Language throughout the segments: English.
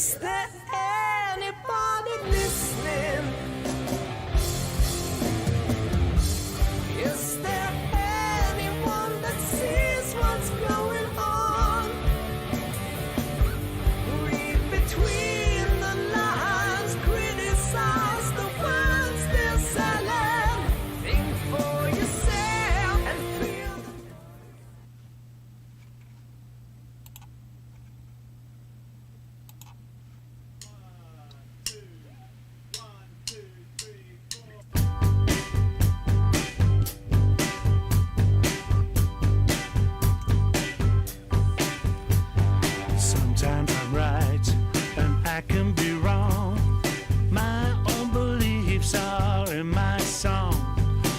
Is there anybody listening? Is there anyone that sees what's going on? Read between the lines, criticize the words they're selling. Think for yourself and feel the... Sometimes I'm right and I can be wrong. My own beliefs are in my song.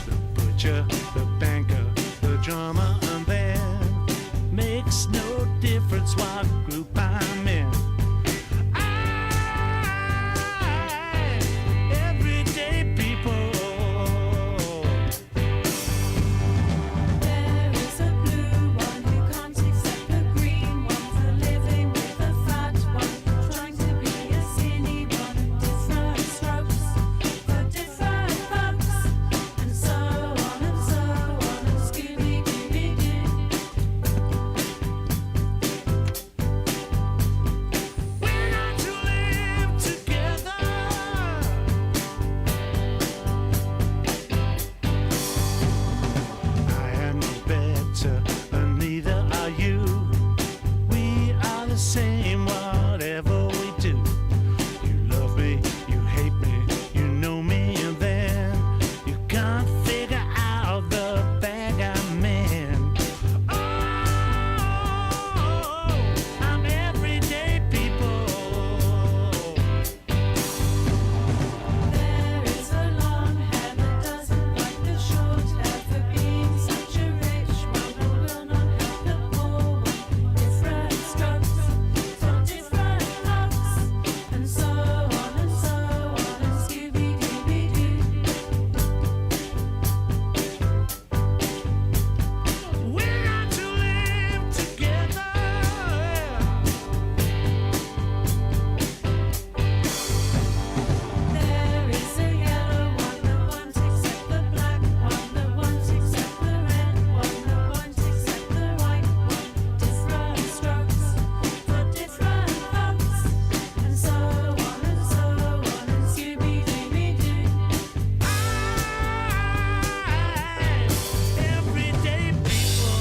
The butcher, the banker, the drummer and band makes no difference what group I'm in. I, everyday people. There is a blue one who can't accept the green one, for living with a fat one, trying to be a skinny one. Different strokes for different folks, and so on and so on, and Scooby-Dooby-Doo. We're not to live together. I am no better, and neither are you. We are the same, whatever we do. You love me, you hate me, you know me, and then you can't figure out the bag I'm in. Oh, I'm everyday people. There is a long hair that doesn't like the short hair, for being such a rich one, and will not help the poor one. Different strokes for different folks, and so on and so on, and Scooby-Dooby-Doo. We're not to live together. There is a yellow one that won't accept the black one, that won't accept the red one, that won't accept the white one. Different strokes for different folks, and so on and so on, and Scooby-Dooby-Doo. Everyday people.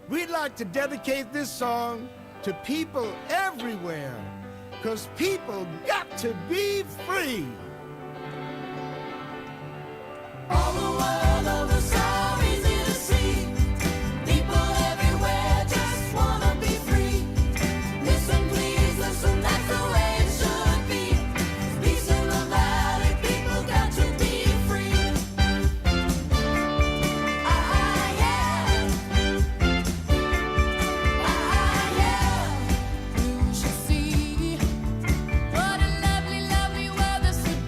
We'd like to dedicate this song to people everywhere, 'cause people got to be free. All the world over, so easy to see. People everywhere just wanna be free. Listen, please, listen, that's the way it should be. Peace in the valley, people got to be free. Yeah. Yeah. You should see what a lovely, lovely world this would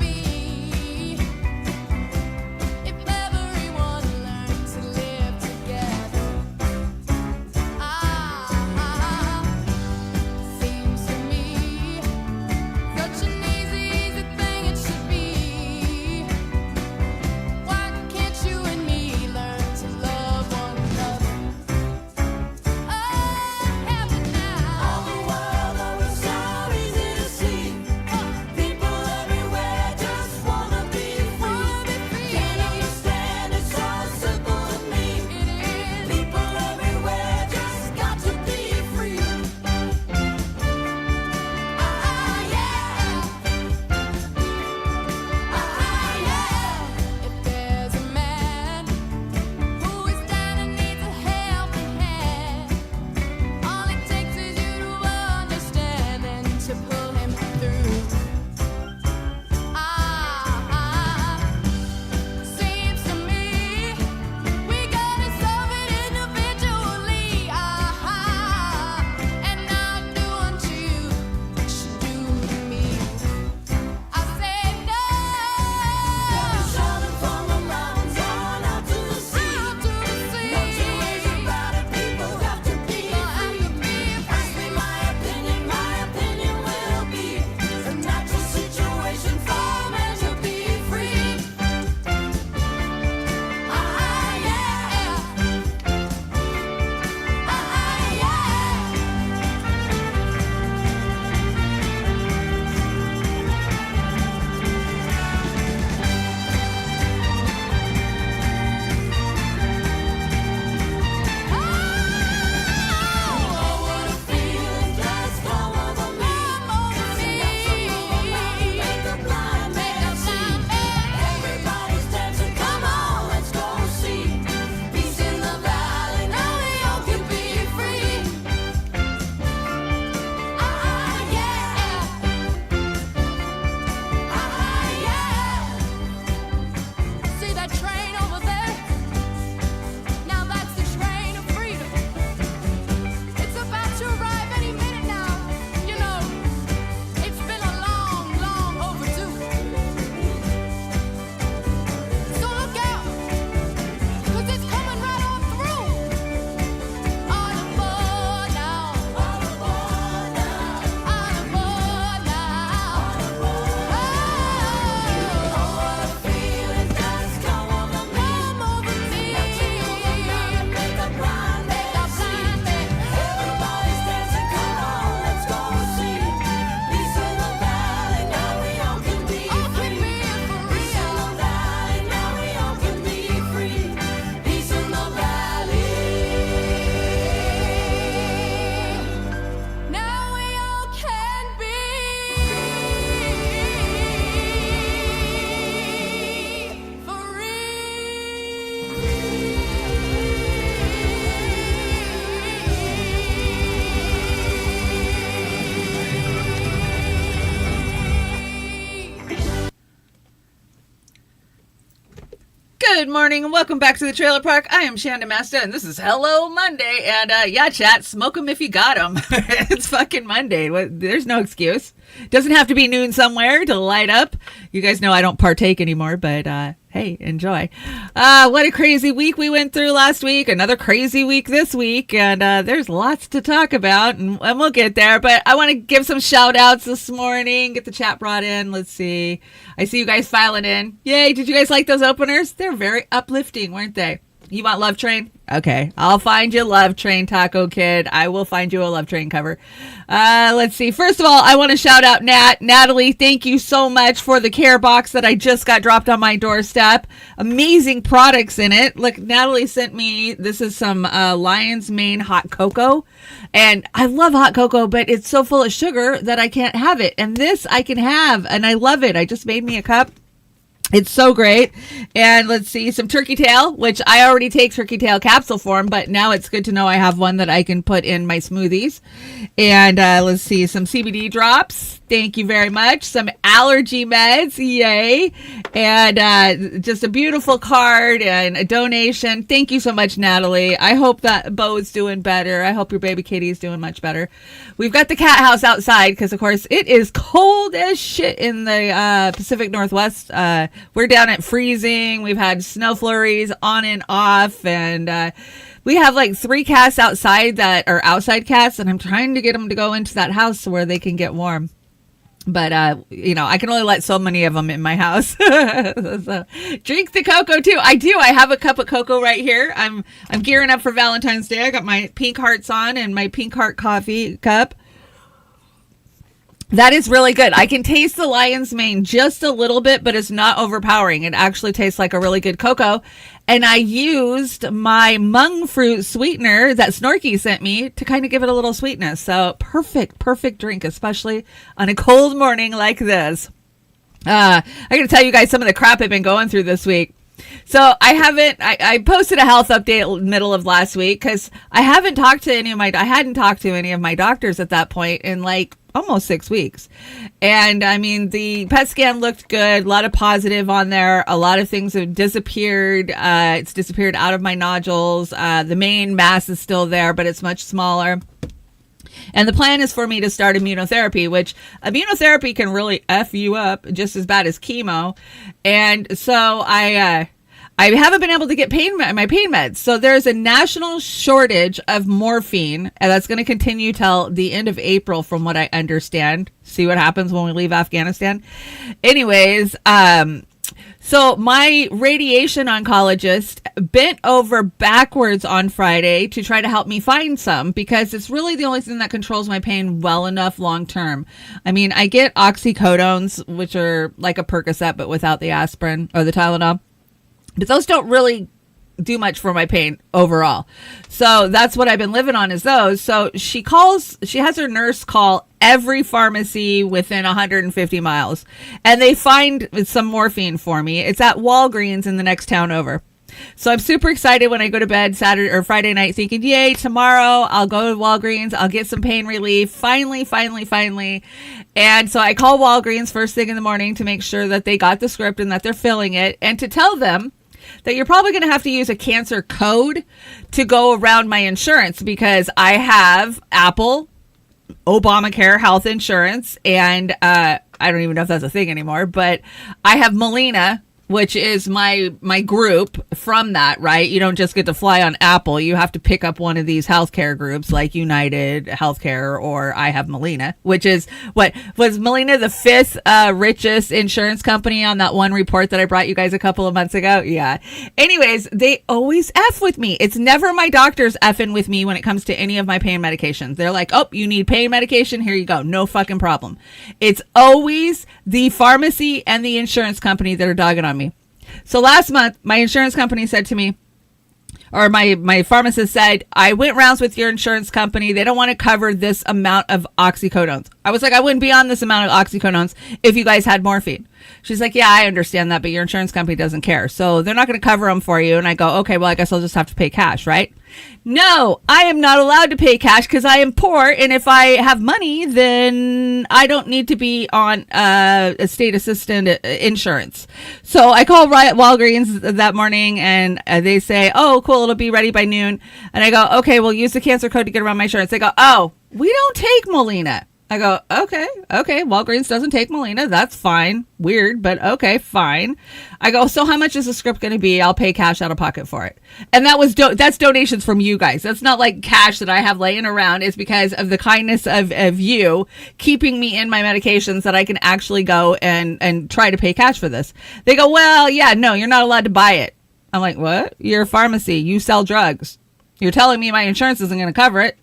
Good morning and welcome back to the Trailer Park. I am Chanda-Masta and this is Hello Monday. And yeah, chat, smoke 'em if you got 'em. It's fucking Monday. There's no excuse. Doesn't have to be noon somewhere to light up. You guys know I don't partake anymore, but hey, enjoy. What a crazy week we went through last week. Another crazy week this week. And there's lots to talk about and we'll get there. But I want to give some shout outs this morning. Get the chat brought in. Let's see. I see you guys filing in. Yay. Did you guys like those openers? They're very uplifting, weren't they? You want Love Train? Okay. I'll find you Love Train, Taco Kid. I will find you a Love Train cover. Let's see. First of all, I want to shout out Natalie, thank you so much for the care box that I just got dropped on my doorstep. Amazing products in it. Look, Natalie sent me, this is some Lion's Mane hot cocoa. And I love hot cocoa, but it's so full of sugar that I can't have it. And this I can have, and I love it. I just made me a cup. It's so great. And let's see, some turkey tail, which I already take turkey tail capsule form, but now it's good to know I have one that I can put in my smoothies. And let's see, some CBD drops. Thank you very much. Some allergy meds. Yay. And just a beautiful card and a donation. Thank you so much, Natalie. I hope that Bo is doing better. I hope your baby kitty is doing much better. We've got the cat house outside because, of course, it is cold as shit in the Pacific Northwest. We're down at freezing. We've had snow flurries on and off. And we have like 3 cats outside that are outside cats. And I'm trying to get them to go into that house where they can get warm. But, you know, I can only let so many of them in my house. So, drink the cocoa too. I do. I have a cup of cocoa right here. I'm gearing up for Valentine's Day. I got my pink hearts on and my pink heart coffee cup. That is really good. I can taste the Lion's Mane just a little bit, but it's not overpowering. It actually tastes like a really good cocoa. And I used my mung fruit sweetener that Snorky sent me to kind of give it a little sweetness. So perfect drink, especially on a cold morning like this. I got to tell you guys some of the crap I've been going through this week. So I posted a health update middle of last week because I hadn't talked to any of my doctors at that point in like almost 6 weeks. And I mean, the PET scan looked good, a lot of positive on there. A lot of things have disappeared. It's disappeared out of my nodules. The main mass is still there, but it's much smaller. And the plan is for me to start immunotherapy, which immunotherapy can really F you up just as bad as chemo. And so I haven't been able to get my pain meds. So there's a national shortage of morphine, and that's going to continue till the end of April, from what I understand. See what happens when we leave Afghanistan. Anyways, so my radiation oncologist bent over backwards on Friday to try to help me find some, because it's really the only thing that controls my pain well enough long term. I mean, I get oxycodones, which are like a Percocet, but without the aspirin or the Tylenol. But those don't really do much for my pain overall. So that's what I've been living on, is those. So she has her nurse call every pharmacy within 150 miles. And they find some morphine for me. It's at Walgreens in the next town over. So I'm super excited when I go to bed Saturday or Friday night thinking, yay, tomorrow I'll go to Walgreens. I'll get some pain relief. Finally. And so I call Walgreens first thing in the morning to make sure that they got the script and that they're filling it, and to tell them that you're probably going to have to use a cancer code to go around my insurance, because I have Apple, Obamacare health insurance, and I don't even know if that's a thing anymore, but I have Molina, which is my group from that, right? You don't just get to fly on Apple. You have to pick up one of these healthcare groups like United Healthcare, or I have Molina, which is, what was Molina the 5th richest insurance company on that one report that I brought you guys a couple of months ago? Yeah. Anyways, they always F with me. It's never my doctors effing with me when it comes to any of my pain medications. They're like, oh, you need pain medication? Here you go. No fucking problem. It's always the pharmacy and the insurance company that are dogging on me. So last month, my insurance company said to me, or my pharmacist said, I went rounds with your insurance company. They don't want to cover this amount of oxycodones. I was like, I wouldn't be on this amount of oxycodones if you guys had morphine. She's like, yeah, I understand that, but your insurance company doesn't care. So they're not going to cover them for you. And I go, okay, well, I guess I'll just have to pay cash, right? No, I am not allowed to pay cash because I am poor. And if I have money, then I don't need to be on a state assistant insurance. So I call Walgreens that morning and they say, oh, cool, it'll be ready by noon. And I go, okay, we'll use the cancer code to get around my insurance. They go, oh, we don't take Molina. I go, okay. Walgreens doesn't take Molina. That's fine. Weird, but okay, fine. I go, so how much is the script going to be? I'll pay cash out of pocket for it. And that's donations from you guys. That's not like cash that I have laying around. It's because of the kindness of you keeping me in my medications that I can actually go and try to pay cash for this. They go, well, yeah, no, you're not allowed to buy it. I'm like, what? You're a pharmacy. You sell drugs. You're telling me my insurance isn't going to cover it.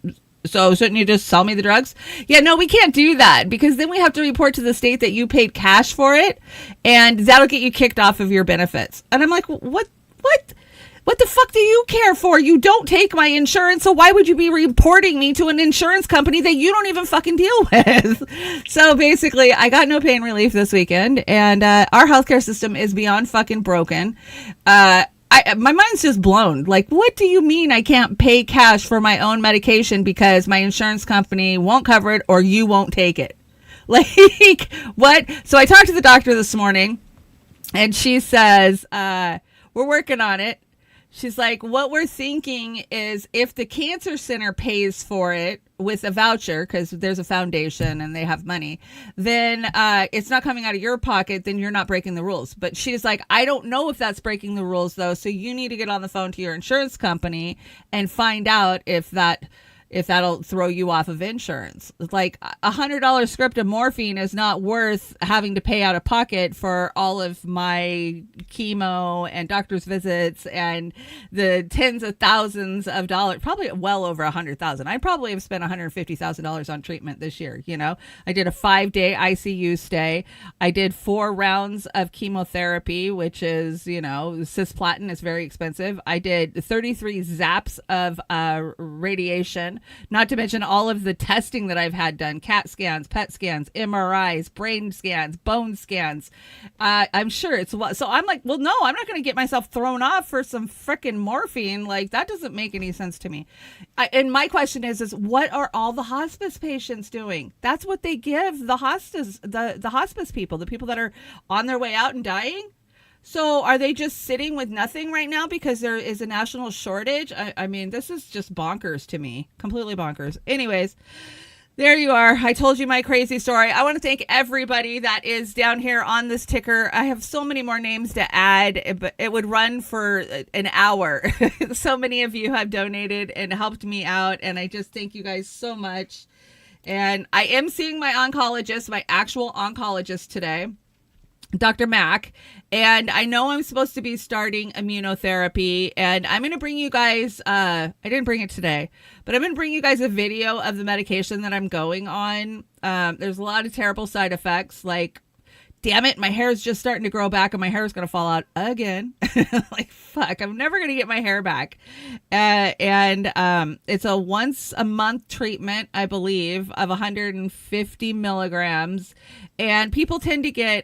So shouldn't you just sell me the drugs? Yeah, no, we can't do that because then we have to report to the state that you paid cash for it and that'll get you kicked off of your benefits. And I'm like, what the fuck do you care for? You don't take my insurance, so why would you be reporting me to an insurance company that you don't even fucking deal with? So basically, I got no pain relief this weekend and our healthcare system is beyond fucking broken. My mind's just blown. Like, what do you mean I can't pay cash for my own medication because my insurance company won't cover it or you won't take it? Like, what? So I talked to the doctor this morning and she says, we're working on it. She's like, what we're thinking is if the cancer center pays for it with a voucher, because there's a foundation and they have money, then it's not coming out of your pocket, then you're not breaking the rules. But she's like, I don't know if that's breaking the rules, though. So you need to get on the phone to your insurance company and find out if that'll throw you off of insurance. Like $100 script of morphine is not worth having to pay out of pocket for all of my chemo and doctor's visits and the tens of thousands of dollars, probably well over 100,000. I probably have spent $150,000 on treatment this year. You know, I did a 5-day ICU stay. I did 4 rounds of chemotherapy, which is, you know, cisplatin is very expensive. I did 33 zaps of radiation. Not to mention all of the testing that I've had done, CAT scans, PET scans, MRIs, brain scans, bone scans. I'm sure it's so I'm like, well, no, I'm not going to get myself thrown off for some freaking morphine. Like that doesn't make any sense to me. And my question is what are all the hospice patients doing? That's what they give the hospice, the hospice people, the people that are on their way out and dying. So are they just sitting with nothing right now because there is a national shortage? I mean, this is just bonkers to me. Completely bonkers. Anyways, there you are. I told you my crazy story. I want to thank everybody that is down here on this ticker. I have so many more names to add, but it would run for an hour. So many of you have donated and helped me out, and I just thank you guys so much. And I am seeing my oncologist, my actual oncologist today, Dr. Mack, and I know I'm supposed to be starting immunotherapy, and I'm going to bring you guys, I didn't bring it today, but I'm going to bring you guys a video of the medication that I'm going on. There's a lot of terrible side effects, like, damn it, my hair is just starting to grow back and my hair is going to fall out again. Like, fuck, I'm never going to get my hair back. And it's a once a month treatment, I believe, of 150 milligrams. And people tend to get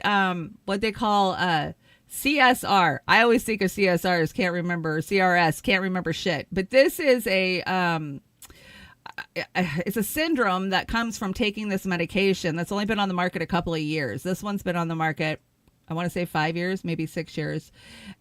what they call CSR. I always think of CSRs, can't remember, CRS, can't remember shit. But this is it's a syndrome that comes from taking this medication that's only been on the market a couple of years. This one's been on the market, I want to say 5 years, maybe 6 years.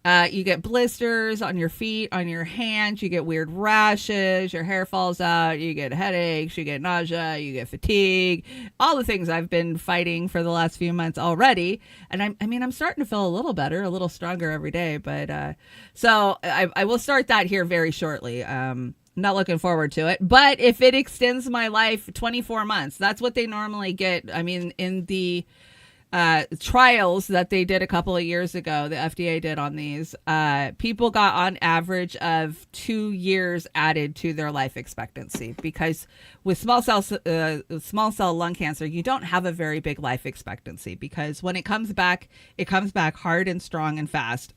You get blisters on your feet, on your hands. You get weird rashes. Your hair falls out. You get headaches. You get nausea. You get fatigue. All the things I've been fighting for the last few months already. And I'm starting to feel a little better, a little stronger every day. But so I will start that here very shortly. Not looking forward to it. But if it extends my life 24 months, that's what they normally get. I mean, in the trials that they did a couple of years ago, the FDA did on these, people got on average of 2 years added to their life expectancy, because with small cell lung cancer, you don't have a very big life expectancy, because when it comes back hard and strong and fast.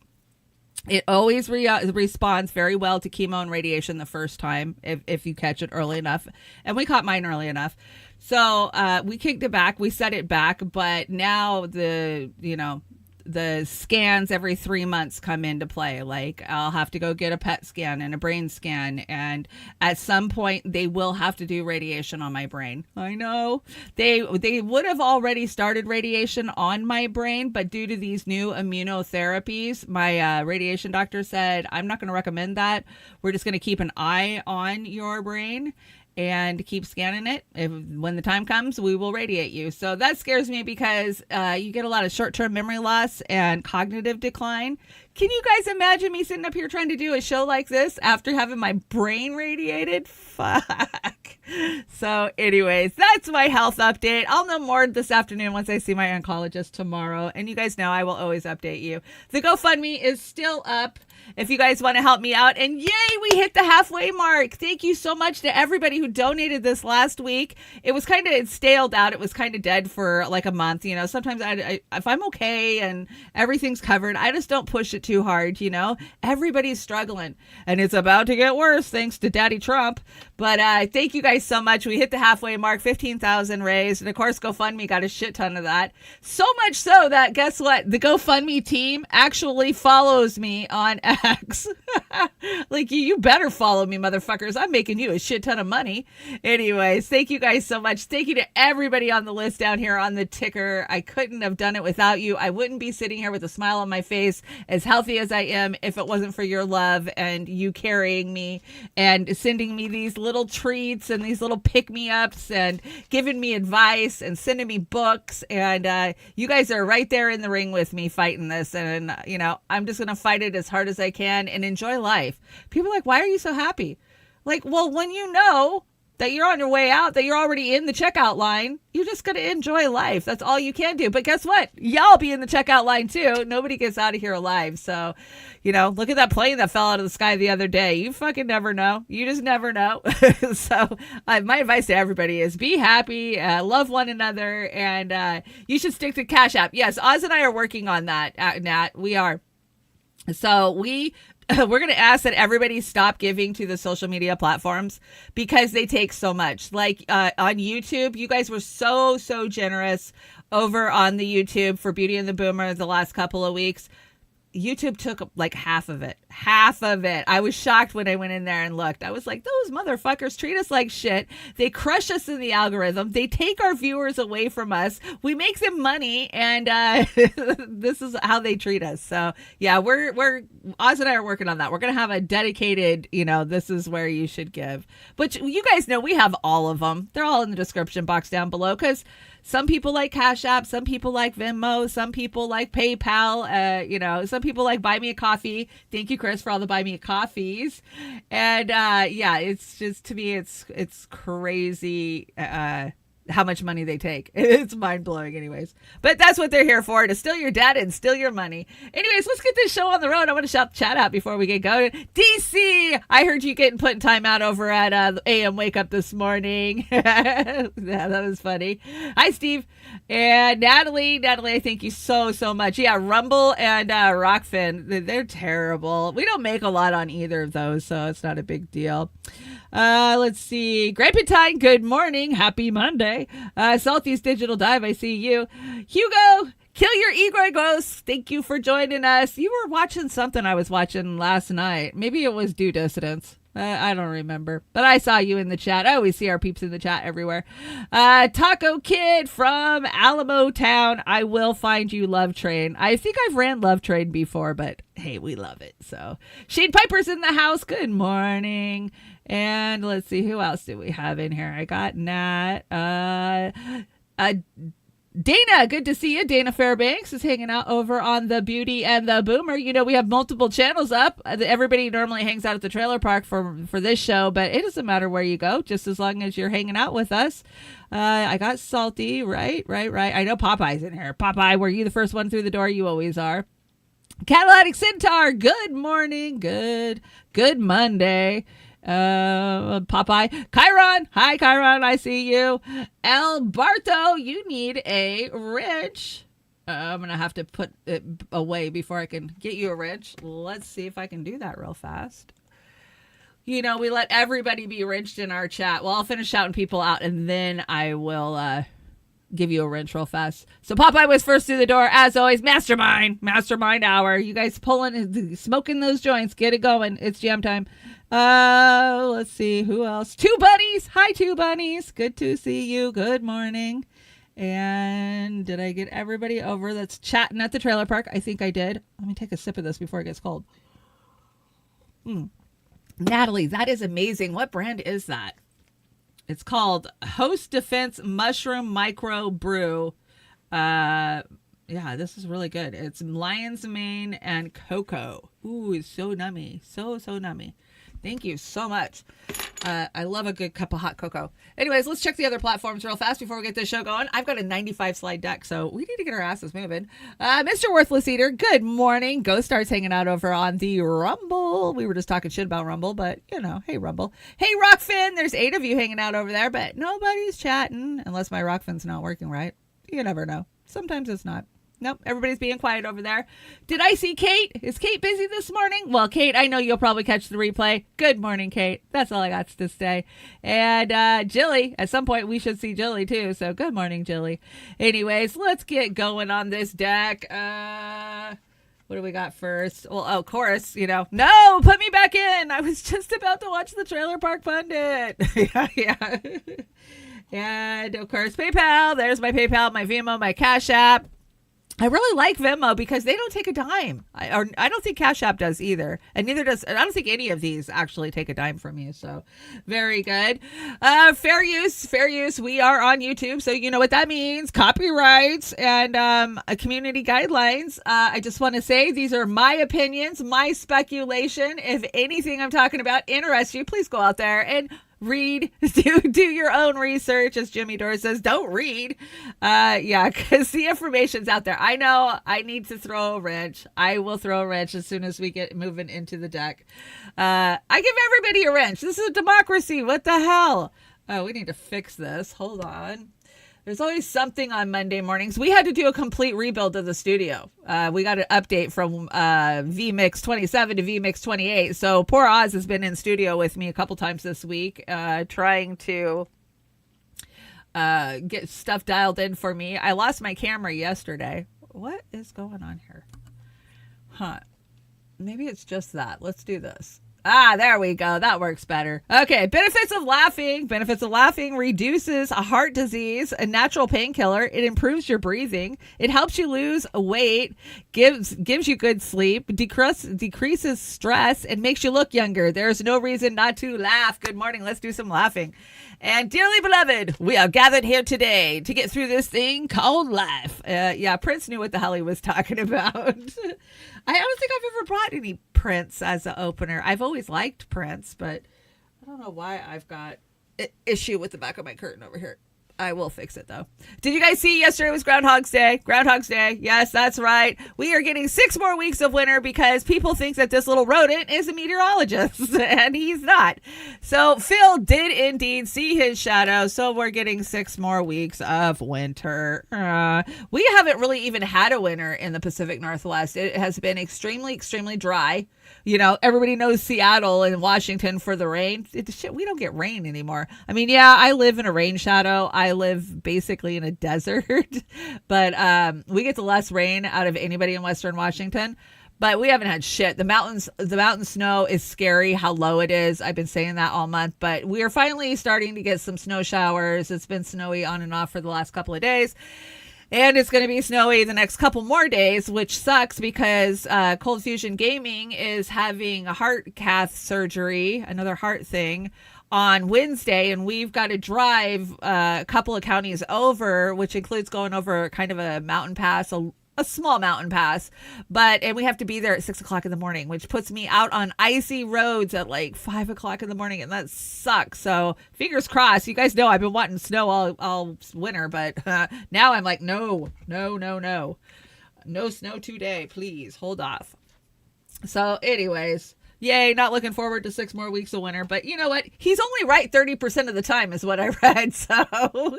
It always responds very well to chemo and radiation the first time if you catch it early enough. And we caught mine early enough. So we kicked it back. We set it back. But now the scans every 3 months come into play. Like I'll have to go get a PET scan and a brain scan, and at some point they will have to do radiation on my brain. I know they would have already started radiation on my brain, but due to these new immunotherapies, my radiation doctor said, I'm not going to recommend that. We're just going to keep an eye on your brain and keep scanning it. When the time comes, we will radiate you. So that scares me because you get a lot of short-term memory loss and cognitive decline. Can you guys imagine me sitting up here trying to do a show like this after having my brain radiated? Fuck. So anyways, that's my health update. I'll know more this afternoon once I see my oncologist tomorrow. And you guys know I will always update you. The GoFundMe is still up if you guys want to help me out. And yay, we hit the halfway mark. Thank you so much to everybody who donated this last week. It was kind of staled out. It was kind of dead for like a month. You know, sometimes I if I'm okay and everything's covered, I just don't push it too hard. You know, everybody's struggling and it's about to get worse thanks to Daddy Trump. But thank you guys so much. We hit the halfway mark, 15,000 raised. And of course, GoFundMe got a shit ton of that. So much so that guess what? The GoFundMe team actually follows me on X. Like you better follow me, motherfuckers. I'm making you a shit ton of money. Anyways, thank you guys so much. Thank you to everybody on the list down here on the ticker. I couldn't have done it without you. I wouldn't be sitting here with a smile on my face, as healthy as I am, if it wasn't for your love and you carrying me and sending me these little treats and these little pick-me-ups and giving me advice and sending me books. And you guys are right there in the ring with me fighting this. And, you know, I'm just going to fight it as hard as I can and enjoy life. People are like, why are you so happy? Like, well, when you know that you're on your way out, that you're already in the checkout line, you're just going to enjoy life. That's all you can do. But guess what? Y'all be in the checkout line too. Nobody gets out of here alive. So, you know, look at that plane that fell out of the sky the other day. You fucking never know. You just never know. So my advice to everybody is be happy, love one another, and you should stick to Cash App. Yes, Oz and I are working on that, Nat. We are. So we're going to ask that everybody stop giving to the social media platforms because they take so much. Like on YouTube, you guys were so generous over on the YouTube for Beauty and the Boomer the last couple of weeks. YouTube took like half of it. I was shocked when I went in there and looked. I was like, those motherfuckers treat us like shit. They crush us in the algorithm. They take our viewers away from us. We make them money, and this is how they treat us. So yeah, we're Oz and I are working on that. We're gonna have a dedicated, you know, this is where you should give. But you guys know we have all of them. They're all in the description box down below because some people like Cash App, some people like Venmo, some people like PayPal, you know, some people like Buy Me a Coffee. Thank you, Chris, for all the Buy Me a Coffees. And yeah, it's just, to me, it's crazy how much money they take. It's mind-blowing anyways. But that's what they're here for, to steal your data and steal your money. Anyways, let's get this show on the road. I want to shout the chat out before we get going. DC, I heard you getting put in time out over at AM Wake Up this morning. Yeah, that was funny. Hi, Steve. And Natalie, I thank you so much. Yeah, Rumble and Rockfin, they're terrible. We don't make a lot on either of those, so it's not a big deal. Let's see. Grapentine, good morning. Happy Monday. Salty's Digital Dive, I see you. Hugo, Kill Your Ego Ghost, thank you for joining us. You were watching something I was watching last night. Maybe it was Due Dissidence. I don't remember, but I saw you in the chat. I always see our peeps in the chat everywhere. Taco Kid from Alamo Town. I will find you, Love Train. I think I've ran Love Train before, but hey, we love it. So Shade Piper's in the house. Good morning. And let's see, who else do we have in here? I got Nat. Dana, good to see you. Dana Fairbanks is hanging out over on the Beauty and the Boomer. You know, we have multiple channels up. Everybody normally hangs out at the trailer park for this show, but it doesn't matter where you go, just as long as you're hanging out with us. I got Salty, right. I know Popeye's in here. Popeye, were you the first one through the door? You always are. Catalytic Centaur, good morning. Good Monday. Popeye. Chiron, hi Chiron, I see you. Alberto, you need a wrench. I'm gonna have to put it away before I can get you a wrench. Let's see if I can do that real fast. You know, we let everybody be wrenched in our chat. Well, I'll finish shouting people out and then I will give you a wrench real fast. So Popeye was first through the door, as always. Mastermind hour. You guys pulling, smoking those joints. Get it going. It's jam time. Let's see who else. Two Bunnies. Hi, Two Bunnies. Good to see you. Good morning. And did I get everybody over that's chatting at the trailer park? I think I did. Let me take a sip of this before it gets cold. Natalie, that is amazing. What brand is that? It's called Host Defense Mushroom Micro Brew. Yeah, this is really good. It's lion's mane and cocoa. Ooh, it's so nummy. So nummy. Thank you so much. I love a good cup of hot cocoa. Anyways, let's check the other platforms real fast before we get this show going. I've got a 95 slide deck, so we need to get our asses moving. Mr. Worthless Eater, good morning. Ghost Star's hanging out over on the Rumble. We were just talking shit about Rumble, but you know, hey Rumble. Hey Rockfin, there's 8 of you hanging out over there, but nobody's chatting unless my Rockfin's not working right. You never know. Sometimes it's not. Nope, everybody's being quiet over there. Did I see Kate? Is Kate busy this morning? Well, Kate, I know you'll probably catch the replay. Good morning, Kate. That's all I got to say. And Jilly, at some point we should see Jilly too. So good morning, Jilly. Anyways, let's get going on this deck. What do we got first? Well, of course, no, put me back in. I was just about to watch the Trailer Park Pundit. yeah. And of course, PayPal. There's my PayPal, my Venmo, my Cash App. I really like Venmo because they don't take a dime. I don't think Cash App does either. And neither does, I don't think any of these actually take a dime from you. So very good. Fair use. We are on YouTube. So you know what that means. Copyrights and community guidelines. I just want to say these are my opinions, my speculation. If anything I'm talking about interests you, please go out there and read, do your own research, as Jimmy Dore says. Don't read. Yeah, because the information's out there. I know I need to throw a wrench. I will throw a wrench as soon as we get moving into the deck. I give everybody a wrench. This is a democracy. What the hell? Oh, we need to fix this. Hold on. There's always something on Monday mornings. We had to do a complete rebuild of the studio. We got an update from VMix 27 to VMix 28. So poor Oz has been in studio with me a couple times this week, trying to get stuff dialed in for me. I lost my camera yesterday. What is going on here? Huh. Maybe it's just that. Let's do this. There we go. That works better. Okay. Benefits of laughing. Benefits of laughing: reduces a heart disease, a natural painkiller. It improves your breathing. It helps you lose weight, gives you good sleep, decreases stress, and makes you look younger. There's no reason not to laugh. Good morning. Let's do some laughing. And dearly beloved, we are gathered here today to get through this thing called life. Yeah, Prince knew what the hell he was talking about. I don't think I've ever brought any Prince as an opener. I've always liked Prince, but I don't know why I've got an issue with the back of my curtain over here. I will fix it though. Did you guys see yesterday was Groundhog's Day? Groundhog's Day. Yes, that's right. We are getting 6 more weeks of winter because people think that this little rodent is a meteorologist and he's not. So Phil did indeed see his shadow. So we're getting 6 more weeks of winter. We haven't really even had a winter in the Pacific Northwest. It has been extremely, extremely dry. Everybody knows Seattle and Washington for the rain. We don't get rain anymore. I mean, yeah, I live in a rain shadow. I live basically in a desert, but we get the less rain out of anybody in Western Washington. But we haven't had shit. The mountain snow is scary how low it is. I've been saying that all month, but we are finally starting to get some snow showers. It's been snowy on and off for the last couple of days. And it's going to be snowy the next couple more days, which sucks because Cold Fusion Gaming is having a heart cath surgery, another heart thing, on Wednesday. And we've got to drive a couple of counties over, which includes going over kind of a mountain pass, a small mountain pass. And we have to be there at 6 o'clock in the morning, which puts me out on icy roads at like 5 o'clock in the morning. And that sucks. So fingers crossed. You guys know I've been wanting snow all winter, but now I'm like, no snow today, please hold off. So anyways, yay, not looking forward to 6 more weeks of winter. But you know what? He's only right 30% of the time is what I read. So,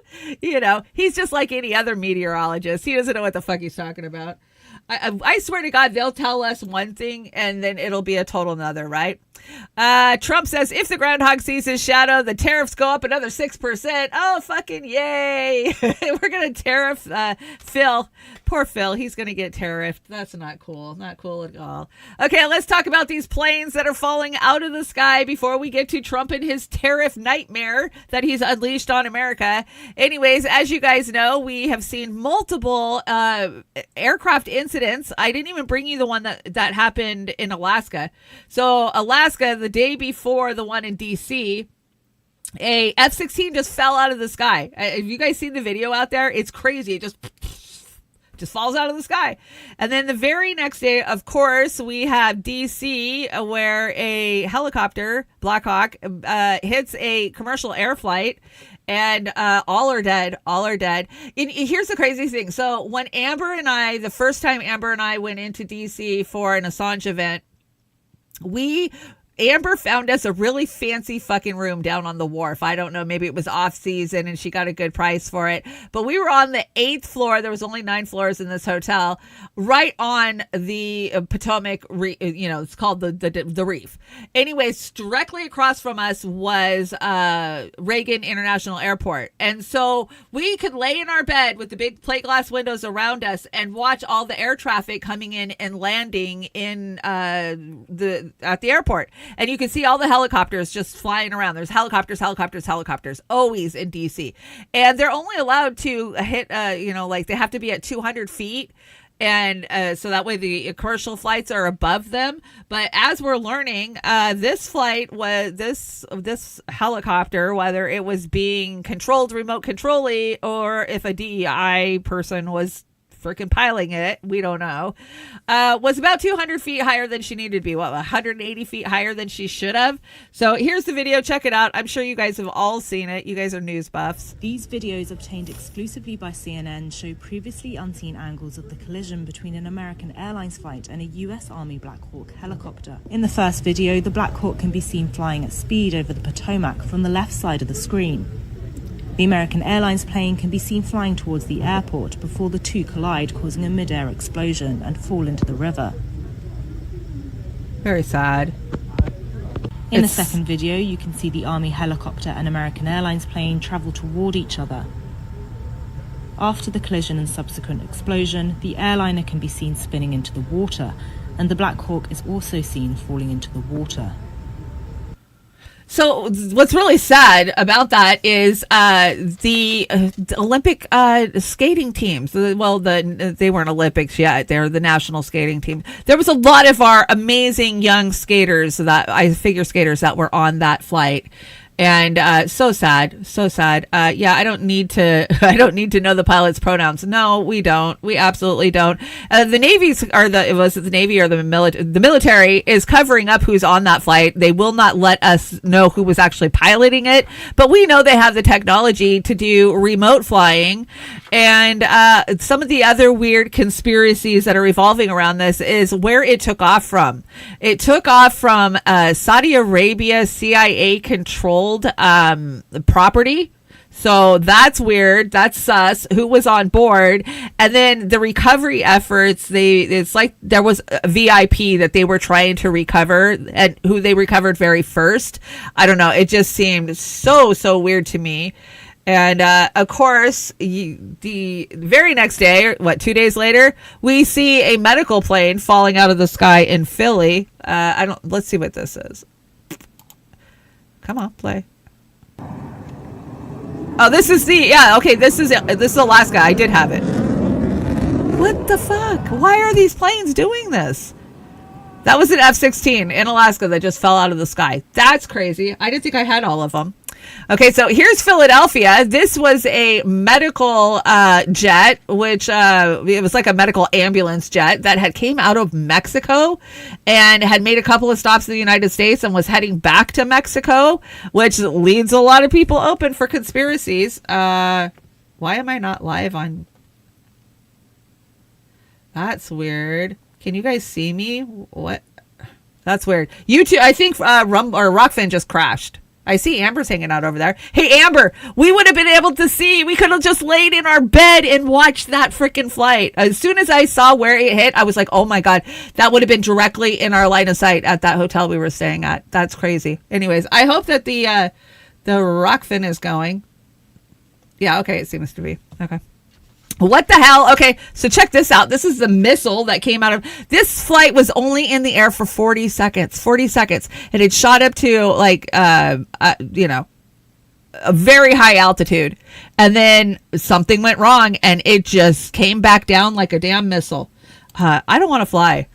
he's just like any other meteorologist. He doesn't know what the fuck he's talking about. I swear to God, they'll tell us one thing and then it'll be a total another, right? Trump says if the groundhog sees his shadow, the tariffs go up another 6%. Oh, fucking yay. We're going to tariff Phil. Poor Phil. He's going to get tariffed. That's not cool. Not cool at all. Okay, let's talk about these planes that are falling out of the sky before we get to Trump and his tariff nightmare that he's unleashed on America. Anyways, as you guys know, we have seen multiple aircraft incidents. I didn't even bring you the one that happened in Alaska. So Alaska, the day before the one in DC, a F-16 just fell out of the sky. Have you guys seen the video out there? It's crazy. It just falls out of the sky. And then the very next day, of course, we have DC where a helicopter, Black Hawk, hits a commercial air flight. And all are dead. All are dead. And here's the crazy thing. So when the first time Amber and I went into DC for an Assange event, Amber found us a really fancy fucking room down on the wharf. I don't know, maybe it was off season and she got a good price for it. But we were on the 8th floor. There was only 9 floors in this hotel, right on the Potomac, it's called the Reef. Anyways, directly across from us was Reagan International Airport. And so we could lay in our bed with the big plate glass windows around us and watch all the air traffic coming in and landing in at the airport. And you can see all the helicopters just flying around. There's helicopters, always in DC. And they're only allowed to hit, they have to be at 200 feet. And so that way the commercial flights are above them. But as we're learning, this flight was this helicopter, whether it was being controlled remote controlly or if a DEI person was freaking piloting it, we don't know, was about 200 feet higher than she needed to be. 180 feet higher than she should have. So here's the video. Check it out. I'm sure you guys have all seen it. You guys are news buffs. These videos obtained exclusively by CNN show previously unseen angles of the collision between an American Airlines flight and a US Army Black Hawk helicopter. In the first video, the Black Hawk can be seen flying at speed over the Potomac from the left side of the screen. The American Airlines plane can be seen flying towards the airport before the two collide, causing a mid-air explosion and fall into the river. Very sad. In the second video, you can see the Army helicopter and American Airlines plane travel toward each other. After the collision and subsequent explosion, the airliner can be seen spinning into the water, and the Black Hawk is also seen falling into the water. So what's really sad about that is the Olympic skating teams. They weren't Olympics yet. They're the national skating team. There was a lot of our amazing young skaters figure skaters that were on that flight. And so sad. Yeah, I don't need to know the pilot's pronouns. No, we don't. We absolutely don't. The Navy's the Navy or the military is covering up who's on that flight. They will not let us know who was actually piloting it, but we know they have the technology to do remote flying. And some of the other weird conspiracies that are revolving around this is where it took off from. It took off from Saudi Arabia CIA controlled property. So that's weird. That's sus. Who was on board? And then the recovery efforts, it's like there was a VIP that they were trying to recover, and who they recovered very first. I don't know. It just seemed so weird to me. And of course, the very next day, 2 days later, we see a medical plane falling out of the sky in Philly. Let's see what this is. Come on, play. Oh, this is this is Alaska. I did have it. What the fuck? Why are these planes doing this? That was an F-16 in Alaska that just fell out of the sky. That's crazy. I didn't think I had all of them. Okay, so here's Philadelphia. This was a medical jet, which it was like a medical ambulance jet that had came out of Mexico and had made a couple of stops in the United States and was heading back to Mexico, which leads a lot of people open for conspiracies. Why am I not live on? That's weird. Can you guys see me? What? That's weird. YouTube, I think Rockfin just crashed. I see Amber's hanging out over there. Hey, Amber, we would have been able to see. We could have just laid in our bed and watched that freaking flight. As soon as I saw where it hit, I was like, oh my God, that would have been directly in our line of sight at that hotel we were staying at. That's crazy. Anyways, I hope that the Rockfin is going. Yeah, okay, it seems to be. Okay. What the hell? Okay, so check this out. This is the missile that came out of this flight was only in the air for 40 seconds. 40 seconds. And it shot up to like a very high altitude. And then something went wrong and it just came back down like a damn missile. I don't want to fly.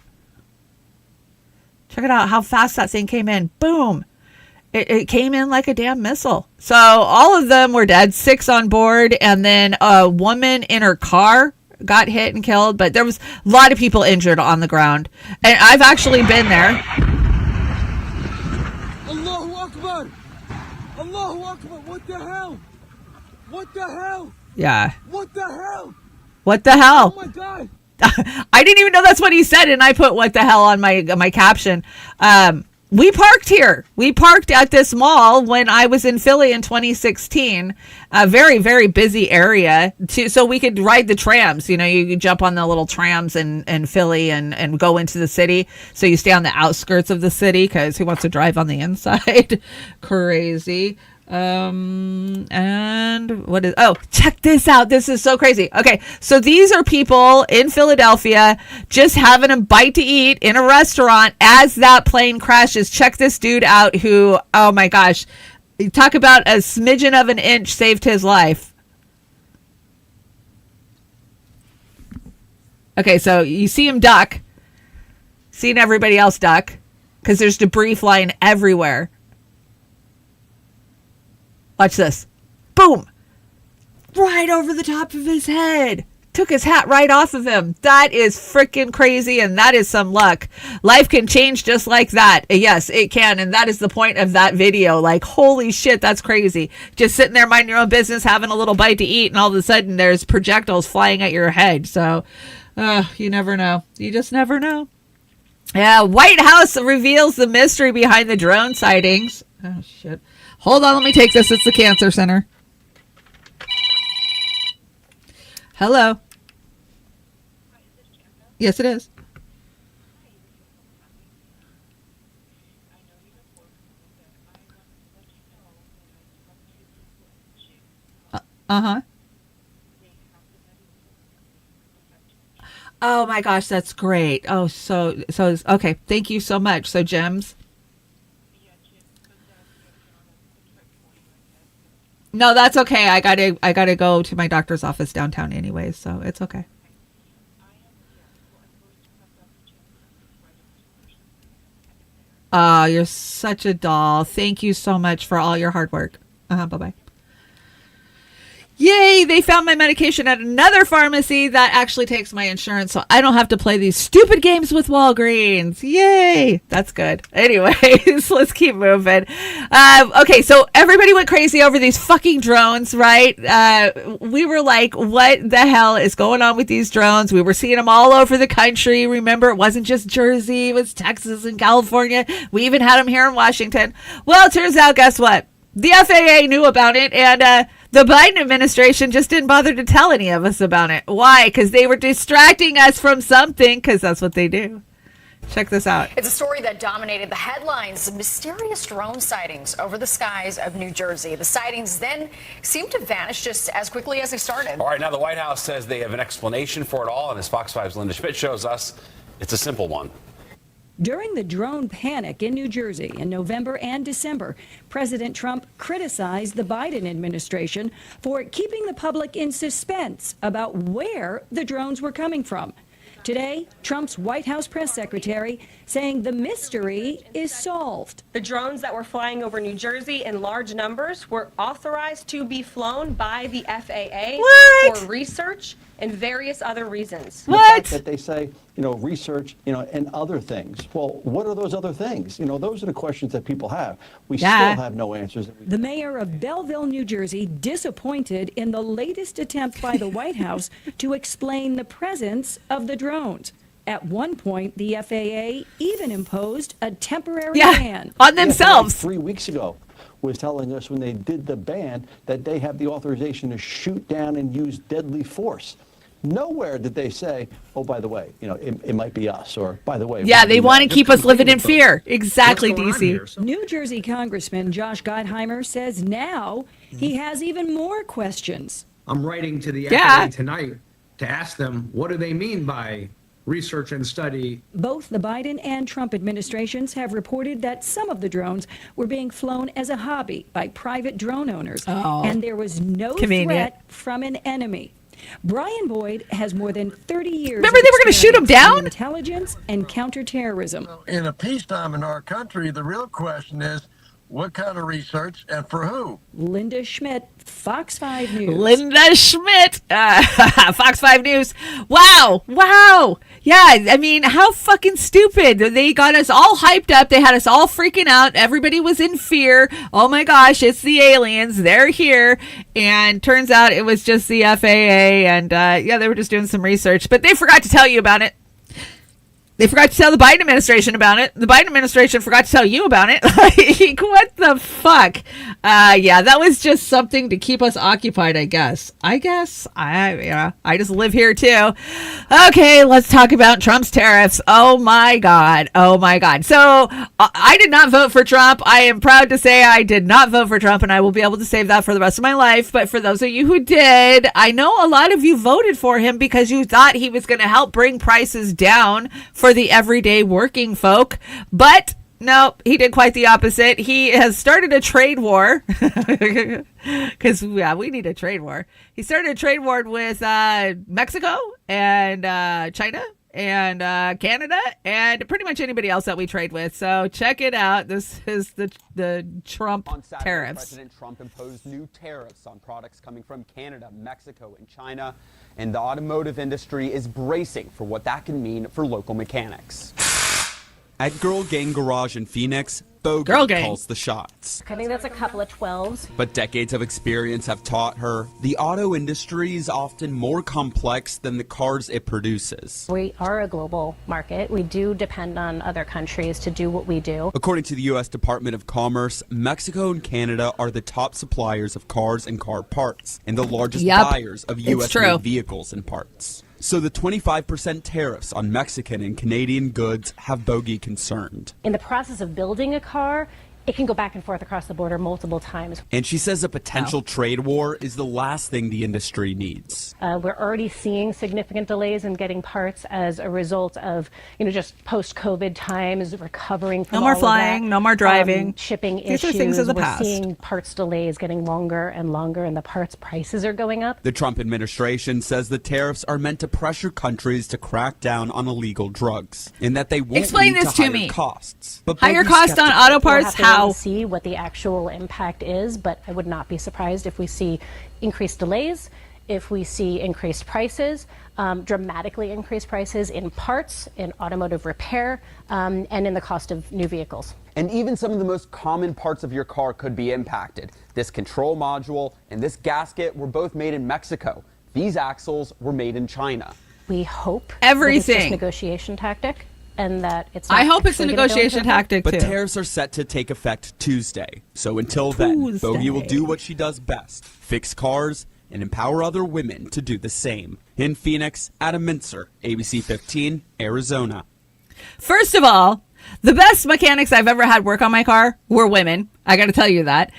Check it out how fast that thing came in. Boom. It came in like a damn missile. So all of them were dead, 6 on board. And then a woman in her car got hit and killed. But there was a lot of people injured on the ground. And I've actually been there. Allahu Akbar! Allahu Akbar! What the hell? What the hell? Yeah. What the hell? What the hell? Oh my God! I didn't even know that's what he said. And I put what the hell on my caption. We parked here. We parked at this mall when I was in Philly in 2016. A very, very busy area so we could ride the trams. You know, you could jump on the little trams in Philly and go into the city. So you stay on the outskirts of the city because who wants to drive on the inside? Crazy. And what is, check this out. This is so crazy. Okay. So these are people in Philadelphia just having a bite to eat in a restaurant as that plane crashes. Check this dude out who, oh my gosh, you talk about a smidgen of an inch saved his life. Okay. So you see him duck, seeing everybody else duck because there's debris flying everywhere. Watch this. Boom. Right over the top of his head. Took his hat right off of him. That is freaking crazy, and that is some luck. Life can change just like that. Yes, it can, and that is the point of that video. Like, holy shit, that's crazy. Just sitting there minding your own business, having a little bite to eat, and all of a sudden there's projectiles flying at your head. So, you never know. You just never know. Yeah, White House reveals the mystery behind the drone sightings. Oh, shit. Hold on, let me take this. It's the Cancer Center. Hello. Yes, it is. Uh-huh. Oh my gosh, that's great. Oh, so okay. Thank you so much. So, Gems. No, that's okay. I gotta go to my doctor's office downtown anyways, so it's okay. Oh, you're such a doll. Thank you so much for all your hard work. Bye-bye. Yay, they found my medication at another pharmacy that actually takes my insurance, so I don't have to play these stupid games with Walgreens. Yay, that's good. Anyways, let's keep moving. Okay, so everybody went crazy over these fucking drones, right? We were like, what the hell is going on with these drones? We were seeing them all over the country. Remember, it wasn't just Jersey, it was Texas and California. We even had them here in Washington. Well, it turns out, guess what? The FAA knew about it, and the Biden administration just didn't bother to tell any of us about it. Why? Because they were distracting us from something, because that's what they do. Check this out. It's a story that dominated the headlines. Mysterious drone sightings over the skies of New Jersey. The sightings then seemed to vanish just as quickly as they started. All right, now the White House says they have an explanation for it all, and as Fox 5's Linda Schmidt shows us, it's a simple one. During the drone panic in New Jersey in November and December, President Trump criticized the Biden administration for keeping the public in suspense about where the drones were coming from. Today, Trump's White House press secretary saying the mystery is solved. The drones that were flying over New Jersey in large numbers were authorized to be flown by the FAA for research and various other reasons. The fact that they say, research, and other things. Well, what are those other things? Those are the questions that people have. We still have no answers. The mayor of Belleville, New Jersey, disappointed in the latest attempt by the White House to explain the presence of the drones. At one point, the FAA even imposed a temporary ban on themselves. 3 weeks ago, was telling us when they did the ban that they have the authorization to shoot down and use deadly force. Nowhere did they say, oh, by the way, it might be us, or by the way. Yeah, they want to keep us living in fear. Exactly, DC. New Jersey Congressman Josh Gottheimer says now he has even more questions. I'm writing to the FAA tonight to ask them, what do they mean by research and study? Both the Biden and Trump administrations have reported that some of the drones were being flown as a hobby by private drone owners, and there was no threat from an enemy. Brian Boyd has more than 30 years. Remember, they were going to shoot him down? Intelligence and counterterrorism. In a peacetime in our country, the real question is, what kind of research and for who? Linda Schmidt, Fox 5 News. Linda Schmidt, Fox 5 News. Wow. Yeah, I mean, how fucking stupid. They got us all hyped up. They had us all freaking out. Everybody was in fear. Oh my gosh, it's the aliens. They're here. And turns out it was just the FAA. And they were just doing some research. But they forgot to tell you about it. They forgot to tell the Biden administration about it. The Biden administration forgot to tell you about it. Like, what the fuck? That was just something to keep us occupied, I guess. I just live here too. Okay, let's talk about Trump's tariffs. Oh my God. So I did not vote for Trump. I am proud to say I did not vote for Trump, and I will be able to save that for the rest of my life. But for those of you who did, I know a lot of you voted for him because you thought he was going to help bring prices down for the everyday working folk. But no, he did quite the opposite. He has started a trade war because we need a trade war. He started a trade war with Mexico and China and Canada and pretty much anybody else that we trade with. So check it out. This is the Trump on Saturday, tariffs. President Trump imposed new tariffs on products coming from Canada, Mexico, and China. And the automotive industry is bracing for what that can mean for local mechanics. At Girl Gang Garage in Phoenix, Bogan calls the shots. I think that's a couple of 12s. But decades of experience have taught her the auto industry is often more complex than the cars it produces. We are a global market. We do depend on other countries to do what we do. According to the U.S. Department of Commerce, Mexico and Canada are the top suppliers of cars and car parts and the largest buyers of U.S.-made vehicles and parts. So the 25% tariffs on Mexican and Canadian goods have Bogey concerned. In the process of building a car, it can go back and forth across the border multiple times. And she says a potential trade war is the last thing the industry needs. We're already seeing significant delays in getting parts as a result of, just post-COVID times, recovering from no more all flying, of that, no more driving, shipping These issues. are things of the We're past. seeing parts delays getting longer and longer, and the parts prices are going up. The Trump administration says the tariffs are meant to pressure countries to crack down on illegal drugs, and that they won't Explain lead this to to higher me. costs. But Higher Bogey's cost on skeptical. auto parts? We'll have to How? see what the actual impact is, but I would not be surprised if we see increased delays, if we see increased prices, dramatically increased prices in parts, in automotive repair, and in the cost of new vehicles. And even some of the most common parts of your car could be impacted. This control module and this gasket were both made in Mexico. These axles were made in China. We hope that it's just Everything. negotiation tactic, and that it's not I hope it's a actually gonna go negotiation into effect. tactic But too. tariffs are set to take effect Tuesday. So until then, Bogey will do what she does best, fix cars and empower other women to do the same. In Phoenix, Adam Mintzer, ABC 15, Arizona. First of all, the best mechanics I've ever had work on my car were women. I got to tell you that.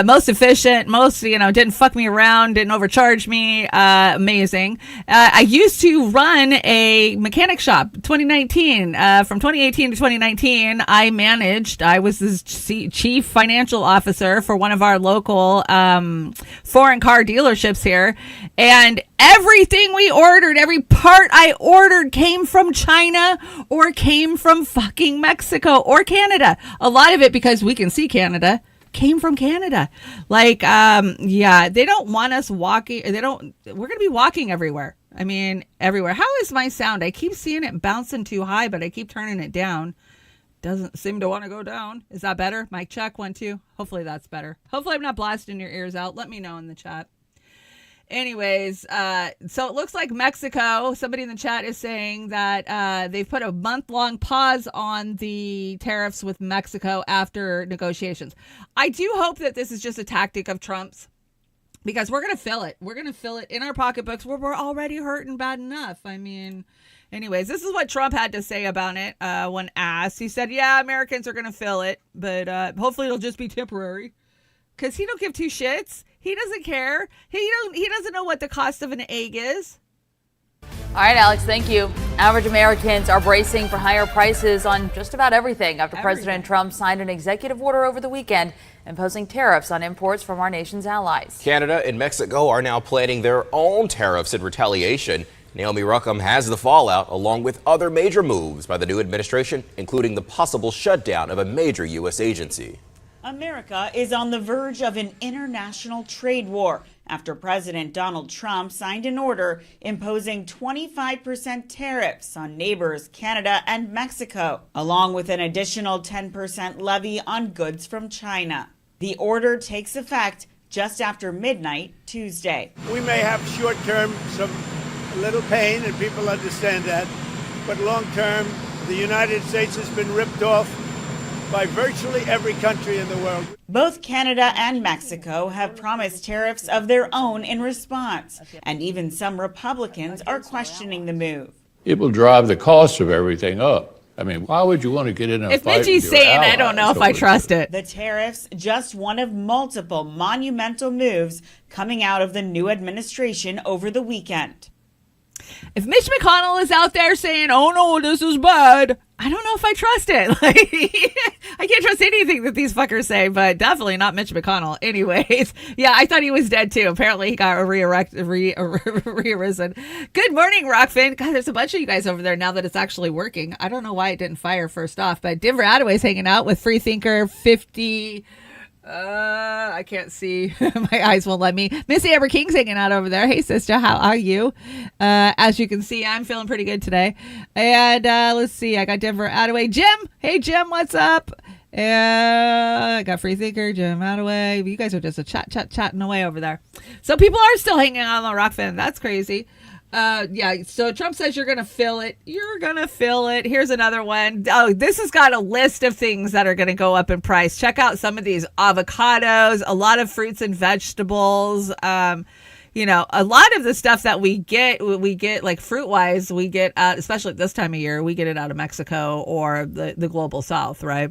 Most efficient, most, didn't fuck me around, didn't overcharge me. Amazing. I used to run a mechanic shop, 2019. From 2018 to 2019, I was the chief financial officer for one of our local foreign car dealerships here. And everything we ordered, every part I ordered came from China or came from fucking Mexico or Canada. A lot of it, because we can see Canada, came from Canada. They don't want us walking. We're going to be walking everywhere. I mean, everywhere. How is my sound? I keep seeing it bouncing too high, but I keep turning it down. Doesn't seem to want to go down. Is that better? Mic check, 1, 2. Hopefully that's better. Hopefully I'm not blasting your ears out. Let me know in the chat. Anyways, so it looks like Mexico, somebody in the chat is saying that they've put a month-long pause on the tariffs with Mexico after negotiations. I do hope that this is just a tactic of Trump's, because we're going to feel it. We're going to feel it in our pocketbooks where we're already hurting bad enough. I mean, anyways, this is what Trump had to say about it when asked. He said, yeah, Americans are going to feel it, but hopefully it'll just be temporary. Because he don't give two shits. He doesn't care. He doesn't know what the cost of an egg is. All right, Alex, thank you. Average Americans are bracing for higher prices on just about everything after President Trump signed an executive order over the weekend imposing tariffs on imports from our nation's allies. Canada and Mexico are now planning their own tariffs in retaliation. Naomi Ruckham has the fallout, along with other major moves by the new administration, including the possible shutdown of a major U.S. agency. America is on the verge of an international trade war after President Donald Trump signed an order imposing 25% tariffs on neighbors Canada and Mexico, along with an additional 10% levy on goods from China. The order takes effect just after midnight Tuesday. We may have short-term a little pain, and people understand that, but long-term, the United States has been ripped off by virtually every country in the world. Both Canada and Mexico have promised tariffs of their own in response, and even some Republicans are questioning the move. It will drive the cost of everything up. I mean, why would you want to get in a If fight Mitchie's with your saying, I allies don't know if I over trust it. The tariffs, just one of multiple monumental moves coming out of the new administration over the weekend. If Mitch McConnell is out there saying, oh no, this is bad, I don't know if I trust it. Like, I can't trust anything that these fuckers say, but definitely not Mitch McConnell. Anyways, yeah, I thought he was dead too. Apparently he got re-arisen. Good morning, Rockfin. God, there's a bunch of you guys over there now that it's actually working. I don't know why it didn't fire first off, but Denver Attaway's hanging out with Freethinker 50... I can't see. My eyes won't let me. Missy Ever King's hanging out over there. Hey, sister, how are you? As you can see, I'm feeling pretty good today. And let's see. I got Denver Attaway. Jim. Hey, Jim, what's up? I got Freethinker, Jim Attaway. You guys are just chatting away over there. So people are still hanging out on the Rockfin. That's crazy. Yeah, so Trump says you're going to fill it. You're going to fill it. Here's another one. Oh, this has got a list of things that are going to go up in price. Check out some of these avocados, a lot of fruits and vegetables. You know, a lot of the stuff that we get like fruit wise, we get, especially at this time of year, we get it out of Mexico or the global South, right?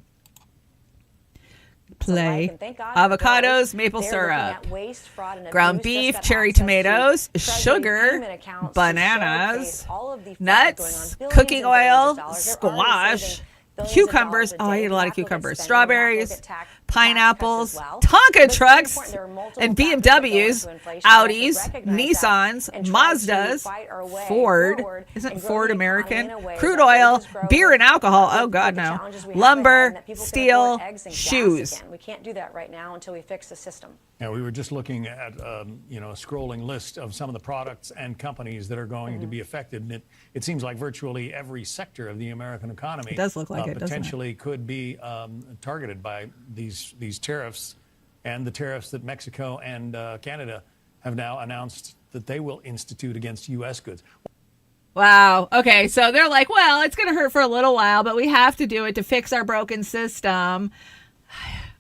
Play avocados, maple syrup, ground beef, cherry tomatoes, sugar, bananas, nuts, cooking oil, squash, cucumbers. Oh, I eat a lot of cucumbers. Strawberries, pineapples, Tonka trucks, and BMWs, Audis, Nissans, Mazdas, Ford. Isn't Ford American? Crude oil, beer and alcohol. Oh, God, no. Lumber, steel, shoes. We can't do that right now until we fix the system. Yeah, we were just looking at a scrolling list of some of the products and companies that are going to be affected. And it seems like virtually every sector of the American economy it does look like it, potentially could be targeted by these tariffs, and the tariffs that Mexico and Canada have now announced that they will institute against U.S. goods. Wow. Okay. So they're like, well, it's going to hurt for a little while, but we have to do it to fix our broken system.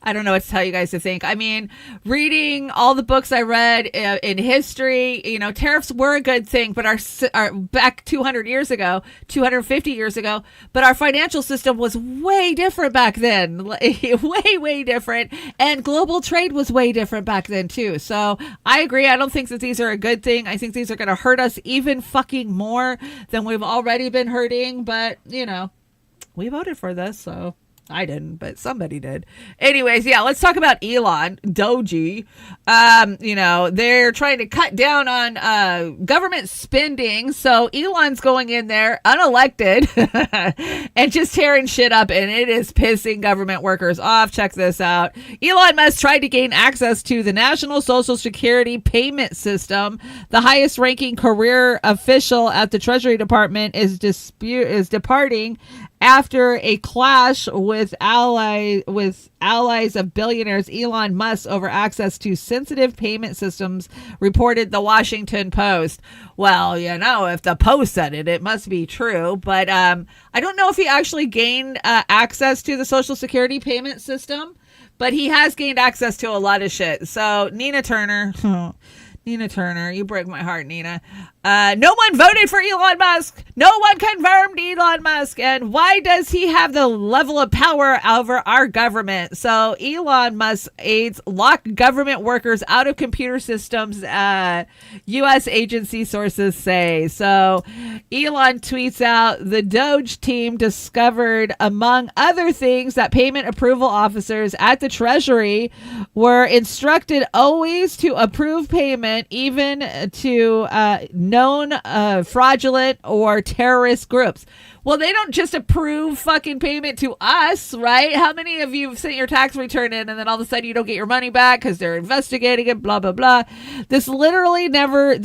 I don't know what to tell you guys to think. I mean, reading all the books I read in history, tariffs were a good thing, but our back 200 years ago, 250 years ago, but our financial system was way different back then, way different. And global trade was way different back then too. So I agree. I don't think that these are a good thing. I think these are going to hurt us even fucking more than we've already been hurting. But, we voted for this, so. I didn't, but somebody did. Anyways, yeah, let's talk about Elon, Doji. They're trying to cut down on government spending. So Elon's going in there unelected and just tearing shit up, and it is pissing government workers off. Check this out. Elon Musk tried to gain access to the National Social Security Payment System. The highest ranking career official at the Treasury Department is departing after a clash with allies of billionaires Elon Musk over access to sensitive payment systems, reported the Washington Post. Well, you know, if the Post said it, it must be true. But I don't know if he actually gained access to the Social Security payment system, but he has gained access to a lot of shit. So Nina Turner, you break my heart, Nina. No one voted for Elon Musk. No one confirmed Elon Musk. And why does he have the level of power over our government? So Elon Musk aides lock government workers out of computer systems, U.S. agency sources say. So Elon tweets out, the Doge team discovered, among other things, that payment approval officers at the Treasury were instructed always to approve payment, even to known fraudulent or terrorist groups. Well, they don't just approve fucking payment to us, right? How many of you have sent your tax return in and then all of a sudden you don't get your money back because they're investigating it, blah, blah, blah. They literally never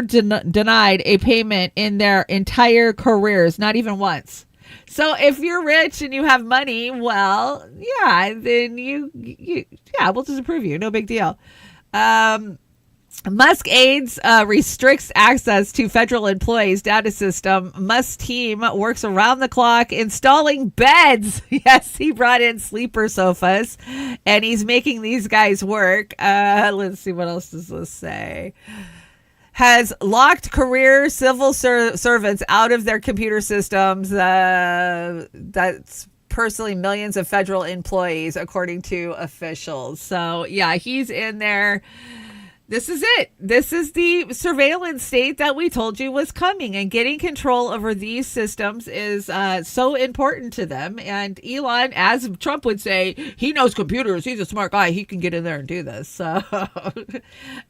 denied a payment in their entire careers, not even once. So if you're rich and you have money, well, yeah, then we'll just approve you. No big deal. Musk aides restricts access to federal employees' data system. Musk's team works around the clock installing beds. Yes, he brought in sleeper sofas, and he's making these guys work. Let's see, what else does this say? Has locked career civil servants out of their computer systems. That's personally millions of federal employees, according to officials. So, yeah, he's in there. This is it. This is the surveillance state that we told you was coming, and getting control over these systems is so important to them. And Elon, as Trump would say, he knows computers. He's a smart guy. He can get in there and do this. So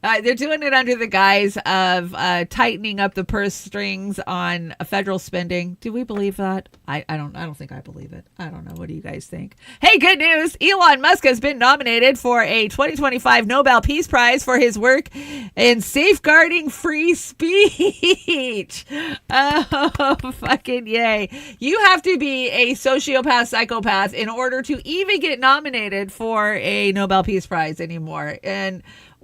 they're doing it under the guise of tightening up the purse strings on federal spending. Do we believe that? I don't think I believe it. I don't know. What do you guys think? Hey, good news. Elon Musk has been nominated for a 2025 Nobel Peace Prize for his work in safeguarding free speech. Oh, fucking yay. You have to be a sociopath, psychopath in order to even get nominated for a Nobel Peace Prize anymore. And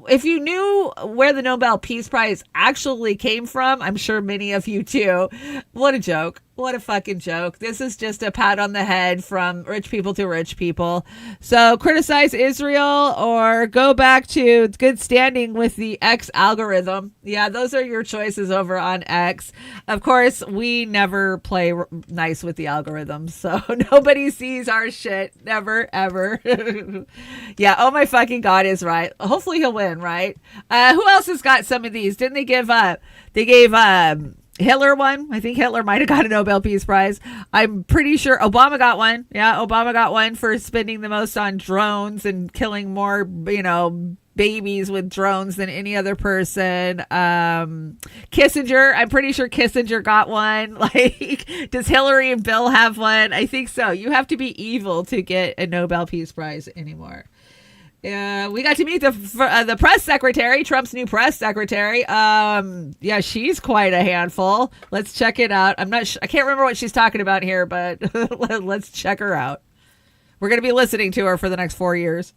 if you knew where the Nobel Peace Prize actually came from, I'm sure many of you do. What a joke. What a fucking joke. This is just a pat on the head from rich people to rich people. So criticize Israel or go back to good standing with the X algorithm. Yeah, those are your choices over on X. Of course, we never play nice with the algorithm, so nobody sees our shit. Never, ever. Yeah, oh my fucking God is right. Hopefully he'll win, right? Who else has got some of these? Didn't they give Hitler one? I think Hitler might have got a Nobel Peace Prize. I'm pretty sure Obama got one. Yeah, Obama got one for spending the most on drones and killing more, babies with drones than any other person. Kissinger, I'm pretty sure Kissinger got one. Like, does Hillary and Bill have one? I think so. You have to be evil to get a Nobel Peace Prize anymore. We got to meet the press secretary, Trump's new press secretary. Yeah, she's quite a handful. Let's check it out. I can't remember what she's talking about here, but let's check her out. We're going to be listening to her for the next 4 years.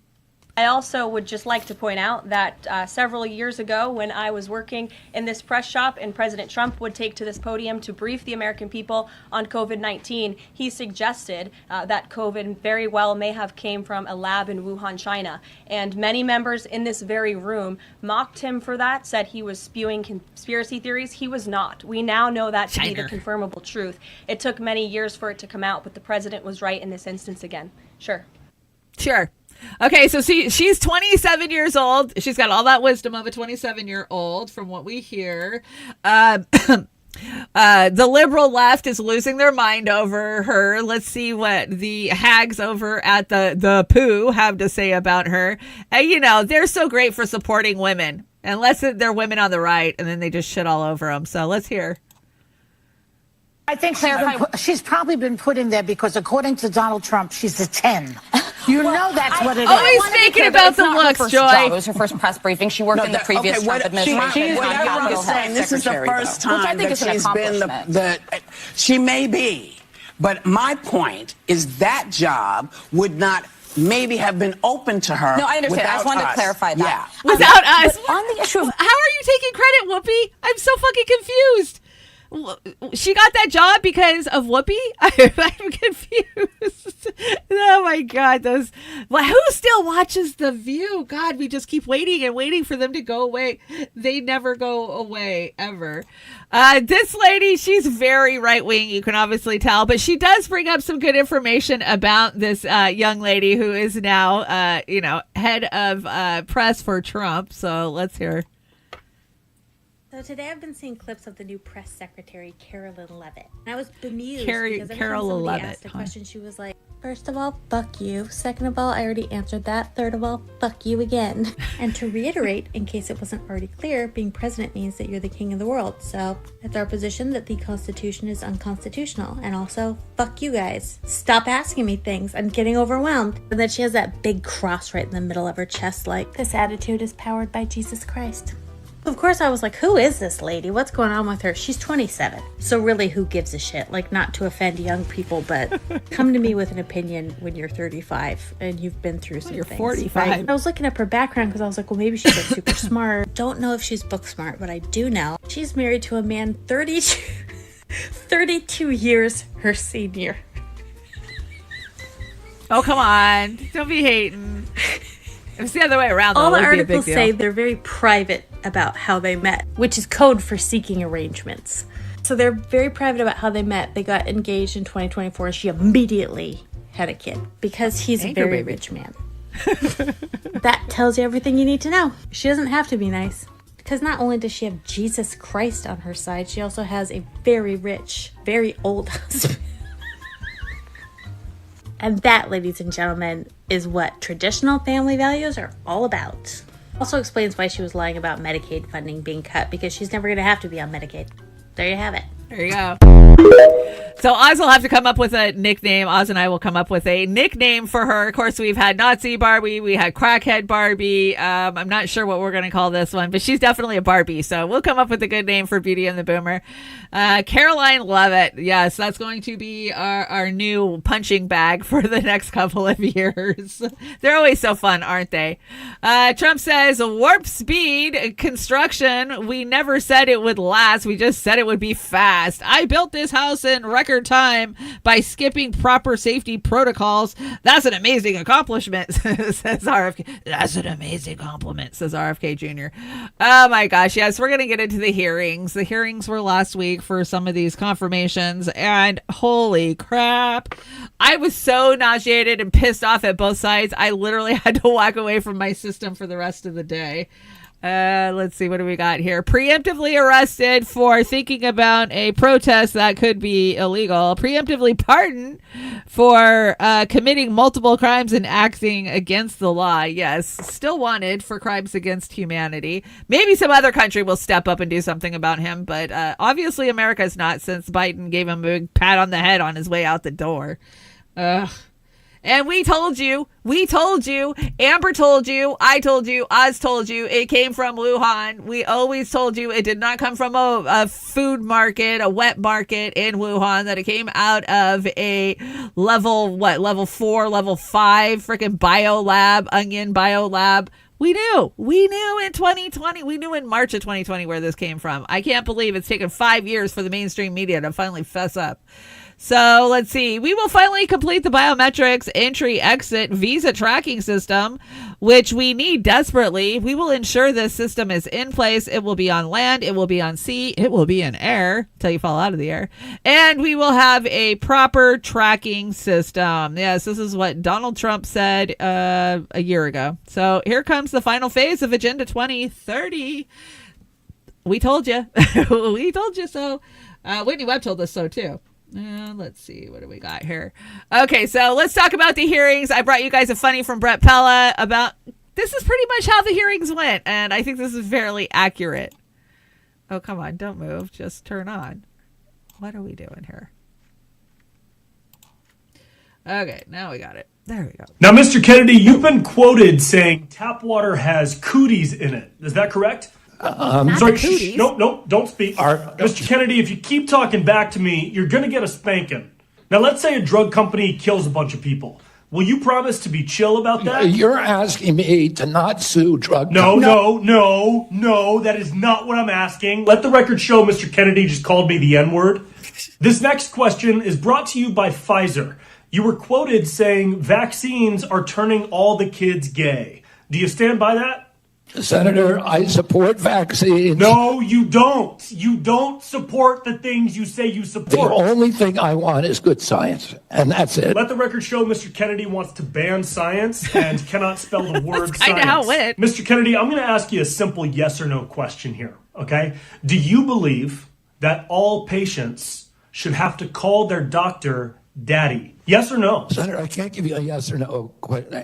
I also would just like to point out that several years ago, when I was working in this press shop and President Trump would take to this podium to brief the American people on COVID-19, he suggested that COVID very well may have came from a lab in Wuhan, China. And many members in this very room mocked him for that, said he was spewing conspiracy theories. He was not. We now know that to be the confirmable truth. It took many years for it to come out, but the president was right in this instance again. Sure. Okay, so she's 27 years old. She's got all that wisdom of a 27-year-old from what we hear. The liberal left is losing their mind over her. Let's see what the hags over at the poo have to say about her. They're so great for supporting women, unless they're women on the right, and then they just shit all over them. So let's hear. I think she's probably been put in there because, according to Donald Trump, she's a 10. You know that's what it is. Always thinking about the looks, Joy. It was her first press briefing. She worked in the previous Trump administration. This is the first time that she's been she may be But my point is that job would not maybe have been open to her. No, I understand. I just wanted to clarify that. Yeah. Without us. But on the issue of how are you taking credit, Whoopi? I'm so fucking confused. She got that job because of Whoopi? I'm confused. Oh my God, those. Well, who still watches The View? God, we just keep waiting and waiting for them to go away. They never go away ever. This lady, she's very right wing. You can obviously tell, but she does bring up some good information about this young lady who is now, head of press for Trump. So let's hear. So today I've been seeing clips of the new press secretary, Carolyn Levitt. And I was bemused because every time somebody asked a question, she was like, first of all, fuck you. Second of all, I already answered that. Third of all, fuck you again. And to reiterate, in case it wasn't already clear, being president means that you're the king of the world. So it's our position that the Constitution is unconstitutional. And also, fuck you guys. Stop asking me things. I'm getting overwhelmed. And then she has that big cross right in the middle of her chest like, this attitude is powered by Jesus Christ. Of course, I was like, who is this lady? What's going on with her? She's 27. So really, who gives a shit? Like, not to offend young people, but come to me with an opinion when you're 35 and you've been through some things. You're 45. Right? I was looking up her background because I was like, well, maybe she's like super smart. Don't know if she's book smart, but I do know she's married to a man 32 years her senior. Oh, come on. Don't be hating. If it's the other way around, all the would be a big articles deal. say they're very private about how they met, which is code for seeking arrangements. So they're very private about how they met. They got engaged in 2024. She immediately had a kid because he's a very rich man. That tells you everything you need to know. She doesn't have to be nice because not only does she have Jesus Christ on her side, she also has a very rich, very old husband. And that, ladies and gentlemen, is what traditional family values are all about. Also explains why she was lying about Medicaid funding being cut, because she's never going to have to be on Medicaid. There you have it. There you go. So Oz will have to come up with a nickname. Oz and I will come up with a nickname for her. Of course, we've had Nazi Barbie. We had Crackhead Barbie. I'm not sure what we're going to call this one, but she's definitely a Barbie. So we'll come up with a good name for Beauty and the Boomer. Caroline Levitt. Yes, that's going to be our new punching bag for the next couple of years. They're always so fun, aren't they? Trump says warp speed construction. We never said it would last. We just said it would be fast. I built this house in record time by skipping proper safety protocols. That's an amazing accomplishment, says RFK. That's an amazing compliment, says RFK Jr. Oh my gosh, yes, we're going to get into the hearings. The hearings were last week for some of these confirmations, and holy crap, I was so nauseated and pissed off at both sides. I literally had to walk away from my system for the rest of the day. Let's see, what do we got here? Preemptively arrested for thinking about a protest that could be illegal. Preemptively pardoned for committing multiple crimes and acting against the law. Yes, still wanted for crimes against humanity. Maybe some other country will step up and do something about him, but obviously America's not, since Biden gave him a big pat on the head on his way out the door. Ugh. And we told you, Amber told you, I told you, Oz told you, it came from Wuhan. We always told you it did not come from a food market, a wet market in Wuhan, that it came out of a level 4, level 5 freaking biolab, onion biolab. We knew in 2020, we knew in March of 2020 where this came from. I can't believe it's taken 5 years for the mainstream media to finally fess up. So let's see. We will finally complete the biometrics entry exit visa tracking system, which we need desperately. We will ensure this system is in place. It will be on land. It will be on sea. It will be in air until you fall out of the air. And we will have a proper tracking system. Yes, this is what Donald Trump said a year ago. So here comes the final phase of Agenda 2030. We told you. We told you so. Whitney Webb told us so too. Let's see, what do we got here? Okay, so let's talk about the hearings. I brought you guys a funny from Brett Pella about, this is pretty much how the hearings went, and I think this is fairly accurate. Oh, come on, don't move, just turn on. What are we doing here? Okay, now we got it. There we go. Now, Mr. Kennedy, you've been quoted saying tap water has cooties in it. Is that correct? Sorry, no, don't speak. Mr. Kennedy, if you keep talking back to me, you're going to get a spanking. Now, let's say a drug company kills a bunch of people. Will you promise to be chill about that? You're asking me to not sue drug No, companies. no, that is not what I'm asking. Let the record show Mr. Kennedy just called me the N-word. This next question is brought to you by Pfizer. You were quoted saying vaccines are turning all the kids gay. Do you stand by that? Senator, I support vaccines. No, you don't. You don't support the things you say you The support. only thing I want is good science, and that's it. Let the record show Mr. Kennedy wants to ban science and cannot spell the word That's kinda science. how it went. Mr. Kennedy, I'm going to ask you a simple yes or no question here, okay? Do you believe that all patients should have to call their doctor daddy? Yes or no? Senator, I can't give you a yes or no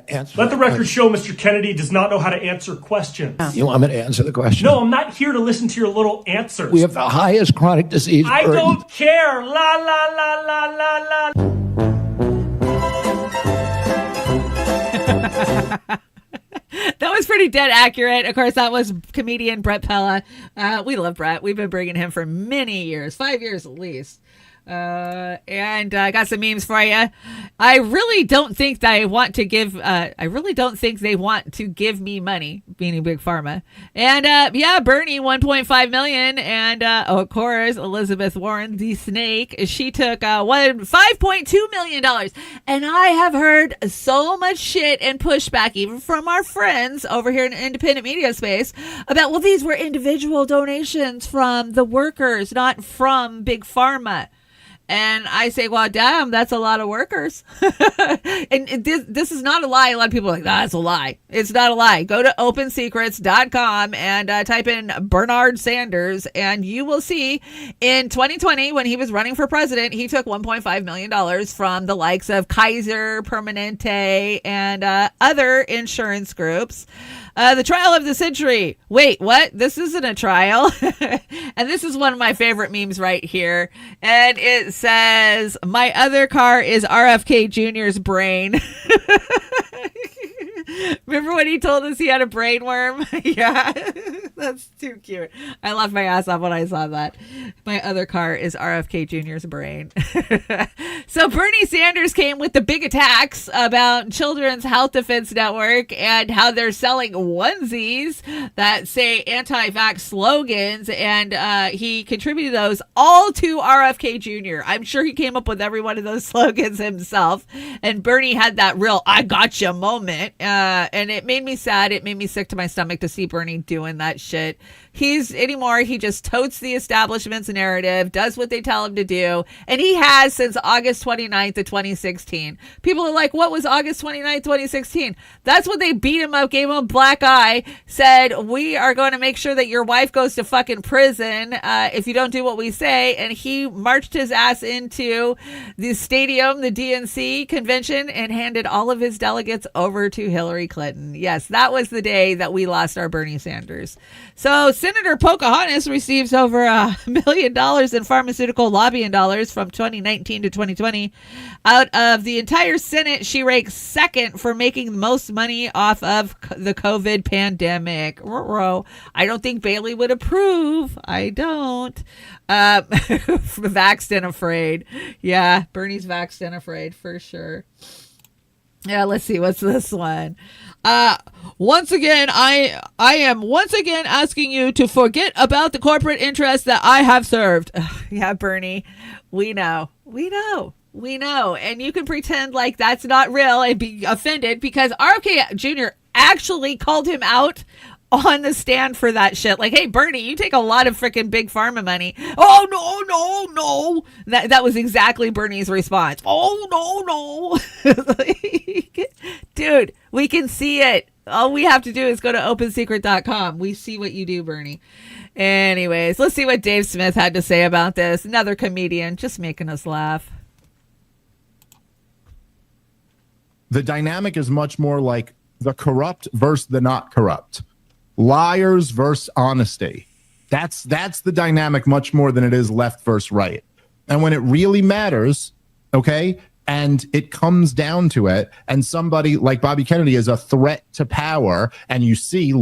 answer. Let the record show Mr. Kennedy does not know how to answer questions. You want me to answer the question? No, I'm not here to listen to your little answers. We have the highest chronic disease I burden. don't care. La, la, la, la, la, la. That was pretty dead accurate. Of course, that was comedian Brett Pella. We love Brett. We've been bringing him for many years, 5 years at least. And I got some memes for you. I really don't think they want to give me money, meaning Big Pharma. And Bernie, 1.5 million. And of course, Elizabeth Warren, the snake, she took $5.2 million. And I have heard so much shit and pushback, even from our friends over here in the independent media space, about, well, these were individual donations from the workers, not from Big Pharma. And I say, well, damn, that's a lot of workers. And this is not a lie. A lot of people are like, that's a lie. It's not a lie. Go to opensecrets.com and type in Bernard Sanders, and you will see in 2020, when he was running for president, he took $1.5 million from the likes of Kaiser Permanente and other insurance groups. The trial of the century. Wait, what? This isn't a trial. And this is one of my favorite memes right here. And it says, my other car is RFK Jr.'s brain. Remember when he told us he had a brain worm? Yeah, that's too cute. I laughed my ass off when I saw that. My other car is RFK Jr.'s brain. So Bernie Sanders came with the big attacks about Children's Health Defense Network and how they're selling onesies that say anti-vax slogans, and he contributed those all to RFK Jr. I'm sure he came up with every one of those slogans himself, and Bernie had that real I gotcha moment, and it made me sad. It made me sick to my stomach to see Bernie doing that shit. He just totes the establishment's narrative, does what they tell him to do, and he has since August 29th of 2016. People are like, what was August 29th, 2016? That's when they beat him up, gave him a black eye, said, we are going to make sure that your wife goes to fucking prison if you don't do what we say, and he marched his ass into the stadium, the DNC convention, and handed all of his delegates over to Hillary Clinton. Yes, that was the day that we lost our Bernie Sanders. So Senator Pocahontas receives over $1 million in pharmaceutical lobbying dollars from 2019 to 2020. Out of the entire Senate, she ranks second for making the most money off of the COVID pandemic. I don't think Bailey would approve. I don't. Vaxxed and afraid. Yeah, Bernie's vaxxed and afraid for sure. Yeah, let's see. What's this one? Once again, I am once again asking you to forget about the corporate interests that I have served. Yeah, Bernie, we know. And you can pretend like that's not real and be offended because RFK Jr. actually called him out on the stand for that shit. Like, hey, Bernie, you take a lot of freaking big pharma money. Oh, no. That was exactly Bernie's response. Oh, no. Dude, we can see it. All we have to do is go to opensecret.com. We see what you do, Bernie. Anyways, let's see what Dave Smith had to say about this. Another comedian just making us laugh. The dynamic is much more like the corrupt versus the not corrupt. Liars versus honesty. That's the dynamic much more than it is left versus right. And when it really matters, okay, and it comes down to it, and somebody like Bobby Kennedy is a threat to power, and you see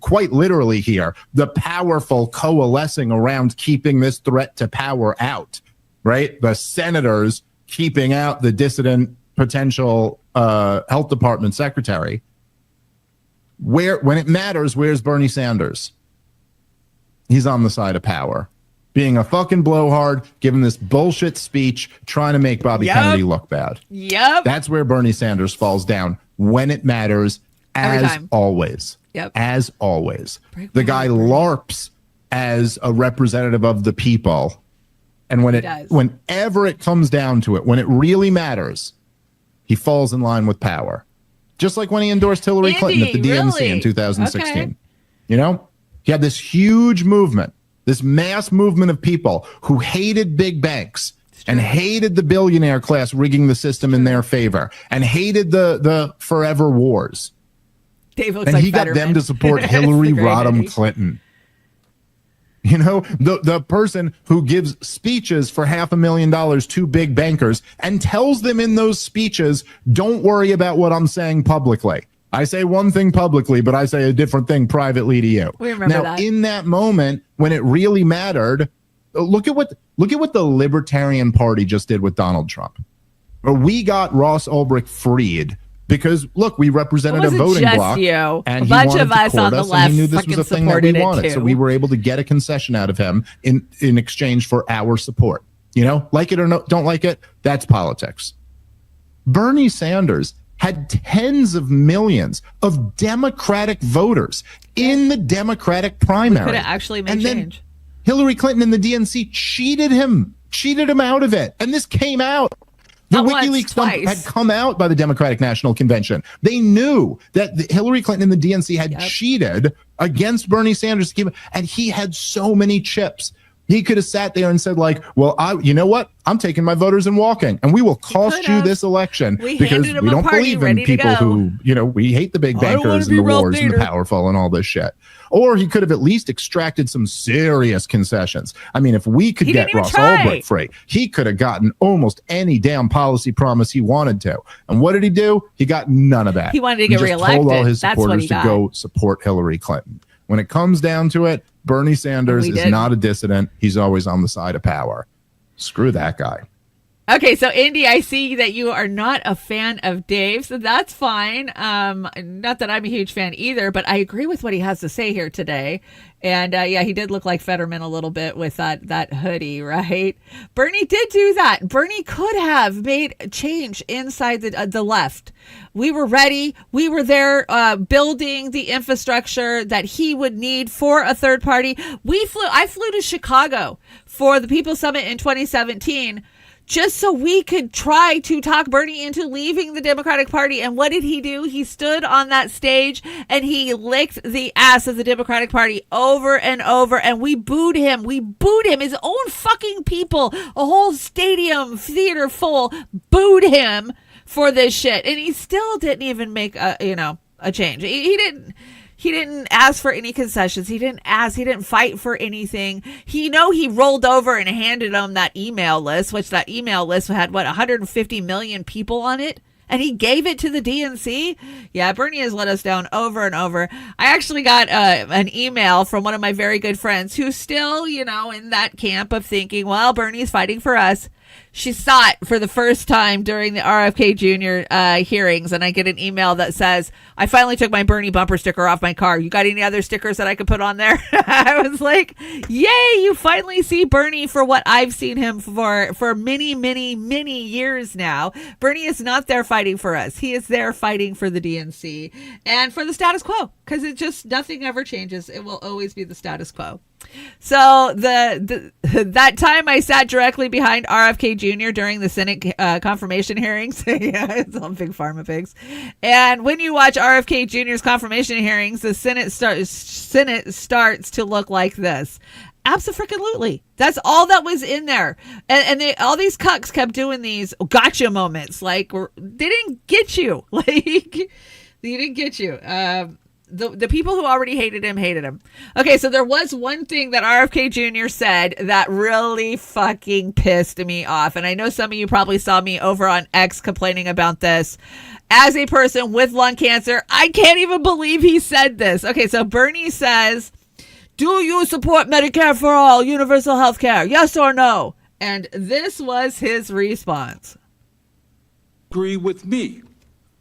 quite literally here, the powerful coalescing around keeping this threat to power out, right? The senators keeping out the dissident potential health department secretary. When it matters, where's Bernie Sanders? He's on the side of power, being a fucking blowhard, giving this bullshit speech, trying to make Bobby Kennedy look bad. Yep. That's where Bernie Sanders falls down when it matters, as always. Yep. As always. The guy LARPs as a representative of the people. And whenever it comes down to it, when it really matters, he falls in line with power. Just like when he endorsed Hillary Clinton at the DNC in 2016. Okay. You know, he had this huge movement, this mass movement of people who hated big banks and hated the billionaire class rigging the system in their favor and hated the forever wars. Dave looks and like he got Fetterman. them to support Hillary Rodham Clinton. You know, the person who gives speeches for $500,000 to big bankers and tells them in those speeches, don't worry about what I'm saying publicly. I say one thing publicly, but I say a different thing privately to you. We remember now, in that moment, when it really mattered, look at what the Libertarian Party just did with Donald Trump. We got Ross Ulbricht freed. Because look, we represented a voting bloc, and a bunch of us on the left and he knew this was a thing that we wanted. So we were able to get a concession out of him in exchange for our support. You know, like it or don't like it, that's politics. Bernie Sanders had tens of millions of Democratic voters in the Democratic primary. Could have actually made change. Hillary Clinton and the DNC cheated him out of it, and this came out. The WikiLeaks dump had come out by the Democratic National Convention. They knew that Hillary Clinton and the DNC had cheated against Bernie Sanders, and he had so many chips. He could have sat there and said, like, well, you know what? I'm taking my voters and walking, and we will cost you this election because we don't believe in people who, you know, we hate the big bankers and the wars and the powerful and all this shit. Or he could have at least extracted some serious concessions. I mean, if we could get Ross Ulbricht free, he could have gotten almost any damn policy promise he wanted to. And what did he do? He got none of that. He wanted to get reelected. Told all his supporters to go support Hillary Clinton. When it comes down to it, Bernie Sanders is not a dissident. He's always on the side of power. Screw that guy. Okay, so Indy, I see that you are not a fan of Dave, so that's fine. Not that I'm a huge fan either, but I agree with what he has to say here today. And yeah, he did look like Fetterman a little bit with that hoodie, right? Bernie did do that. Bernie could have made a change inside the left. We were ready. We were there building the infrastructure that he would need for a third party. I flew to Chicago for the People's Summit in 2017 just so we could try to talk Bernie into leaving the Democratic Party. And what did he do? He stood on that stage and he licked the ass of the Democratic Party over and over. And we booed him. We booed him. His own fucking people, a whole stadium theater full, booed him for this shit. And he still didn't even make a change. He didn't ask for any concessions. He didn't fight for anything. He rolled over and handed them that email list, which that email list had 150 million people on it. And he gave it to the DNC. Yeah, Bernie has let us down over and over. I actually got an email from one of my very good friends who's still, in that camp of thinking, well, Bernie's fighting for us. She saw it for the first time during the RFK Jr. Hearings, and I get an email that says, I finally took my Bernie bumper sticker off my car. You got any other stickers that I could put on there? I was like, yay, you finally see Bernie for what I've seen him for many, many, many years now. Bernie is not there fighting for us. He is there fighting for the DNC and for the status quo, because nothing ever changes. It will always be the status quo. So that time I sat directly behind RFK Jr. during the Senate confirmation hearings. Yeah, it's all big pharma pigs. And when you watch RFK Jr.'s confirmation hearings, the Senate starts to look like this. Abso-freaking-lutely. That's all that was in there. And all these cucks kept doing these gotcha moments. Like, they didn't get you. Like, they didn't get you. The people who already hated him. Okay, so there was one thing that RFK Jr. said that really fucking pissed me off. And I know some of you probably saw me over on X complaining about this. As a person with lung cancer, I can't even believe he said this. Okay, so Bernie says, do you support Medicare for all, universal health care? Yes or no? And this was his response. agree with me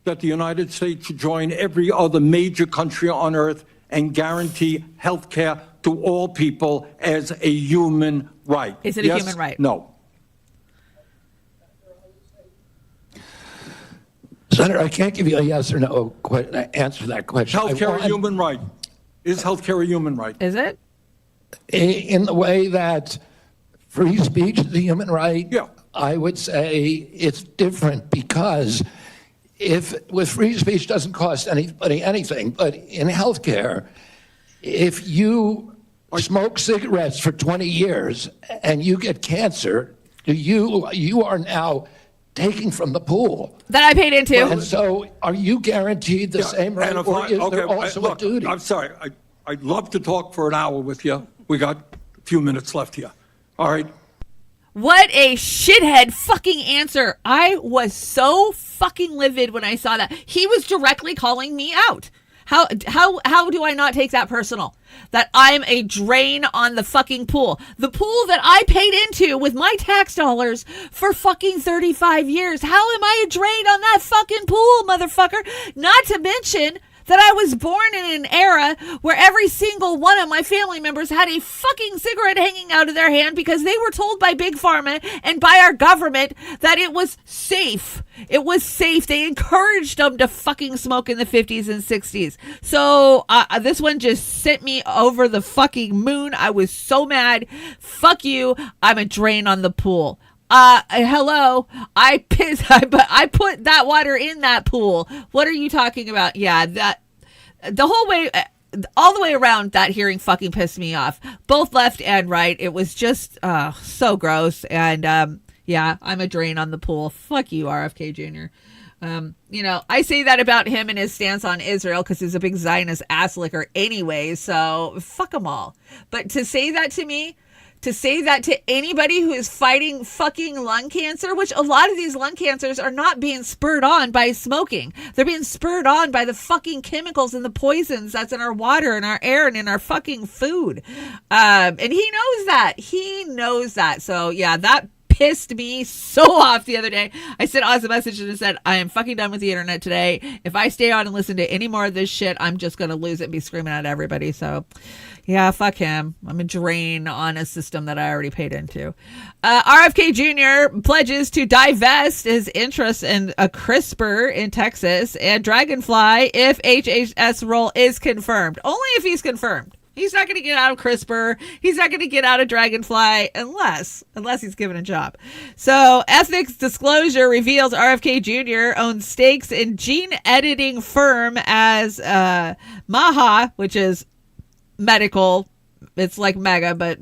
that the United States should join every other major country on earth and guarantee health care to all people as a human right? Is it a human right? No. Senator, I can't give you a yes or no answer to that question. Healthcare a human right? Is healthcare a human right? Is it? In the way that free speech is a human right, yeah. I would say it's different because if with free speech doesn't cost anybody anything, but in healthcare, if you smoke cigarettes for 20 years and you get cancer, you are now taking from the pool that I paid into. And so are you guaranteed the same right, or is there also a duty? I'm sorry. I'd love to talk for an hour with you. We got a few minutes left here. All right. What a shithead fucking answer. I was so fucking livid when I saw that. He was directly calling me out. How do I not take that personal? That I'm a drain on the fucking pool. The pool that I paid into with my tax dollars for fucking 35 years. How am I a drain on that fucking pool, motherfucker? Not to mention that I was born in an era where every single one of my family members had a fucking cigarette hanging out of their hand because they were told by Big Pharma and by our government that it was safe. It was safe. They encouraged them to fucking smoke in the 50s and 60s. So this one just sent me over the fucking moon. I was so mad. Fuck you. I'm a drain on the pool. Hello, I put that water in that pool. What are you talking about? Yeah, that the whole way, all the way around, that hearing fucking pissed me off, both left and right. It was just so gross. And yeah, I'm a drain on the pool. Fuck you, RFK Jr. I say that about him and his stance on Israel because he's a big Zionist ass licker anyway. So fuck them all. But to say that to me, to say that to anybody who is fighting fucking lung cancer, which a lot of these lung cancers are not being spurred on by smoking. They're being spurred on by the fucking chemicals and the poisons that's in our water and our air and in our fucking food. And he knows that. He knows that. So yeah, that pissed me so off the other day. I sent Oz a message and said, I am fucking done with the internet today. If I stay on and listen to any more of this shit, I'm just going to lose it and be screaming at everybody. So yeah, fuck him. I'm a drain on a system that I already paid into. RFK Jr. pledges to divest his interest in a CRISPR in Texas and Dragonfly if HHS role is confirmed. Only if he's confirmed. He's not going to get out of CRISPR. He's not going to get out of Dragonfly unless he's given a job. So ethics disclosure reveals RFK Jr. owns stakes in gene editing firm as Maha, which is medical. It's like mega, but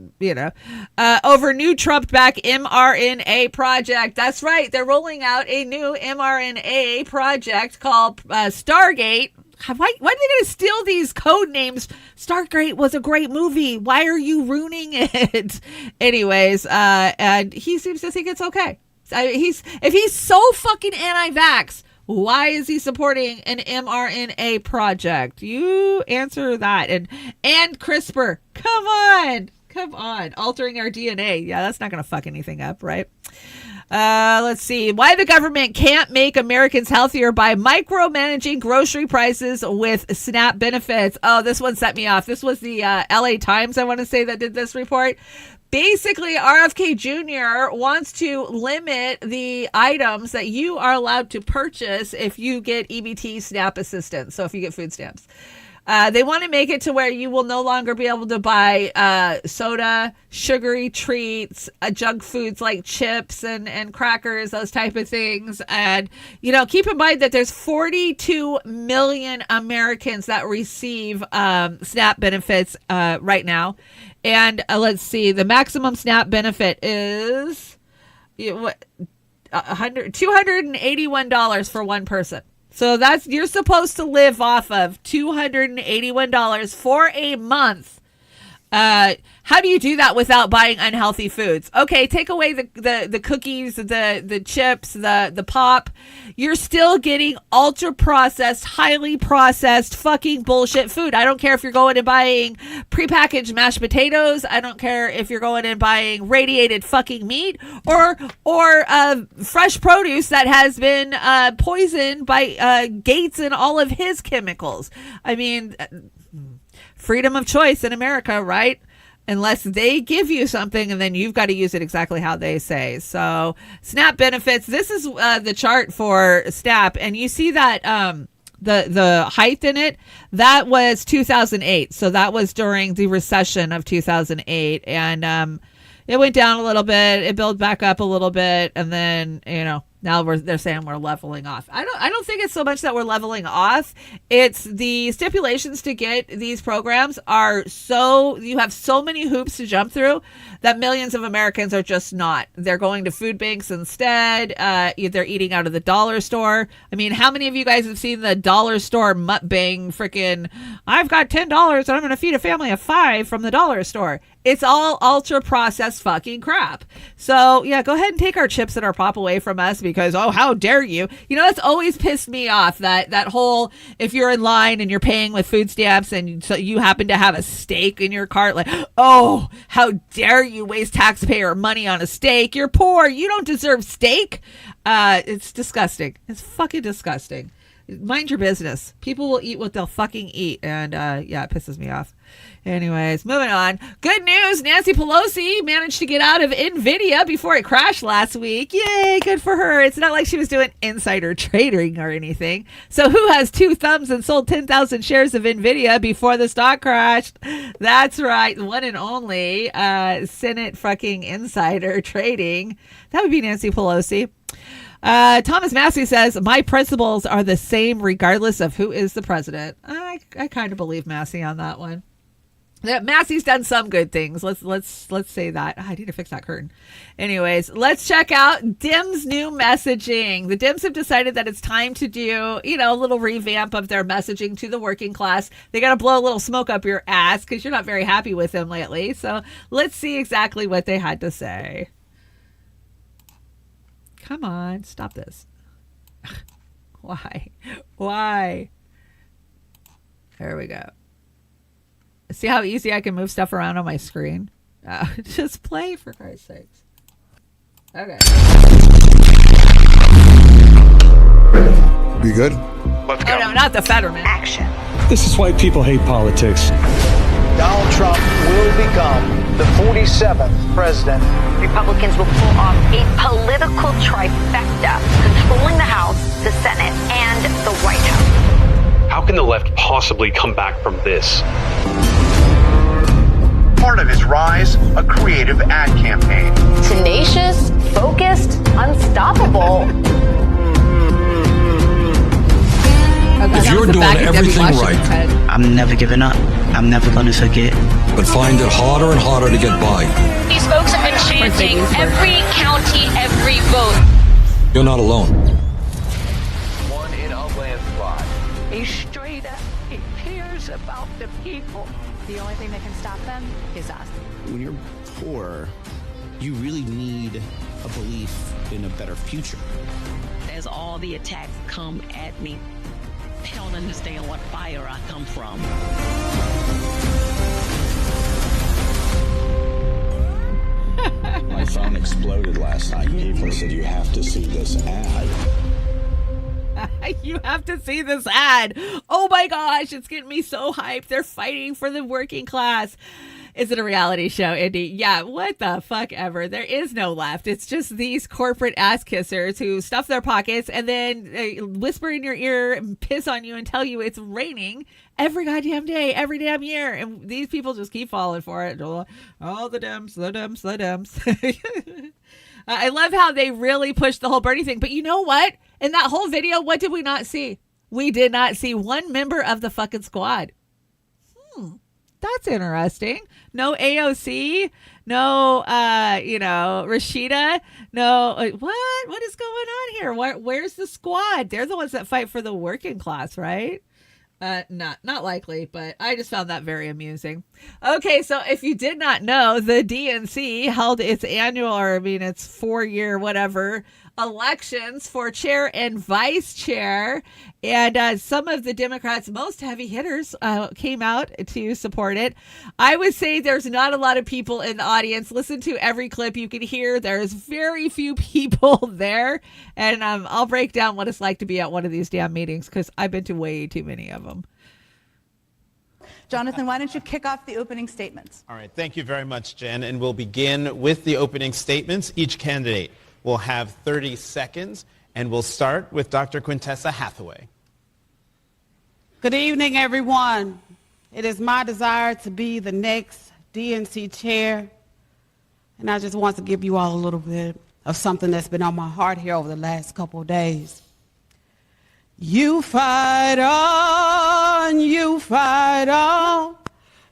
over new Trump-backed mRNA project. That's right. They're rolling out a new mRNA project called Stargate. Why are they going to steal these code names? Stargate was a great movie. Why are you ruining it? Anyways, and he seems to think it's okay. If he's so fucking anti-vax, why is he supporting an mRNA project? You answer that. And CRISPR. Come on. Altering our DNA. Yeah, that's not going to fuck anything up, right? Let's see. Why the government can't make Americans healthier by micromanaging grocery prices with SNAP benefits. Oh, this one set me off. This was the LA Times, I want to say, that did this report. Basically, RFK Jr. wants to limit the items that you are allowed to purchase if you get EBT SNAP assistance. So if you get food stamps. They want to make it to where you will no longer be able to buy soda, sugary treats, junk foods like chips and crackers, those type of things. And, keep in mind that there's 42 million Americans that receive SNAP benefits right now. And let's see, the maximum SNAP benefit is $281 for one person. So you're supposed to live off of $281 for a month. How do you do that without buying unhealthy foods? Okay, take away the cookies, the chips, the pop. You're still getting ultra processed, highly processed fucking bullshit food. I don't care if you're going and buying prepackaged mashed potatoes. I don't care if you're going and buying radiated fucking meat or fresh produce that has been poisoned by Gates and all of his chemicals. I mean, freedom of choice in America, right? Unless they give you something and then you've got to use it exactly how they say. So SNAP benefits, this is the chart for SNAP, and you see that the height in it, that was 2008. So that was during the recession of 2008, and it went down a little bit, it built back up a little bit, and then, now they're saying we're leveling off. I don't think it's so much that we're leveling off. It's the stipulations to get these programs you have so many hoops to jump through that millions of Americans are just not. They're going to food banks instead. They're eating out of the dollar store. I mean, how many of you guys have seen the dollar store mukbang freaking, I've got $10 and I'm going to feed a family of 5 from the dollar store? It's all ultra processed fucking crap. So yeah, go ahead and take our chips and our pop away from us because, oh, how dare you? That's always pissed me off, that whole, if you're in line and you're paying with food stamps and so you happen to have a steak in your cart, like, oh, how dare you waste taxpayer money on a steak? You're poor. You don't deserve steak. It's disgusting. It's fucking disgusting. Mind your business. People will eat what they'll fucking eat. And yeah, it pisses me off. Anyways, moving on. Good news. Nancy Pelosi managed to get out of NVIDIA before it crashed last week. Yay, good for her. It's not like she was doing insider trading or anything. So who has 2 thumbs and sold 10,000 shares of NVIDIA before the stock crashed? That's right. The one and only Senate fucking insider trading. That would be Nancy Pelosi. Thomas Massey says, my principles are the same regardless of who is the president. I kind of believe Massey on that one. Massey's done some good things. Let's say that. I need to fix that curtain. Anyways, let's check out Dems' new messaging. The Dems have decided that it's time to do, a little revamp of their messaging to the working class. They got to blow a little smoke up your ass because you're not very happy with them lately. So let's see exactly what they had to say. Come on, stop this. Why? There we go. See how easy I can move stuff around on my screen? Just play, for Christ's sakes. Okay. Be good? Let's go. Oh, no, not the Fetterman. Action. This is why people hate politics. Donald Trump will become the 47th president. Republicans will pull off a political trifecta, controlling the House, the Senate, and the White House. How can the left possibly come back from this? Part of his rise, a creative ad campaign. Tenacious, focused, unstoppable. If you're doing everything right, I'm never giving up. I'm never going to forget. But find it harder and harder to get by. These folks have been chanting every county, every vote. You're not alone. Won in a landslide. He's straight up. He cares about the people. The only thing that can stop them is us. When you're poor, you really need a belief in a better future. As all the attacks come at me, I don't understand what fire I come from. My phone exploded last night. People said, you have to see this ad. You have to see this ad. Oh my gosh, it's getting me so hyped. They're fighting for the working class. Is it a reality show, Indy? Yeah, what the fuck ever. There is no left. It's just these corporate ass kissers who stuff their pockets and then whisper in your ear and piss on you and tell you it's raining every goddamn day, every damn year. And these people just keep falling for it. Oh, the Dems. I love how they really pushed the whole Bernie thing. But you know what? In that whole video, what did we not see? We did not see one member of the fucking squad. That's interesting. No AOC, no, Rashida, no, what is going on here? Where's the squad? They're the ones that fight for the working class, right? Not likely, but I just found that very amusing. Okay, so if you did not know, the DNC held its its 4-year whatever elections for chair and vice chair, and some of the Democrats' most heavy hitters came out to support it. I would say there's not a lot of people in the audience. Listen to every clip you can hear. There's very few people there, and I'll break down what it's like to be at one of these damn meetings because I've been to way too many of them. Jonathan, why don't you kick off the opening statements? All right, thank you very much, Jen, and we'll begin with the opening statements. Each candidate will have 30 seconds, and we'll start with Dr. Quintessa Hathaway. Good evening, everyone. It is my desire to be the next DNC chair, and I just want to give you all a little bit of something that's been on my heart here over the last couple of days. You fight on, you fight on,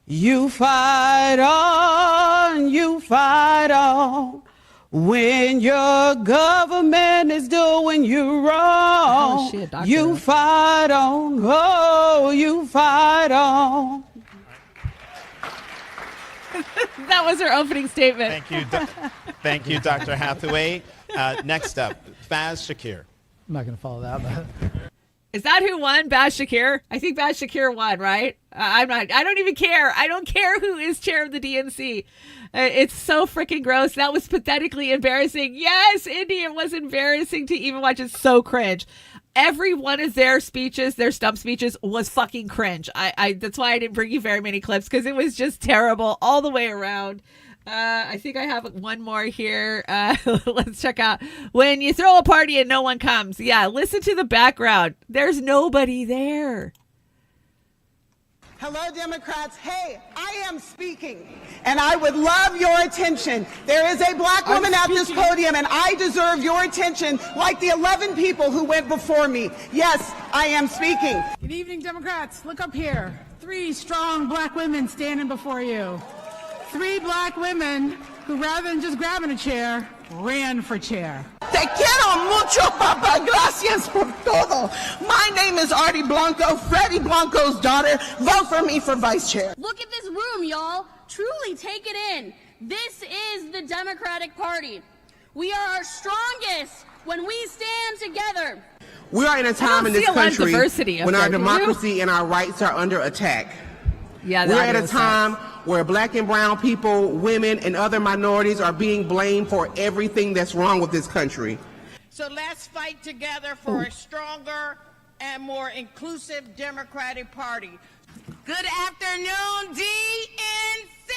you fight on, you fight on. When your government is doing you wrong, you fight on, oh, you fight on. That was her opening statement. Thank you, Dr. Hathaway. Next up, Faz Shakir. I'm not going to follow that, but... Is that who won? Baz Shakir? I think Baz Shakir won, right? I don't even care. I don't care who is chair of the DNC. It's so freaking gross. That was pathetically embarrassing. Yes, Indy, it was embarrassing to even watch. It's so cringe. Every one of their speeches, their stump speeches, was fucking cringe. That's why I didn't bring you very many clips, because it was just terrible all the way around. I think I have one more here. Let's check out. When you throw a party and no one comes. Yeah, listen to the background. There's nobody there. Hello, Democrats. Hey, I am speaking, and I would love your attention. There is a black woman at this podium, and I deserve your attention like the 11 people who went before me. Yes, I am speaking. Good evening, Democrats. Look up here. 3 strong black women standing before you. 3 black women who, rather than just grabbing a chair, ran for chair. Te quiero mucho, Papa. Gracias por todo. My name is Artie Blanco, Freddie Blanco's daughter. Vote for me for vice chair. Look at this room, y'all. Truly take it in. This is the Democratic Party. We are our strongest when we stand together. We are in a time in this country when our democracy and our rights are under attack. Yeah, we're at a time where black and brown people, women, and other minorities are being blamed for everything that's wrong with this country. So let's fight together for a stronger and more inclusive Democratic Party. Good afternoon, DNC!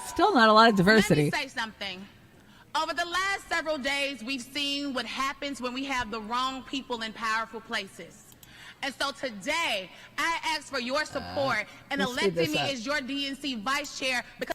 Still not a lot of diversity. Let me say something. Over the last several days, we've seen what happens when we have the wrong people in powerful places. And so today, I ask for your support and electing me as your DNC vice chair because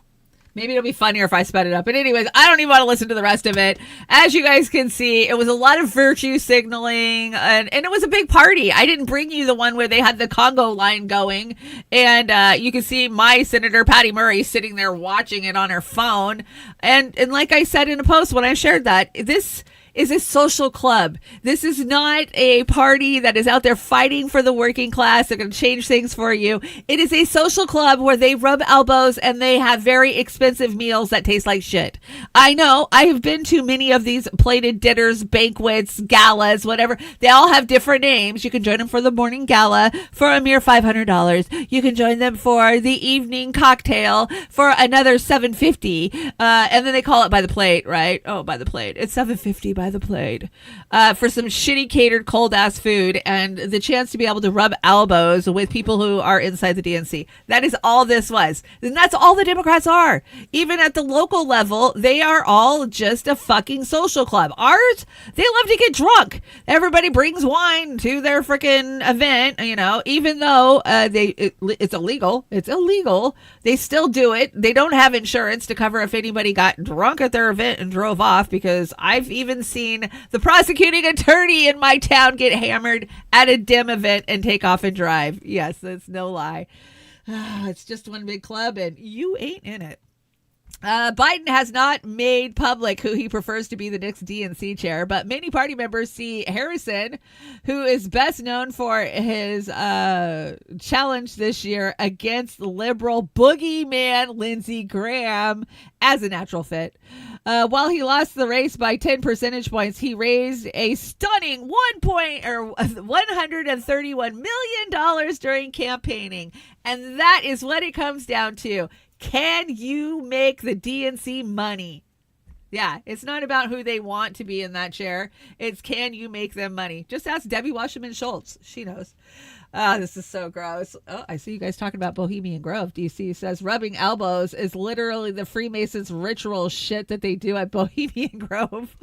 maybe it'll be funnier if I sped it up. But anyways, I don't even want to listen to the rest of it. As you guys can see, it was a lot of virtue signaling, and it was a big party. I didn't bring you the one where they had the Congo line going, and you can see my Senator Patty Murray sitting there watching it on her phone. And like I said in a post when I shared that, this is a social club. This is not a party that is out there fighting for the working class. They're going to change things for you. It is a social club where they rub elbows and they have very expensive meals that taste like shit. I know. I have been to many of these plated dinners, banquets, galas, whatever. They all have different names. You can join them for the morning gala for a mere $500. You can join them for the evening cocktail for another $750. And then they call it by the plate, right? Oh, by the plate. It's $750 by the plate, for some shitty catered cold ass food and the chance to be able to rub elbows with people who are inside the DNC. That is all this was. And that's all the Democrats are. Even at the local level, they are all just a fucking social club. Ours, they love to get drunk. Everybody brings wine to their freaking event, you know, even though it's illegal. It's illegal. They still do it. They don't have insurance to cover if anybody got drunk at their event and drove off, because I've even seen the prosecuting attorney in my town get hammered at a Dem event and take off and drive. Yes, that's no lie. It's just one big club and you ain't in it. Biden has not made public who he prefers to be the next DNC chair, but many party members see Harrison, who is best known for his challenge this year against liberal boogeyman Lindsey Graham, as a natural fit. While he lost the race by 10 percentage points, he raised a stunning $131 million during campaigning. And that is what it comes down to. Can you make the DNC money? Yeah, it's not about who they want to be in that chair. It's can you make them money? Just ask Debbie Wasserman Schultz. She knows. This is so gross. Oh, I see you guys talking about Bohemian Grove. DC says rubbing elbows is literally the Freemasons ritual shit that they do at Bohemian Grove.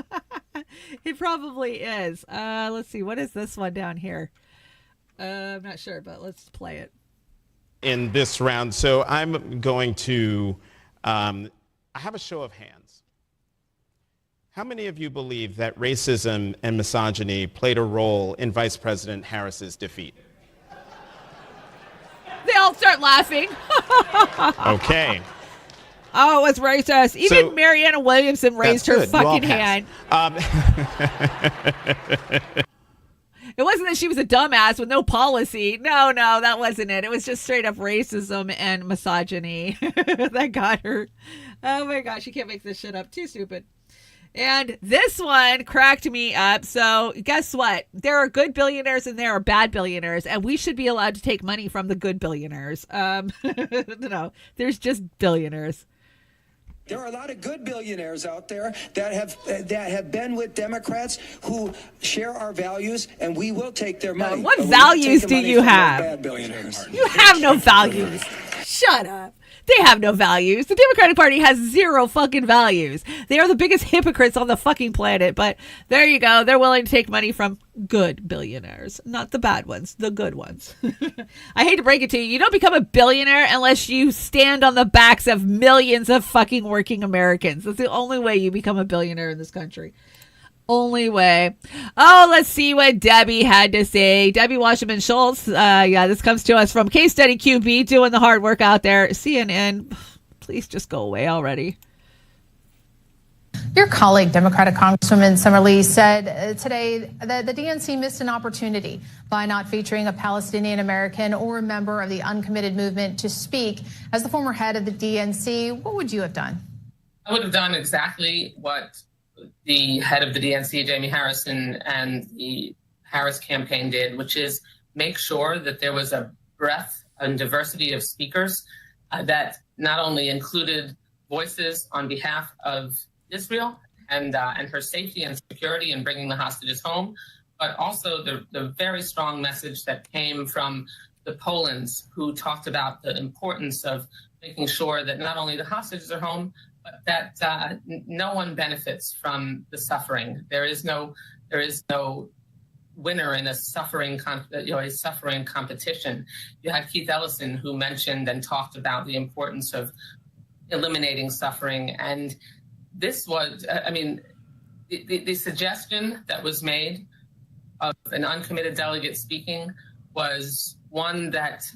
It probably is. Let's see. What is this one down here? I'm not sure, but let's play it. In this round, so I'm going to I have a show of hands. How many of you believe that racism and misogyny played a role in Vice President Harris's defeat? They all start laughing. Okay. Oh, it was racist. Even Marianna Williamson raised her fucking hand. It wasn't that she was a dumbass with no policy. No, that wasn't it. It was just straight up racism and misogyny that got her. Oh my gosh, you can't make this shit up. Too stupid. And this one cracked me up. So guess what? There are good billionaires and there are bad billionaires, and we should be allowed to take money from the good billionaires. No, there's just billionaires. There are a lot of good billionaires out there that have been with Democrats who share our values, and we will take their money. What values do you have? You have no values. Shut up. They have no values. The Democratic Party has zero fucking values. They are the biggest hypocrites on the fucking planet. But there you go. They're willing to take money from good billionaires, not the bad ones, the good ones. I hate to break it to you. You don't become a billionaire unless you stand on the backs of millions of fucking working Americans. That's the only way you become a billionaire in this country. Only way. Oh, let's see what Debbie had to say. Debbie Wasserman Schultz. This comes to us from Case Study QB, doing the hard work out there. CNN, please just go away already. Your colleague, Democratic Congresswoman Summer Lee, said today that the DNC missed an opportunity by not featuring a Palestinian American or a member of the uncommitted movement to speak. As the former head of the DNC, what would you have done? I would have done exactly what the head of the DNC, Jamie Harrison, and the Harris campaign did, which is make sure that there was a breadth and diversity of speakers that not only included voices on behalf of Israel and her safety and security in bringing the hostages home, but also the very strong message that came from the Polands, who talked about the importance of making sure that not only the hostages are home, but that no one benefits from the suffering. There is no winner in a suffering competition. You had Keith Ellison, who mentioned and talked about the importance of eliminating suffering, and this was, the suggestion that was made of an uncommitted delegate speaking was one that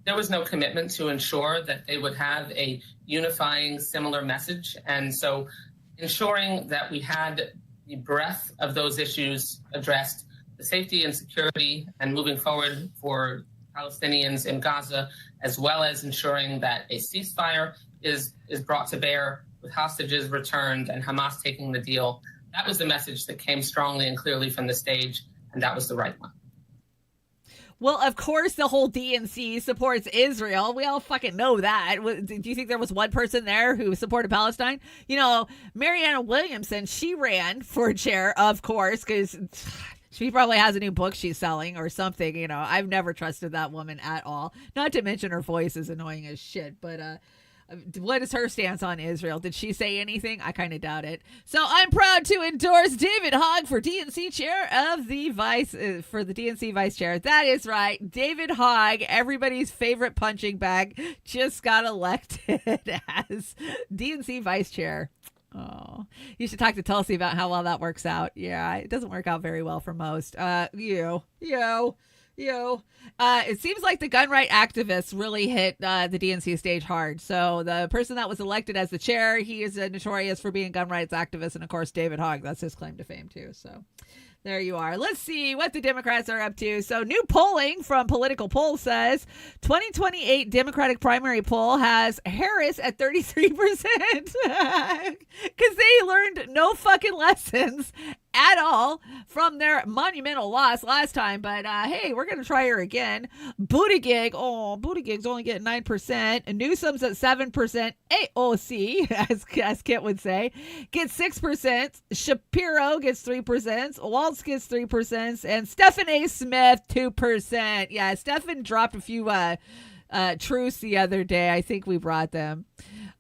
there was no commitment to ensure that they would have a unifying, similar message. And so ensuring that we had the breadth of those issues addressed, the safety and security and moving forward for Palestinians in Gaza, as well as ensuring that a ceasefire is brought to bear with hostages returned and Hamas taking the deal. That was the message that came strongly and clearly from the stage, and that was the right one. Well, of course, the whole DNC supports Israel. We all fucking know that. Do you think there was one person there who supported Palestine? You know, Marianna Williamson, she ran for chair, of course, because she probably has a new book she's selling or something. You know, I've never trusted that woman at all. Not to mention her voice is annoying as shit, but what is her stance on Israel? Did she say anything? I kind of doubt it. So I'm proud to endorse David Hogg for DNC chair of the for the DNC vice chair. That is right. David Hogg, everybody's favorite punching bag, just got elected as DNC vice chair. Oh, you should talk to Tulsi about how well that works out. Yeah, it doesn't work out very well for most. It seems like the gun right activists really hit the DNC stage hard. So the person that was elected as the chair, he is notorious for being a gun rights activist. And of course, David Hogg, that's his claim to fame too. So there you are. Let's see what the Democrats are up to. So new polling from Political Poll says 2028 Democratic primary poll has Harris at 33% because they learned no fucking lessons at all from their monumental loss last time. But hey, we're going to try her again. Buttigieg's only getting 9%. Newsom's at 7%. AOC, as Kit would say, gets 6%. Shapiro gets 3%. Waltz gets 3%. And Stephen A. Smith, 2%. Yeah, Stephen dropped a few truths the other day. I think we brought them.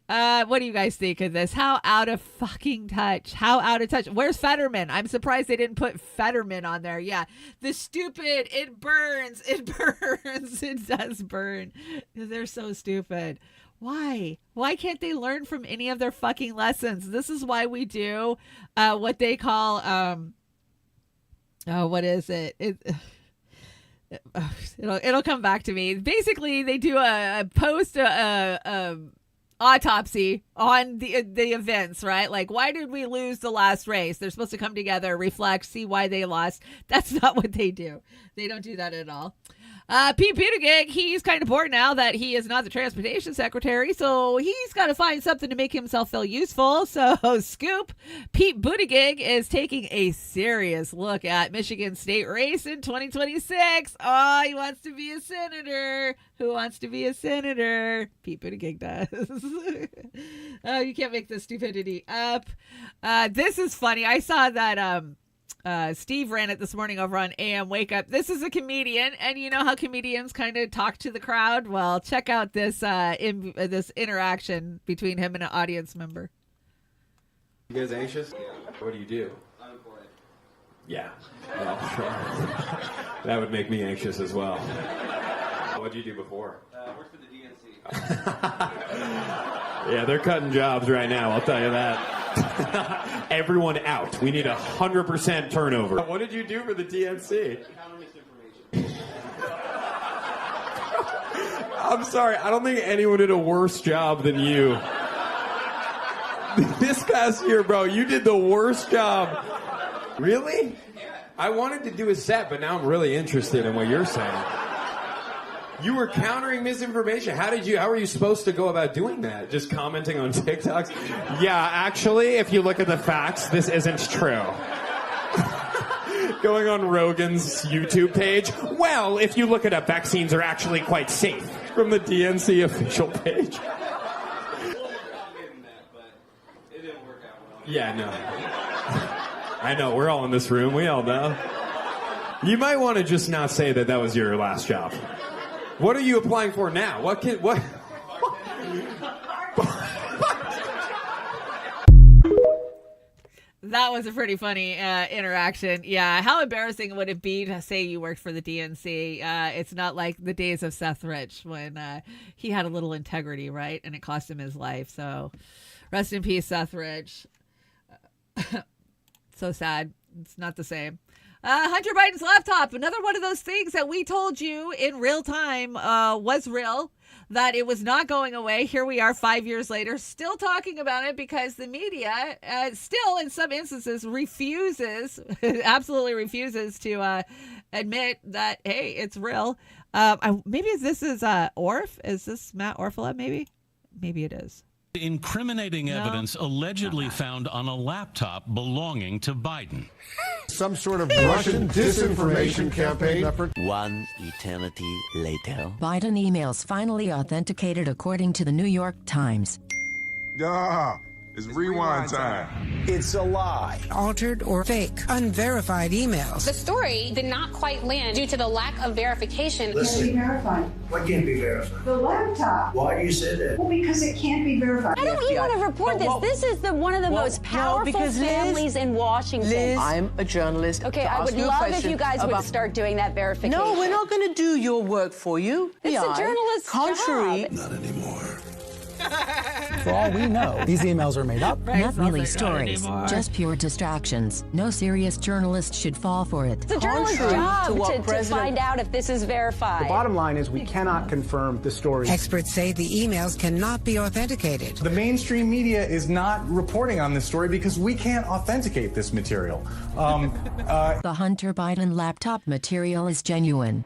What do you guys think of this? How out of fucking touch? How out of touch? Where's Fetterman? I'm surprised they didn't put Fetterman on there. Yeah. The stupid, it burns. It burns. It does burn. They're so stupid. Why? Why can't they learn from any of their fucking lessons? This is why we do what they call, what is it? It'll come back to me. Basically, they do a post, autopsy on the events, right? Like, why did we lose the last race? They're supposed to come together, reflect, see why they lost. That's not what they do. They don't do that at all. Pete Buttigieg, he's kind of bored now that he is not the transportation secretary, so he's got to find something to make himself feel useful. So, scoop, Pete Buttigieg is taking a serious look at Michigan state race in 2026. Oh, he wants to be a senator. Who wants to be a senator? Pete Buttigieg does. Oh, you can't make this stupidity up. This is funny. I saw that Steve ran it this morning over on AM Wake Up. This is a comedian, and you know how comedians kind of talk to the crowd? Well, check out this this interaction between him and an audience member. You guys anxious? What do you do? Unemployed. Yeah. Well, sure. That would make me anxious as well. What did you do before? Worked for the DNC. Yeah, they're cutting jobs right now, I'll tell you that. Everyone out. We need 100% turnover. What did you do for the DNC? I'm sorry, I don't think anyone did a worse job than you. This past year, bro, you did the worst job. Really? I wanted to do a set, but now I'm really interested in what you're saying. You were countering misinformation. How were you supposed to go about doing that? Just commenting on TikToks? Yeah, actually, if you look at the facts, this isn't true. Going on Rogan's YouTube page. Well, if you look at it, vaccines are actually quite safe. From the DNC official page. Yeah, no. I know, we're all in this room. We all know. You might want to just not say that was your last job. What are you applying for now? What? That was a pretty funny interaction. Yeah, how embarrassing would it be to say you worked for the DNC? It's not like the days of Seth Rich when he had a little integrity, right? And it cost him his life. So rest in peace, Seth Rich. So sad. It's not the same. Hunter Biden's laptop, another one of those things that we told you in real time was real, that it was not going away. Here we are 5 years later, still talking about it because the media still, in some instances, absolutely refuses to admit that, hey, it's real. Maybe this is Orf? Is this Matt Orfalea, maybe? Maybe it is. Incriminating evidence allegedly found on a laptop belonging to Biden. Some sort of Russian disinformation campaign effort. One eternity later. Biden emails finally authenticated according to the New York Times. It's rewind time. It's a lie. Altered or fake, unverified emails. The story did not quite land due to the lack of verification. Listen. Can't be verified. What can't be verified? The laptop. Why do you say that? Well, because it can't be verified. I don't even want to report this. This is one of the most powerful families in Washington. Liz, I'm a journalist. Okay, I would love if you guys would start doing that verification. No, we're not going to do your work for you. It's a journalist's contrary. Not anymore. For all we know, these emails are made up. Not really stories, just pure distractions. No serious journalist should fall for it. It's a journalist's job to find out if this is verified. The bottom line is we cannot confirm the story. Experts say the emails cannot be authenticated. The mainstream media is not reporting on this story because we can't authenticate this material. The Hunter Biden laptop material is genuine.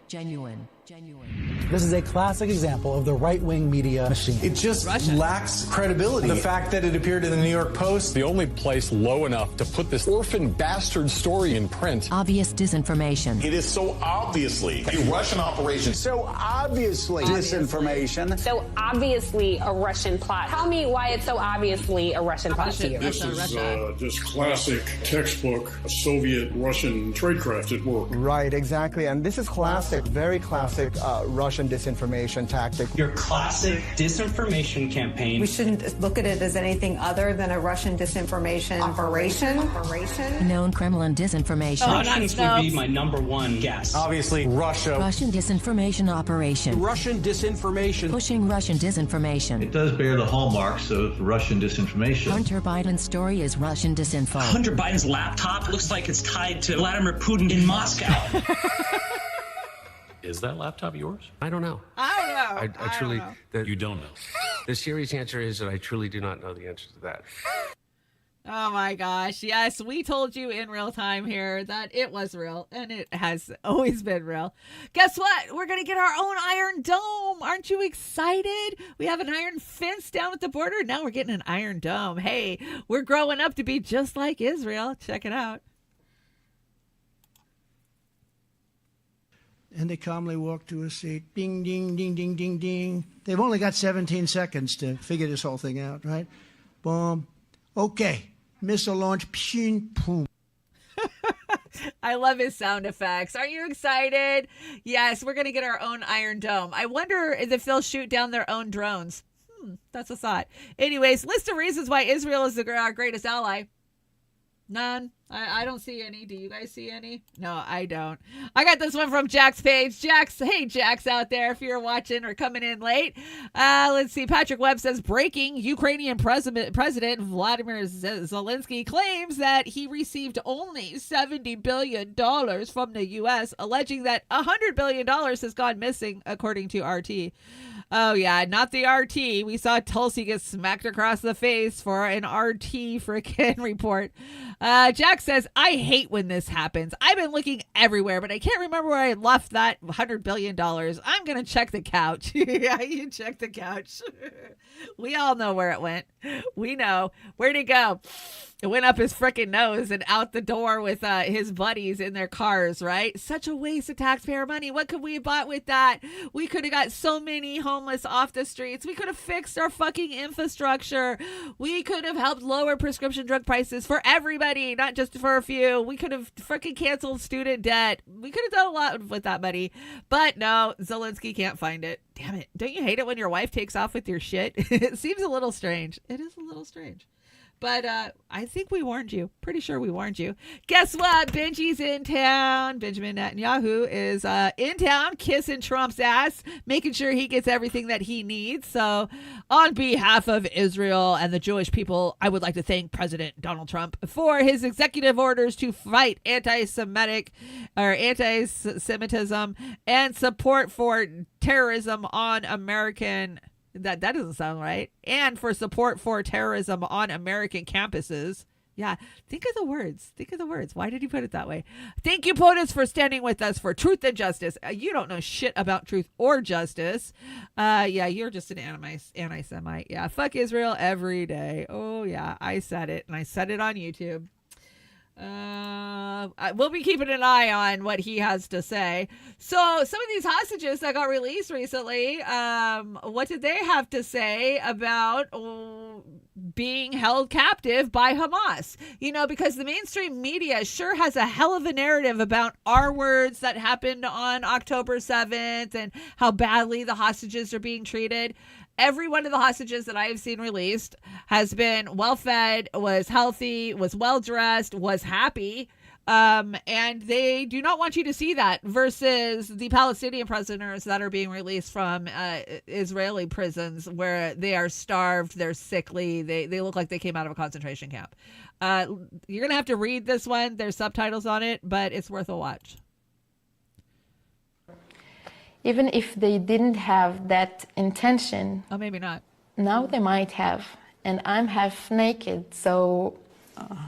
This is a classic example of the right-wing media machine. It just lacks credibility. The fact that it appeared in the New York Post, the only place low enough to put this orphan bastard story in print. Obvious disinformation. It is so obviously a Russian operation. So obviously disinformation. So obviously a Russian plot. Tell me why it's so obviously a Russian plot to you. This is just classic textbook Soviet-Russian tradecraft at work. Right, exactly. And this is classic, very classic Russian disinformation tactic. Your classic disinformation campaign. We shouldn't look at it as anything other than a Russian disinformation operation. Known Kremlin disinformation. Russians would be my number one guess. Obviously, Russia. Russian disinformation operation. Russian disinformation. Pushing Russian disinformation. It does bear the hallmarks of Russian disinformation. Hunter Biden's story is Russian disinfo. Hunter Biden's laptop looks like it's tied to Vladimir Putin in Moscow. Is that laptop yours? I don't know. I truly. You don't know. The serious answer is that I truly do not know the answer to that. Oh my gosh. Yes, we told you in real time here that it was real, and it has always been real. Guess what? We're going to get our own Iron Dome. Aren't you excited? We have an iron fence down at the border. Now we're getting an Iron Dome. Hey, we're growing up to be just like Israel. Check it out. And they calmly walk to a seat. Ding, ding, ding, ding, ding, ding. They've only got 17 seconds to figure this whole thing out, right? Boom. Okay. Missile launch. Pshin, boom. I love his sound effects. Are you excited? Yes, we're going to get our own Iron Dome. I wonder if they'll shoot down their own drones. That's a thought. Anyways, list of reasons why Israel is our greatest ally. None. I don't see any. Do you guys see any? No, I don't. I got this one from Jack's page. Jack's, hey, Jack's out there if you're watching or coming in late. Let's see. Patrick Webb says, breaking, Ukrainian President Vladimir Zelensky claims that he received only $70 billion from the U.S., alleging that $100 billion has gone missing, according to RT. Oh, yeah, not the RT. We saw Tulsi get smacked across the face for an RT freaking report. Jack says, I hate when this happens. I've been looking everywhere, but I can't remember where I left that $100 billion. I'm going to check the couch. Yeah, you check the couch. We all know where it went. We know. Where'd it go? It went up his freaking nose and out the door with his buddies in their cars, right? Such a waste of taxpayer money. What could we have bought with that? We could have got so many homeless off the streets. We could have fixed our fucking infrastructure. We could have helped lower prescription drug prices for everybody, not just for a few. We could have freaking canceled student debt. We could have done a lot with that money. But no, Zelensky can't find it. Damn it. Don't you hate it when your wife takes off with your shit? It seems a little strange. It is a little strange. But I think we warned you. Pretty sure we warned you. Guess what? Benji's in town. Benjamin Netanyahu is in town kissing Trump's ass, making sure he gets everything that he needs. So on behalf of Israel and the Jewish people, I would like to thank President Donald Trump for his executive orders to fight anti-Semitism and support for terrorism on American... That doesn't sound right. And for support for terrorism on American campuses. Yeah, think of the words. Think of the words. Why did he put it that way? Thank you, POTUS, for standing with us for truth and justice. You don't know shit about truth or justice. Yeah, you're just an anti-Semite. Yeah, fuck Israel every day. Oh, yeah, I said it. And I said it on YouTube. We'll be keeping an eye on what he has to say. So some of these hostages that got released recently, what did they have to say about being held captive by Hamas? You know, because the mainstream media sure has a hell of a narrative about our words that happened on October 7th and how badly the hostages are being treated. Every one of the hostages that I have seen released has been well-fed, was healthy, was well-dressed, was happy. And they do not want you to see that versus the Palestinian prisoners that are being released from Israeli prisons where they are starved, they're sickly, they look like they came out of a concentration camp. You're going to have to read this one. There's subtitles on it, but it's worth a watch. Even if they didn't have that intention. Oh, maybe not. Now they might have. And I'm half naked, so...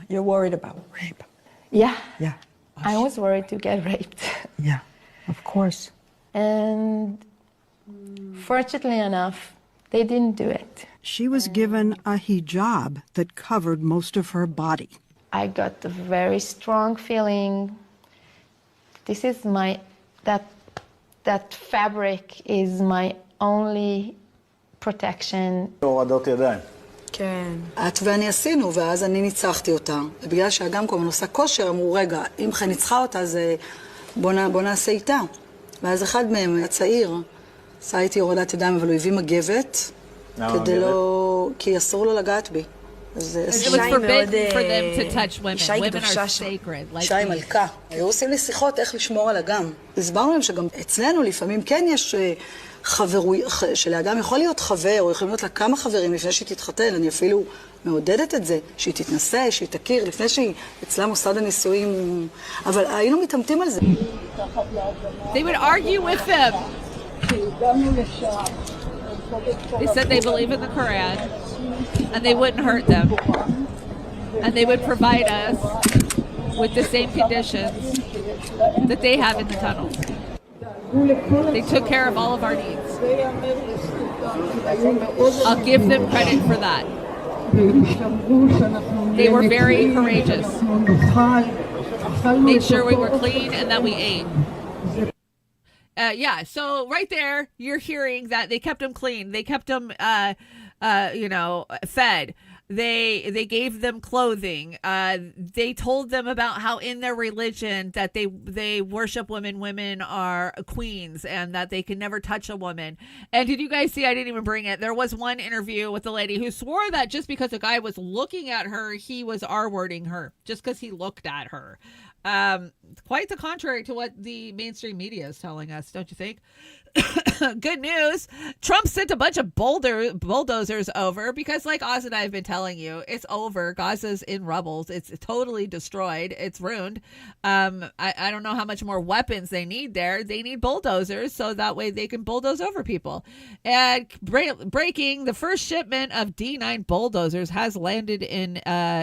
you're worried about rape. Yeah. Yeah. I was worried to get raped. Yeah, of course. And fortunately enough, they didn't do it. She was given a hijab that covered most of her body. I got a very strong feeling. This is that fabric is my only protection. הורדות ידיים. כן. את ואני עשינו, ואז אני ניצחתי אותה. ובגלל שהגם כל הזמן עושה כושר, אמרו, רגע, אם חי ניצחה אותה, אז בוא נעשה איתה. ואז אחד מהם, הצעיר, עשה איתי הורדת ידיים, אבל הוא הביא מגבת, כדי לא... כי אסור לו לגעת בי. It was forbidden for them to touch women. Women are sacred. אישה היא מלכה. היו עושים לי שיחות איך לשמור על אגם. הסברנו להם שגם אצלנו לפעמים כן יש שלאדם יכול להיות חבר, או יכולים להיות לה כמה חברים לפני שהיא תתחתן. אני אפילו מעודדת את זה, שהיא תתנסה, שהיא תכיר, לפני שהיא אצלה מוסד הנישואים. אבל היינו מתאמתים על זה. They would argue with them. They said they believe in the Quran, and they wouldn't hurt them. And they would provide us with the same conditions that they have in the tunnels. They took care of all of our needs. I'll give them credit for that. They were very courageous. Made sure we were clean and that we ate. Yeah, so right there, you're hearing that they kept them clean. They kept them, fed. They gave them clothing. They told them about how in their religion that they worship women. Women are queens and that they can never touch a woman. And did you guys see, I didn't even bring it. There was one interview with a lady who swore that just because a guy was looking at her, he was R-wording her just because he looked at her. Quite the contrary to what the mainstream media is telling us, don't you think? Good news. Trump sent a bunch of bulldozers over because, like Oz and I have been telling you, it's over. Gaza's in rubble. It's totally destroyed. It's ruined. I don't know how much more weapons they need there. They need bulldozers so that way they can bulldoze over people. And breaking, the first shipment of D9 bulldozers has landed in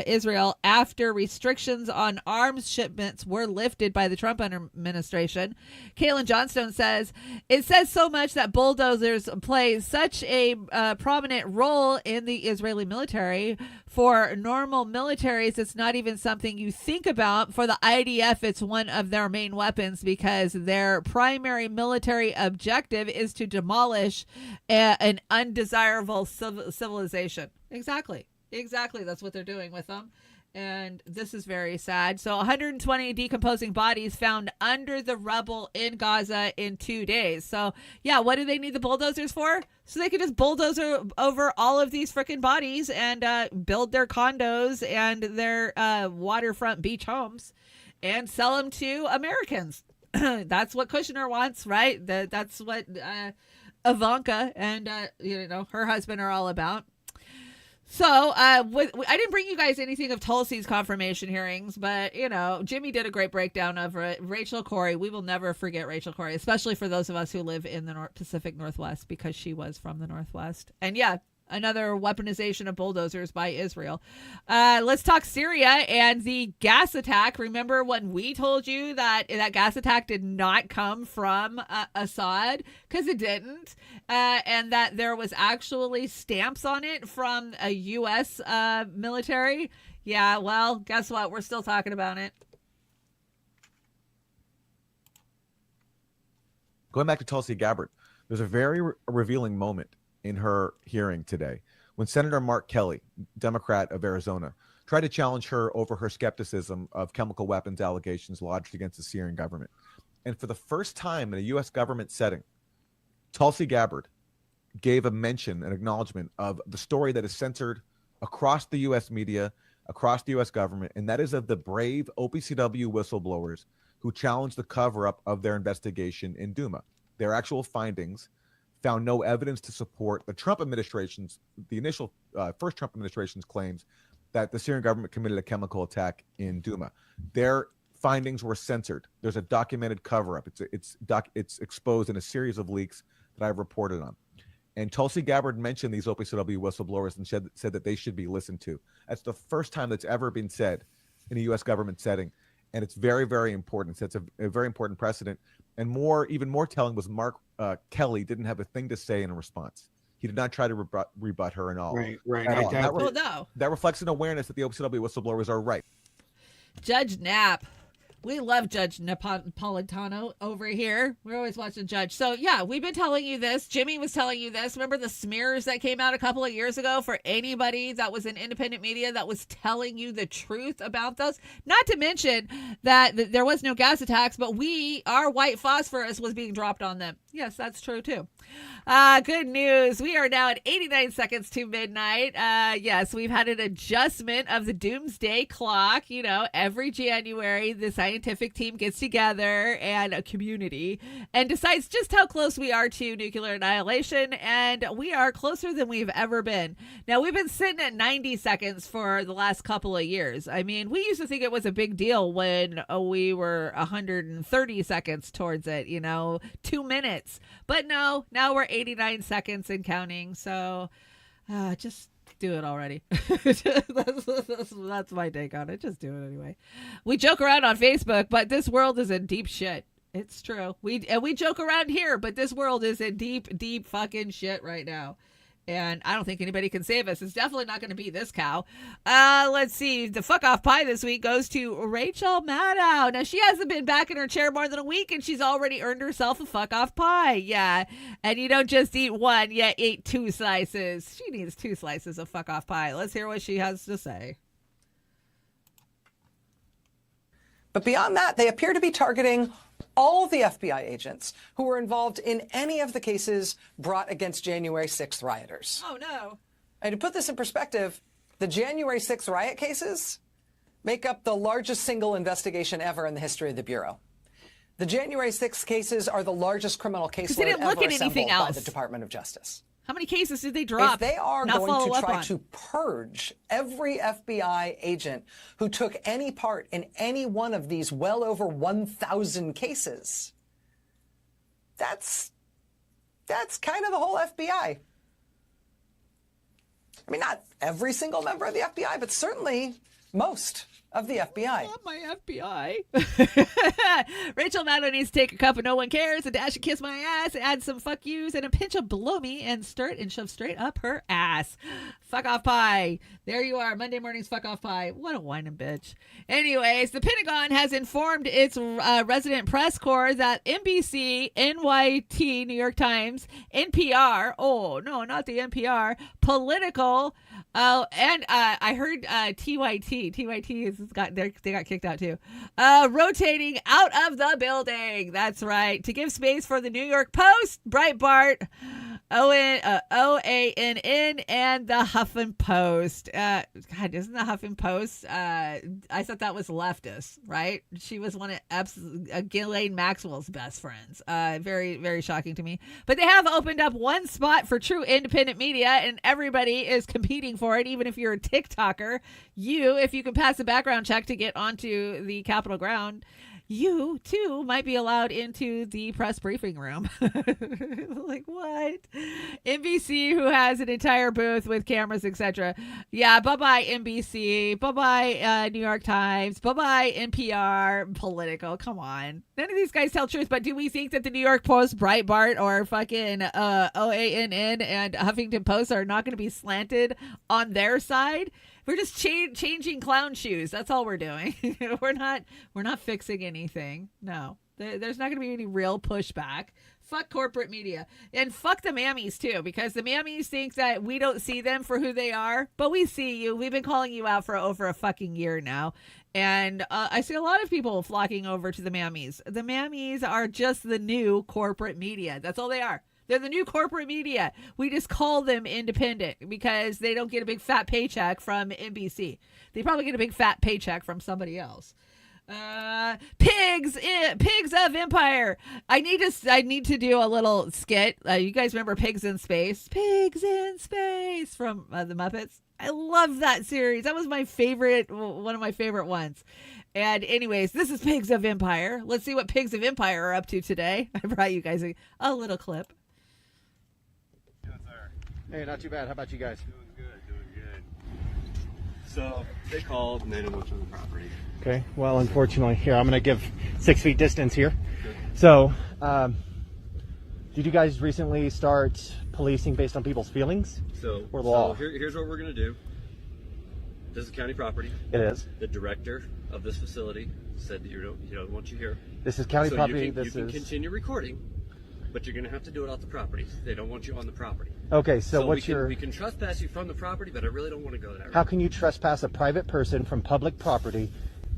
Israel after restrictions on arms shipments were lifted by the Trump administration. Kaylin Johnstone says, it says so much that bulldozers play such a prominent role in the Israeli military. For normal militaries, it's not even something you think about. For the IDF, it's one of their main weapons because their primary military objective is to demolish an undesirable civilization. Exactly. That's what they're doing with them. And this is very sad. So 120 decomposing bodies found under the rubble in Gaza in 2 days. So, yeah, what do they need the bulldozers for? So they can just bulldoze over all of these freaking bodies and build their condos and their waterfront beach homes and sell them to Americans. That's what Kushner wants, right? That's what Ivanka and, her husband are all about. So, I didn't bring you guys anything of Tulsi's confirmation hearings, but, Jimmy did a great breakdown of it. Rachel Corrie, we will never forget Rachel Corrie, especially for those of us who live in the Pacific Northwest, because she was from the Northwest. And yeah, another weaponization of bulldozers by Israel. Let's talk Syria and the gas attack. Remember when we told you that gas attack did not come from Assad? Because it didn't. And that there was actually stamps on it from a U.S. military. Yeah, well, guess what? We're still talking about it. Going back to Tulsi Gabbard, there's a very revealing moment in her hearing today when Senator Mark Kelly, Democrat of Arizona, tried to challenge her over her skepticism of chemical weapons allegations lodged against the Syrian government. And for the first time in a U.S. government setting, Tulsi Gabbard gave a mention, an acknowledgement of the story that is censored across the U.S. media, across the U.S. government, and that is of the brave OPCW whistleblowers who challenged the cover-up of their investigation in Duma. Their actual findings found no evidence to support the Trump administration's, the initial first Trump administration's claims that the Syrian government committed a chemical attack in Duma. Their findings were censored. There's a documented cover-up. It's exposed in a series of leaks that I've reported on. And Tulsi Gabbard mentioned these OPCW whistleblowers and said that they should be listened to. That's the first time that's ever been said in a U.S. government setting. And it's very, very important. So it's a very important precedent. And even more telling was Mark Kelly didn't have a thing to say in response. He did not try to rebut her at all. Right. That reflects an awareness that the OPCW whistleblowers are right. Judge Knapp. We love Judge Napolitano over here. We're always watching Judge. So, yeah, we've been telling you this. Jimmy was telling you this. Remember the smears that came out a couple of years ago for anybody that was in independent media that was telling you the truth about those? Not to mention that there was no gas attacks, but our white phosphorus was being dropped on them. Yes, that's true, too. Good news. We are now at 89 seconds to midnight. Yes, we've had an adjustment of the doomsday clock. You know, every January, the scientific team gets together and a community and decides just how close we are to nuclear annihilation. And we are closer than we've ever been. Now, we've been sitting at 90 seconds for the last couple of years. I mean, we used to think it was a big deal when we were 130 seconds towards it, 2 minutes. But no, now we're 89 seconds and counting. So just do it already. That's my take on it. Just do it anyway. We joke around on Facebook, but this world is in deep shit. It's true. We joke around here, but this world is in deep, deep fucking shit right now. And I don't think anybody can save us. It's definitely not going to be this cow. Let's see. The fuck off pie this week goes to Rachel Maddow. Now, she hasn't been back in her chair more than a week, and she's already earned herself a fuck off pie. Yeah. And you don't just eat one, you eat 2 slices. She needs 2 slices of fuck off pie. Let's hear what she has to say. But beyond that, they appear to be targeting all the FBI agents who were involved in any of the cases brought against January 6th rioters. Oh, no. And to put this in perspective, the January 6th riot cases make up the largest single investigation ever in the history of the Bureau. The January 6th cases are the largest criminal caseload ever assembled by the Department of Justice. How many cases did they drop? If they are going to try to purge every FBI agent who took any part in any one of these well over 1,000 cases, that's kind of the whole FBI. I mean, not every single member of the FBI, but certainly most of the FBI. I love my FBI. Rachel Maddow needs to take a cup of No One Cares, a dash of Kiss My Ass, add some fuck yous, and a pinch of Blow Me, and stir it and shove straight up her ass. Fuck off pie. There you are. Monday morning's fuck off pie. What a whining bitch. Anyways, the Pentagon has informed its resident press corps that NBC, NYT, New York Times, NPR, oh no, not the NPR, Political, and I heard TYT. TYT they got kicked out too. Rotating out of the building. That's right. To give space for the New York Post, Breitbart, OANN, and the Huffington Post. God, isn't the Huffington Post? I thought that was leftist, right? She was one of Ghislaine Maxwell's best friends. Very, very shocking to me. But they have opened up one spot for true independent media, and everybody is competing for it. Even if you're a TikToker, if you can pass a background check to get onto the Capitol ground, you too might be allowed into the press briefing room. Like what? NBC, who has an entire booth with cameras, etc. Yeah, bye-bye NBC, bye-bye New York Times, bye-bye NPR, Political. Come on. None of these guys tell truth, but do we think that the New York Post, Breitbart, or fucking OANN and Huffington Post are not going to be slanted on their side? We're just changing clown shoes. That's all we're doing. We're not fixing anything. No, there's not going to be any real pushback. Fuck corporate media, and fuck the mammies too, because the mammies think that we don't see them for who they are, but we see you. We've been calling you out for over a fucking year now, and I see a lot of people flocking over to the mammies. The mammies are just the new corporate media. That's all they are. They're the new corporate media. We just call them independent because they don't get a big fat paycheck from NBC. They probably get a big fat paycheck from somebody else. Pigs of Empire. I need to do a little skit. You guys remember Pigs in Space? Pigs in Space from the Muppets. I love that series. That was my favorite, one of my favorite ones. And anyways, this is Pigs of Empire. Let's see what Pigs of Empire are up to today. I brought you guys a little clip. Hey, not too bad. How about you guys? Doing good. So they called and they didn't want you on the property. Okay. Well, unfortunately, here I'm going to give 6 feet distance here. So, did you guys recently start policing based on people's feelings? So here's what we're going to do. This is county property. It is. The director of this facility said that he don't want you here. This is county property. You can continue recording, but you're going to have to do it off the property. They don't want you on the property. Okay, so what's we can trespass you from the property, but I really don't want to go there. How can you trespass a private person from public property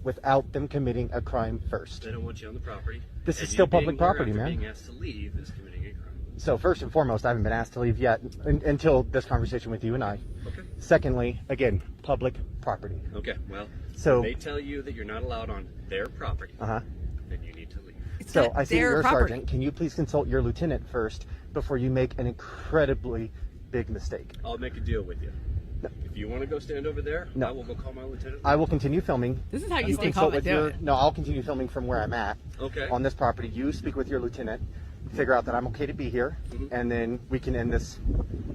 without them committing a crime first? They don't want you on the property. This is still public property, man. Being asked to leave is committing a crime. So first and foremost, I haven't been asked to leave yet until this conversation with you and I. Okay. Secondly, again, public property. Okay, well, so if they tell you that you're not allowed on their property, then you need to leave. So I see you're a sergeant. Can you please consult your lieutenant first before you make an incredibly big mistake? I'll make a deal with you. No. If you want to go stand over there, no. I will go call my lieutenant. I will continue filming. This is how you stay calm and do it. No, I'll continue filming from where I'm at. Okay. On this property. You speak with your lieutenant, figure out that I'm okay to be here, and then we can end this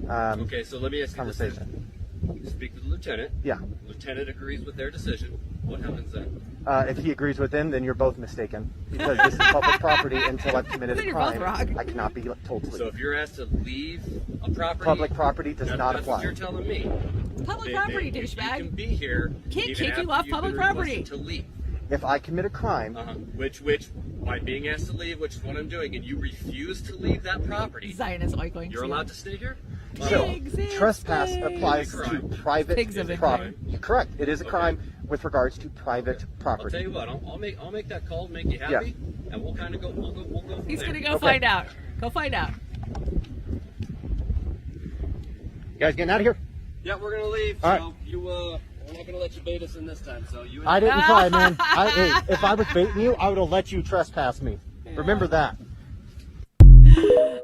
okay, so let me ask you conversation. You speak to the lieutenant. Yeah. Lieutenant agrees with their decision. What happens then? If he agrees with them, then you're both mistaken. Because this is public property until I've committed a crime. I cannot be told to leave. So if you're asked to leave a property... Public property does not that's apply. What you're telling me. Public property, douchebag. You can be here. Can't kick you off public property. To leave. If I commit a crime... Which, by being asked to leave, which is what I'm doing, and you refuse to leave that property... Zionist oikling. You're allowed to stay here? So, trespass applies to private property. Correct. It is a crime with regards to private property. I'll tell you what. I'll make that call, make you happy, and we'll kind of go. We'll go from He's there. gonna go find out. Go find out. You guys getting out of here? Yeah, we're gonna leave. All so we're not gonna let you bait us in this time. So you. I didn't try, man. Hey, if I was baiting you, I would have let you trespass me. Yeah. Remember that.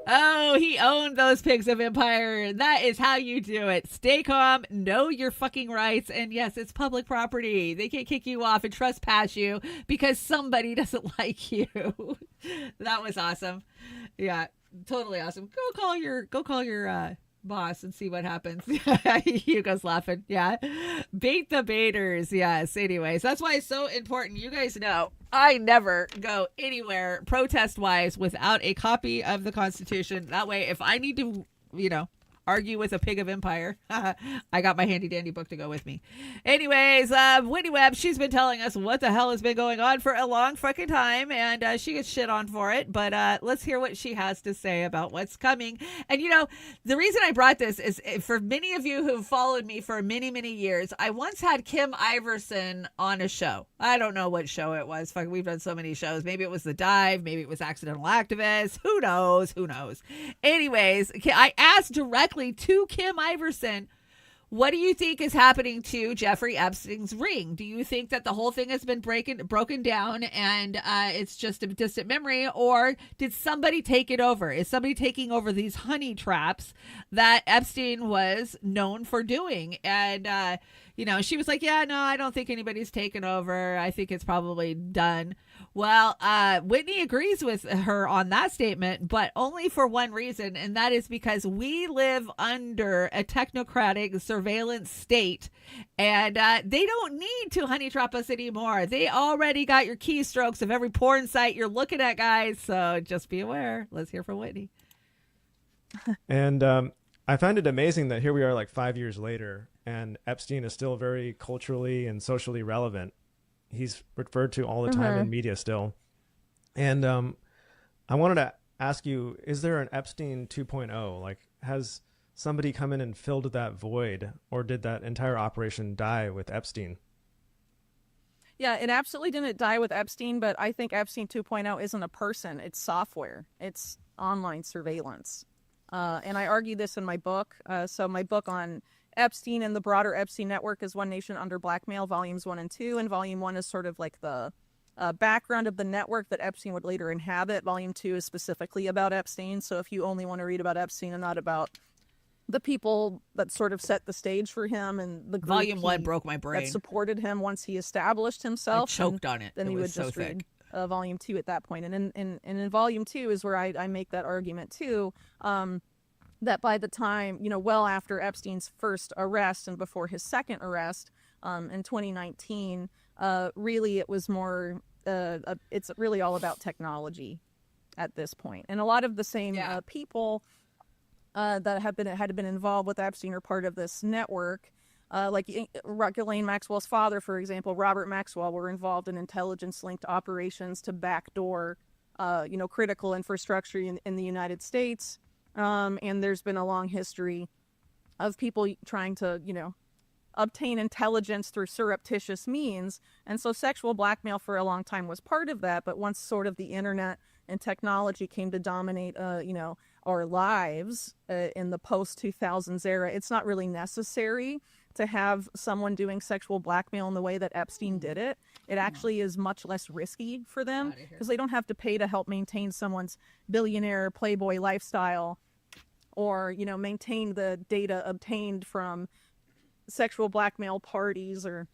Oh, he owned those Pigs of Empire. That is how you do it. Stay calm, know your fucking rights, and yes, it's public property. They can't kick you off and trespass you because somebody doesn't like you. That was awesome. Yeah, totally awesome. Go call your boss and see what happens. Hugo's laughing. Yeah. Bait the baiters. Yes. Anyways, that's why it's so important. You guys know I never go anywhere protest wise without a copy of the Constitution. That way, if I need to, argue with a pig of empire, I got my handy dandy book to go with me. Anyways, Whitney Webb, she's been telling us what the hell has been going on for a long fucking time, and she gets shit on for it, but let's hear what she has to say about what's coming. And the reason I brought this is for many of you who've followed me for many, many years, I once had Kim Iverson on a show. I don't know what show it was. Fuck, we've done so many shows. Maybe it was The Dive, maybe it was Accidental Activist. Who knows? Anyways, I asked directly to Kim Iverson, what do you think is happening to Jeffrey Epstein's ring? Do you think that the whole thing has been broken down and it's just a distant memory, or did somebody take it over? Is somebody taking over these honey traps that Epstein was known for doing? And she was like, yeah, no, I don't think anybody's taken over. I think it's probably done. Well, Whitney agrees with her on that statement, but only for one reason, and that is because we live under a technocratic surveillance state, and they don't need to honey trap us anymore. They already got your keystrokes of every porn site you're looking at, guys, so just be aware. Let's hear from Whitney. And I find it amazing that here we are like 5 years later, and Epstein is still very culturally and socially relevant. He's referred to all the time in media still. And I wanted to ask you, is there an Epstein 2.0? Like, has somebody come in and filled that void, or did that entire operation die with Epstein? Yeah, it absolutely didn't die with Epstein, but I think Epstein 2.0 isn't a person. It's software. It's online surveillance. And I argue this in my book. So my book on Epstein and the broader Epstein network is One Nation Under Blackmail, Volumes 1 and 2. And Volume 1 is sort of like the background of the network that Epstein would later inhabit. Volume 2 is specifically about Epstein. So if you only want to read about Epstein and not about the people that sort of set the stage for him and the group Volume 1 broke my brain. that supported him once he established himself. I choked on it. Then It you was would just so read thick. Volume 2 at that point. And in Volume 2 is where I make that argument too, that by the time, well after Epstein's first arrest and before his second arrest in 2019, really it was more, it's really all about technology at this point. And a lot of the same people that had been involved with Epstein are part of this network. Like Ghislaine Maxwell's father, for example, Robert Maxwell, were involved in intelligence-linked operations to backdoor, critical infrastructure in the United States. And there's been a long history of people trying to, obtain intelligence through surreptitious means. And so sexual blackmail for a long time was part of that. But once sort of the internet and technology came to dominate, our lives in the post-2000s era, it's not really necessary to have someone doing sexual blackmail in the way that Epstein did it. It actually is much less risky for them because they don't have to pay to help maintain someone's billionaire playboy lifestyle or, maintain the data obtained from sexual blackmail parties or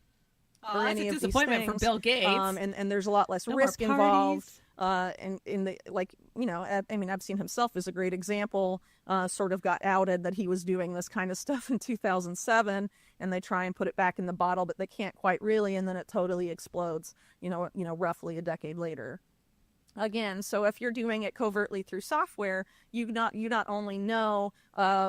any of these disappointment things. for Bill Gates. And there's a lot less No more risk involved. parties. In the Epstein himself is a great example. Sort of got outed that he was doing this kind of stuff in 2007, and they try and put it back in the bottle, but they can't quite really, and then it totally explodes. Roughly a decade later. Again, so if you're doing it covertly through software, you not only know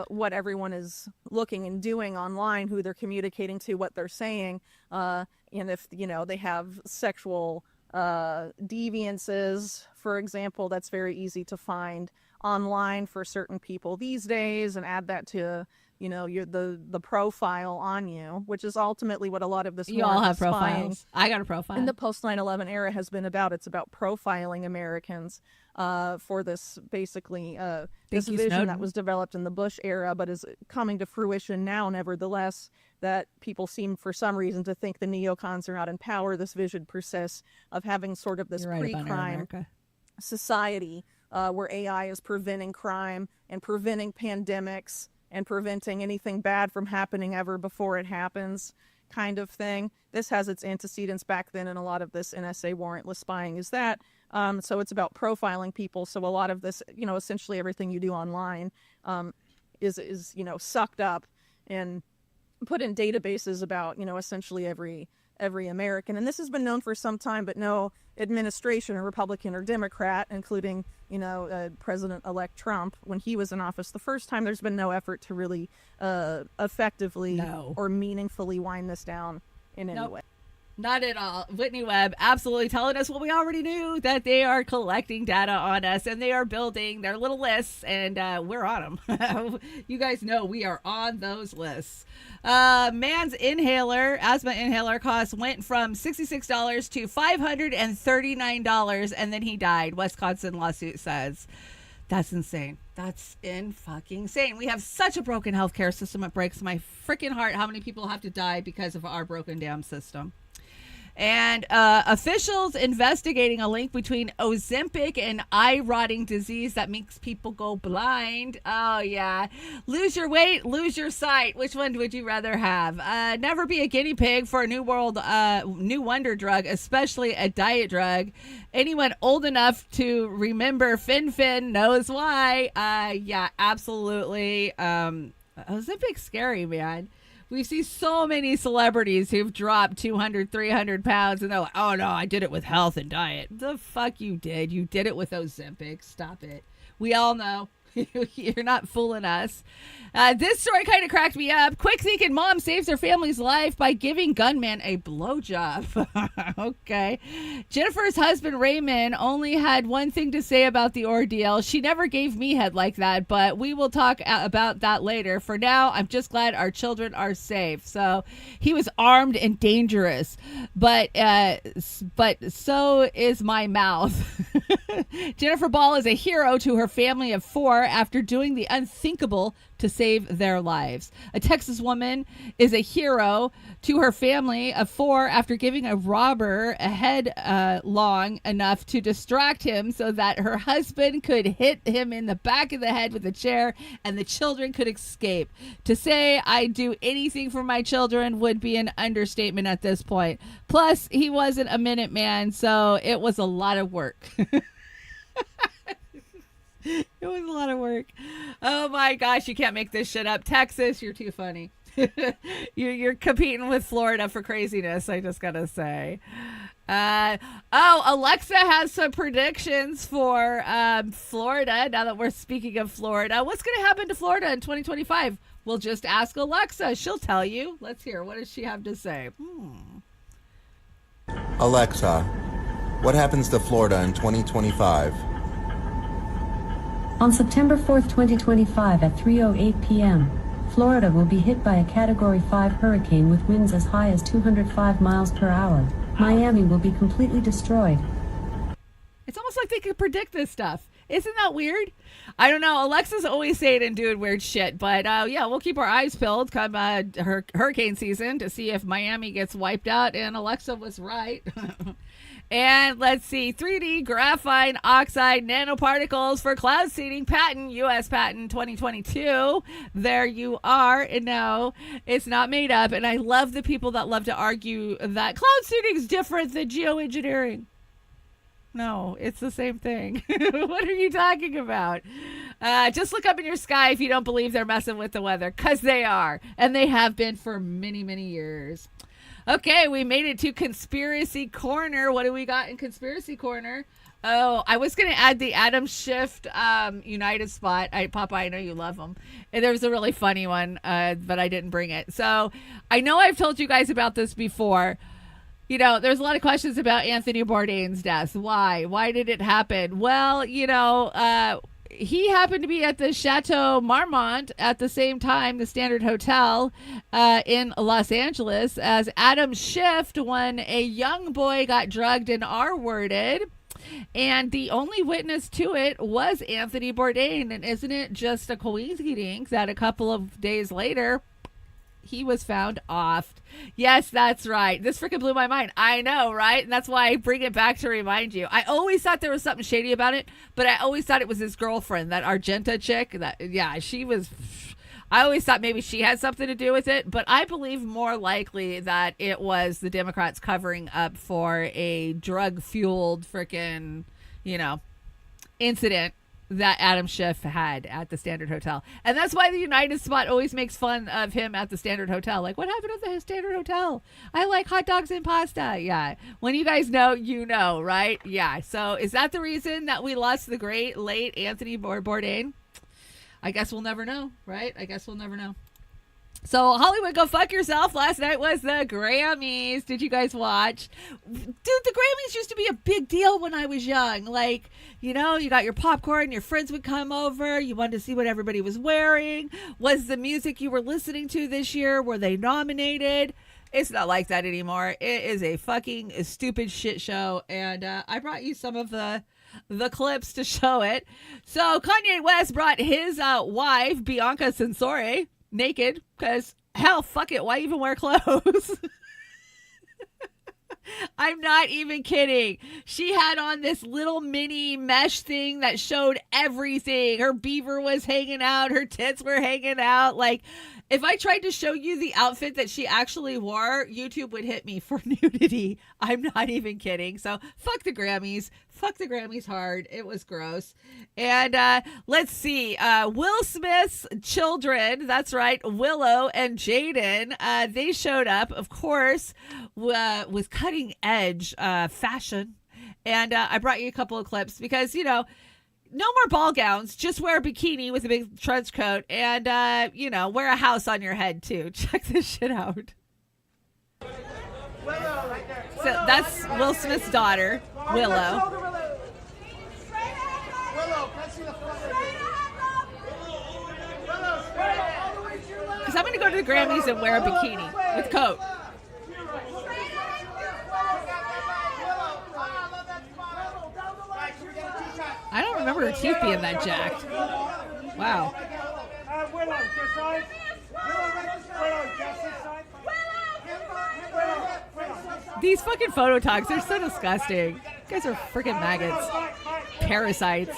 what everyone is looking and doing online, who they're communicating to, what they're saying, and if they have sexual deviances, for example, that's very easy to find online for certain people these days, and add that to the profile on you, which is ultimately what a lot of this You all have spying profiles. I got a profile. in the post 9/11 era has been about. It's about profiling Americans for this basically this you, vision Snowden. that was developed in the Bush era, but is coming to fruition now. Nevertheless, that people seem for some reason to think the neocons are not in power. This vision persists of having sort of this You're right about pre-crime America. society where AI is preventing crime and preventing pandemics and preventing anything bad from happening ever before it happens, kind of thing. This has its antecedents back then, and a lot of this NSA warrantless spying is that. So it's about profiling people. So a lot of this, essentially everything you do online is sucked up and put in databases about, essentially every American. And this has been known for some time, but no administration, or Republican or Democrat, including, President-elect Trump, when he was in office the first time, there's been no effort to really effectively or meaningfully wind this down in any way. Not at all. Whitney Webb absolutely telling us what we already knew, that they are collecting data on us and they are building their little lists, and we're on them. You guys know we are on those lists. Man's asthma inhaler cost went from $66 to $539, and then he died. Wisconsin lawsuit says. That's insane. That's fucking insane. We have such a broken healthcare system. It breaks my freaking heart how many people have to die because of our broken damn system. And officials investigating a link between Ozempic and eye-rotting disease that makes people go blind. Oh, yeah. Lose your weight, lose your sight. Which one would you rather have? Never be a guinea pig for a new wonder drug, especially a diet drug. Anyone old enough to remember Fin knows why. Yeah, absolutely. Ozempic's scary, man. We see so many celebrities who've dropped 200, 300 pounds, and they're like, oh, no, I did it with health and diet. The fuck you did. You did it with Ozempic. Stop it. We all know. You're not fooling us. This story kind of cracked me up. Quick thinking mom saves her family's life by giving gunman a blowjob. Okay. Jennifer's husband, Raymond, only had one thing to say about the ordeal. She never gave me head like that, but we will talk about that later. For now, I'm just glad our children are safe. So he was armed and dangerous, but so is my mouth. Jennifer Ball is a hero to her family of 4. after doing the unthinkable to save their lives. A Texas woman is a hero to her family of 4 after giving a robber a head long enough to distract him so that her husband could hit him in the back of the head with a chair and the children could escape. To say I'd do anything for my children would be an understatement at this point. Plus, he wasn't a Minuteman, so it was a lot of work. It was a lot of work. Oh my gosh, you can't make this shit up. Texas, you're too funny. You're competing with Florida for craziness, I just gotta say. Alexa has some predictions for Florida. Now that we're speaking of Florida, what's going to happen to Florida in 2025? We'll just ask Alexa. She'll tell you. Let's hear. What does she have to say? Alexa, what happens to Florida in 2025? On September 4th, 2025 at 3:08 p.m., Florida will be hit by a Category 5 hurricane with winds as high as 205 miles per hour. Miami will be completely destroyed. It's almost like they could predict this stuff. Isn't that weird? I don't know. Alexa's always saying and doing weird shit. But yeah, we'll keep our eyes peeled come hurricane season to see if Miami gets wiped out. And Alexa was right. And let's see, 3D graphite oxide nanoparticles for cloud seeding patent, U.S. patent 2022. There you are. No, it's not made up. And I love the people that love to argue that cloud seeding is different than geoengineering. No, it's the same thing. What are you talking about? Just look up in your sky if you don't believe they're messing with the weather, because they are. And they have been for many, many years. Okay, we made it to Conspiracy Corner. What do we got in Conspiracy Corner? Oh, I was going to add the Adam Schiff United spot. Papa, I know you love them. And there was a really funny one, but I didn't bring it. So I know I've told you guys about this before. You know, there's a lot of questions about Anthony Bourdain's death. Why? Why did it happen? Well, you know, he happened to be at the Chateau Marmont at the same time, the Standard Hotel in Los Angeles, as Adam Schiff, when a young boy got drugged and R-worded. And the only witness to it was Anthony Bourdain. And isn't it just a coincidence that a couple of days later, he was found offed? Yes, that's right. This freaking blew my mind. I know, right? And that's why I bring it back to remind you. I always thought there was something shady about it, but I always thought it was his girlfriend, that Argenta chick. That, yeah, she was... I always thought maybe she had something to do with it, but I believe more likely that it was the Democrats covering up for a drug-fueled freaking, you know, incident that Adam Schiff had at the Standard Hotel. And that's why the United spot always makes fun of him at the Standard Hotel. Like, what happened at the Standard Hotel? I like hot dogs and pasta. Yeah. When you guys know, you know, right? Yeah. So is that the reason that we lost the great late Anthony Bourdain? I guess we'll never know, right? I guess we'll never know. So Hollywood, go fuck yourself. Last night was the Grammys. Did you guys watch? Dude, the Grammys used to be a big deal when I was young. Like, you know, you got your popcorn, your friends would come over. You wanted to see what everybody was wearing. Was the music you were listening to this year, were they nominated? It's not like that anymore. It is a fucking stupid shit show. And I brought you some of the clips to show it. So Kanye West brought his wife, Bianca Censore, naked, because hell, fuck it, why even wear clothes? I'm not even kidding. She had on this little mini mesh thing that showed everything. Her beaver was hanging out, her tits were hanging out. Like, if I tried to show you the outfit that she actually wore, YouTube would hit me for nudity. I'm not even kidding. So fuck the Grammys. Fuck the Grammys hard. It was gross. And let's see. Will Smith's children, that's right, Willow and Jaden, they showed up, of course, with cutting edge fashion. And I brought you a couple of clips because, you know, no more ball gowns. Just wear a bikini with a big trench coat and, you know, wear a house on your head, too. Check this shit out. So that's Will Smith's daughter, Willow. Because I'm going to go to the Grammys and wear a bikini with coat. I don't remember her teeth being that jacked. Wow. These fucking photo talks, they're so disgusting. You guys are freaking maggots. Parasites.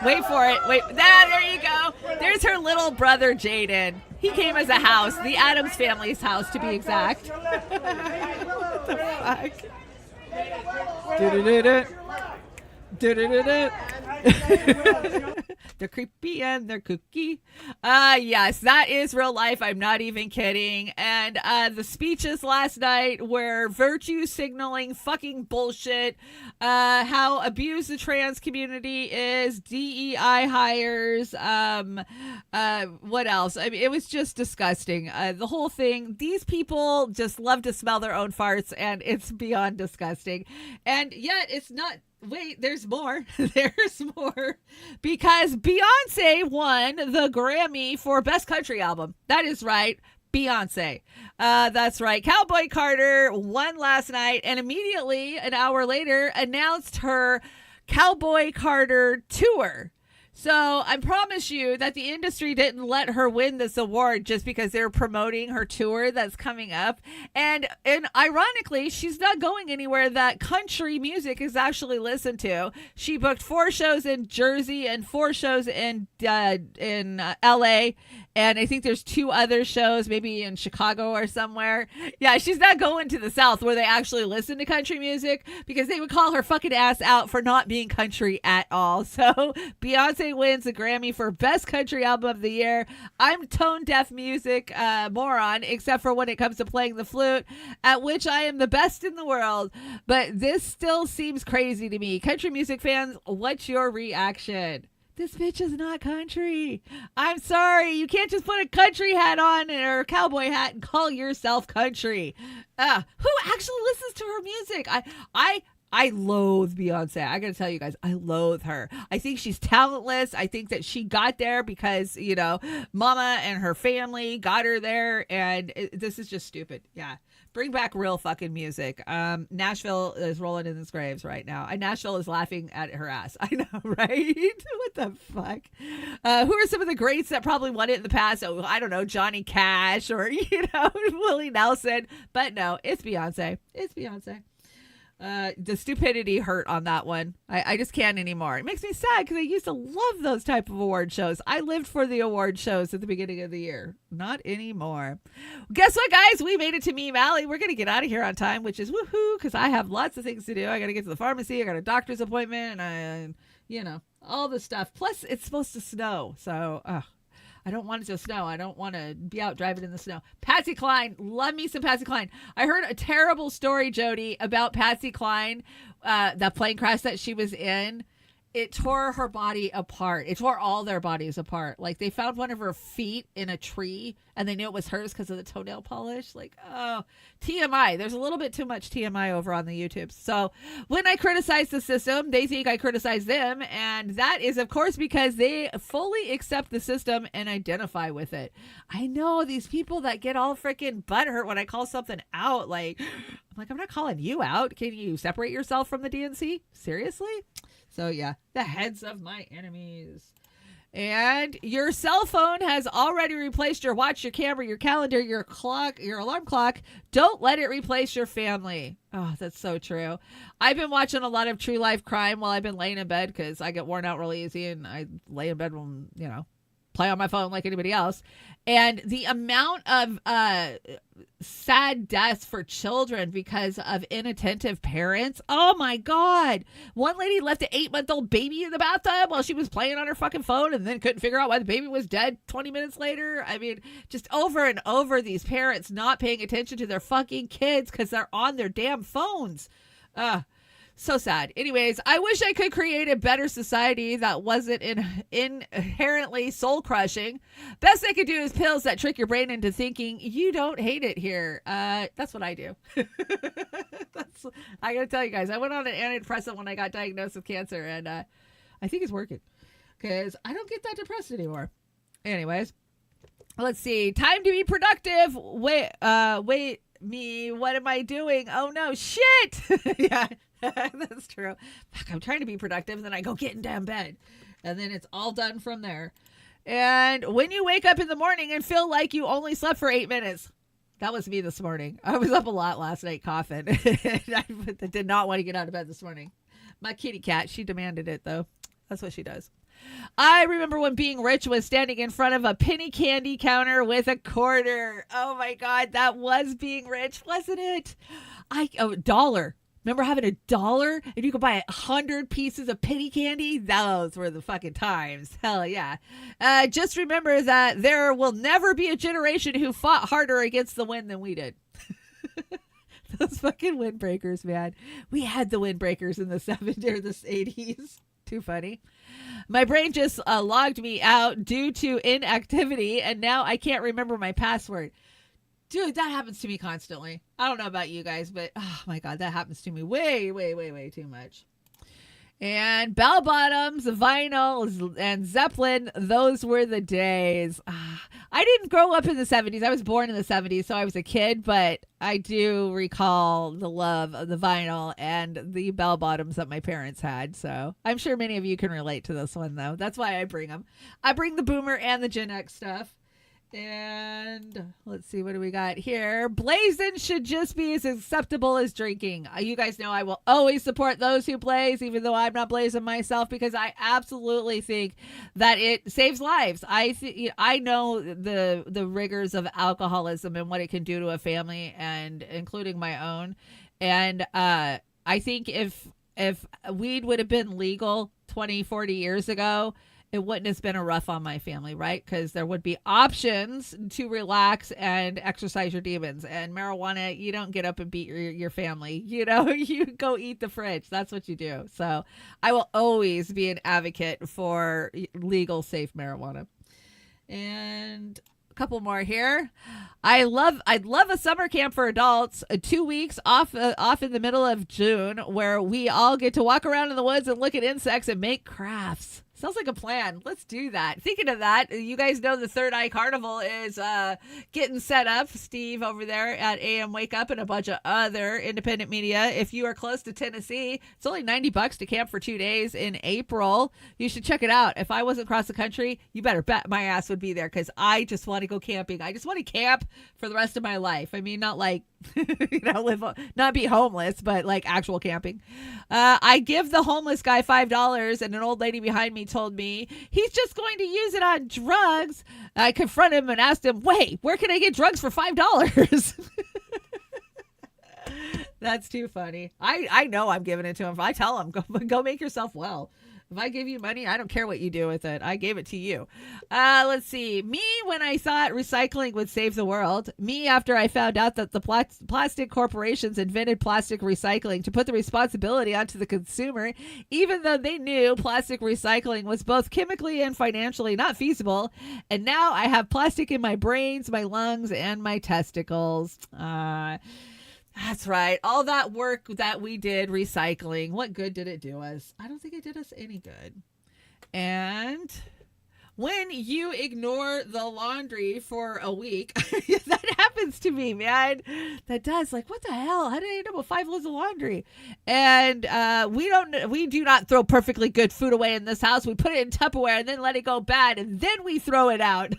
Wait for it. Wait. There you go. There's her little brother, Jaden. He came as a house. The Addams family's house, to be exact. What the fuck? They're creepy and they're kooky. Yes, that is real life. I'm not even kidding. And the speeches last night were virtue signaling fucking bullshit. How abused the trans community is, DEI hires. What else? I mean, it was just disgusting. The whole thing. These people just love to smell their own farts, and it's beyond disgusting. And yet, it's not. Wait, there's more. There's more. Because Beyonce won the Grammy for Best Country Album. That is right. Beyonce. That's right. Cowboy Carter won last night and immediately, an hour later, announced her Cowboy Carter tour. So I promise you that the industry didn't let her win this award just because they're promoting her tour that's coming up. And ironically, she's not going anywhere that country music is actually listened to. She booked 4 shows in Jersey and 4 shows in LA. And I think there's 2 other shows, maybe in Chicago or somewhere. Yeah, she's not going to the South where they actually listen to country music, because they would call her fucking ass out for not being country at all. So Beyonce wins the Grammy for Best Country Album of the Year. I'm tone deaf music moron, except for when it comes to playing the flute, at which I am the best in the world. But this still seems crazy to me. Country music fans, what's your reaction? This bitch is not country. I'm sorry. You can't just put a country hat on or a cowboy hat and call yourself country. Who actually listens to her music? I loathe Beyonce. I got to tell you guys, I loathe her. I think she's talentless. I think that she got there because, mama and her family got her there. And this is just stupid. Yeah. Bring back real fucking music. Nashville is rolling in its graves right now. Nashville is laughing at her ass. I know, right? What the fuck? Who are some of the greats that probably won it in the past? Oh, I don't know, Johnny Cash or, Willie Nelson. But no, it's Beyonce. It's Beyonce. The stupidity hurt on that one. I just can't anymore. It makes me sad because I used to love those type of award shows. I lived for the award shows at the beginning of the year. Not anymore. Guess what, guys? We made it to Meme Alley. We're going to get out of here on time, which is woohoo, because I have lots of things to do. I got to get to the pharmacy. I got a doctor's appointment, and all the stuff. Plus, it's supposed to snow. So, I don't want it to snow. I don't want to be out driving in the snow. Patsy Cline. Love me some Patsy Cline. I heard a terrible story, Jody, about Patsy Cline, that plane crash that she was in. It tore her body apart. It tore all their bodies apart. Like, they found one of her feet in a tree, and they knew it was hers because of the toenail polish. Like, oh, TMI. There's a little bit too much TMI over on the YouTube. So when I criticize the system, they think I criticize them. And that is, of course, because they fully accept the system and identify with it. I know these people that get all freaking butthurt when I call something out. Like, I'm not calling you out. Can you separate yourself from the DNC? Seriously? So yeah, the heads of my enemies. And your cell phone has already replaced your watch, your camera, your calendar, your clock, your alarm clock. Don't let it replace your family. Oh, that's so true. I've been watching a lot of true life crime while I've been laying in bed because I get worn out really easy and I lay in bed when, play on my phone like anybody else. And the amount of sad deaths for children because of inattentive parents. Oh my God. One lady left an 8-month-old baby in the bathtub while she was playing on her fucking phone and then couldn't figure out why the baby was dead 20 minutes later. I mean, just over and over, these parents not paying attention to their fucking kids because they're on their damn phones. So sad. Anyways, I wish I could create a better society that wasn't inherently soul crushing. Best I could do is pills that trick your brain into thinking you don't hate it here. That's what I do. I gotta tell you guys, I went on an antidepressant when I got diagnosed with cancer, and I think it's working because I don't get that depressed anymore. Anyways, let's see. Time to be productive. Wait. me. What am I doing? Oh no, shit. Yeah, that's true. Fuck, I'm trying to be productive, and then I go get in damn bed. And then it's all done from there. And when you wake up in the morning and feel like you only slept for 8 minutes. That was me this morning. I was up a lot last night coughing. I did not want to get out of bed this morning. My kitty cat, she demanded it though. That's what she does. I remember when being rich was standing in front of a penny candy counter with a quarter. Oh my God, that was being rich, wasn't it? $1. Remember having $1 and you could buy 100 pieces of penny candy? Those were the fucking times. Hell yeah. Just remember that there will never be a generation who fought harder against the wind than we did. Those fucking windbreakers, man. We had the windbreakers in the 70s or the 80s. Too funny. My brain just logged me out due to inactivity, and now I can't remember my password. Dude, that happens to me constantly. I don't know about you guys, but oh my God, that happens to me way too much. And bell bottoms, vinyls, and Zeppelin, those were the days. I didn't grow up in the 70s. I was born in the 70s, so I was a kid, but I do recall the love of the vinyl and the bell bottoms that my parents had. So I'm sure many of you can relate to this one, though. That's why I bring them. I bring the boomer and the Gen X stuff. And let's see, what do we got here? Blazing should just be as acceptable as drinking. You guys know I will always support those who blaze, even though I'm not blazing myself, because I absolutely think that it saves lives. I know the rigors of alcoholism and what it can do to a family, and including my own. And I think if weed would have been legal 20, 40 years ago, it wouldn't have been a rough on my family, right? Because there would be options to relax and exercise your demons. And marijuana, you don't get up and beat your family. You know, you go eat the fridge. That's what you do. So I will always be an advocate for legal, safe marijuana. And a couple more here. I'd love a summer camp for adults, 2 weeks off in the middle of June, where we all get to walk around in the woods and look at insects and make crafts. Sounds like a plan. Let's do that. Thinking of that, you guys know the Third Eye Carnival is getting set up. Steve over there at AM Wake Up and a bunch of other independent media. If you are close to Tennessee, it's only $90 to camp for 2 days in April. You should check it out. If I wasn't across the country, you better bet my ass would be there, because I just want to go camping. I just want to camp for the rest of my life. I mean, not like, not be homeless, but like actual camping. I give the homeless guy $5, and an old lady behind me told me he's just going to use it on drugs. I confronted him and asked him, wait, where can I get drugs for $5? That's too funny. I know I'm giving it to him. I tell him, go make yourself well. If I give you money, I don't care what you do with it. I gave it to you. Let's see. Me, when I thought recycling would save the world. Me, after I found out that the plastic corporations invented plastic recycling to put the responsibility onto the consumer, even though they knew plastic recycling was both chemically and financially not feasible. And now I have plastic in my brains, my lungs, and my testicles. That's right. All that work that we did recycling, what good did it do us? I don't think it did us any good. And when you ignore the laundry for a week, that happens to me, man. That does. Like, what the hell? How did I end up with 5 loads of laundry? And we do not throw perfectly good food away in this house. We put it in Tupperware and then let it go bad, and then we throw it out.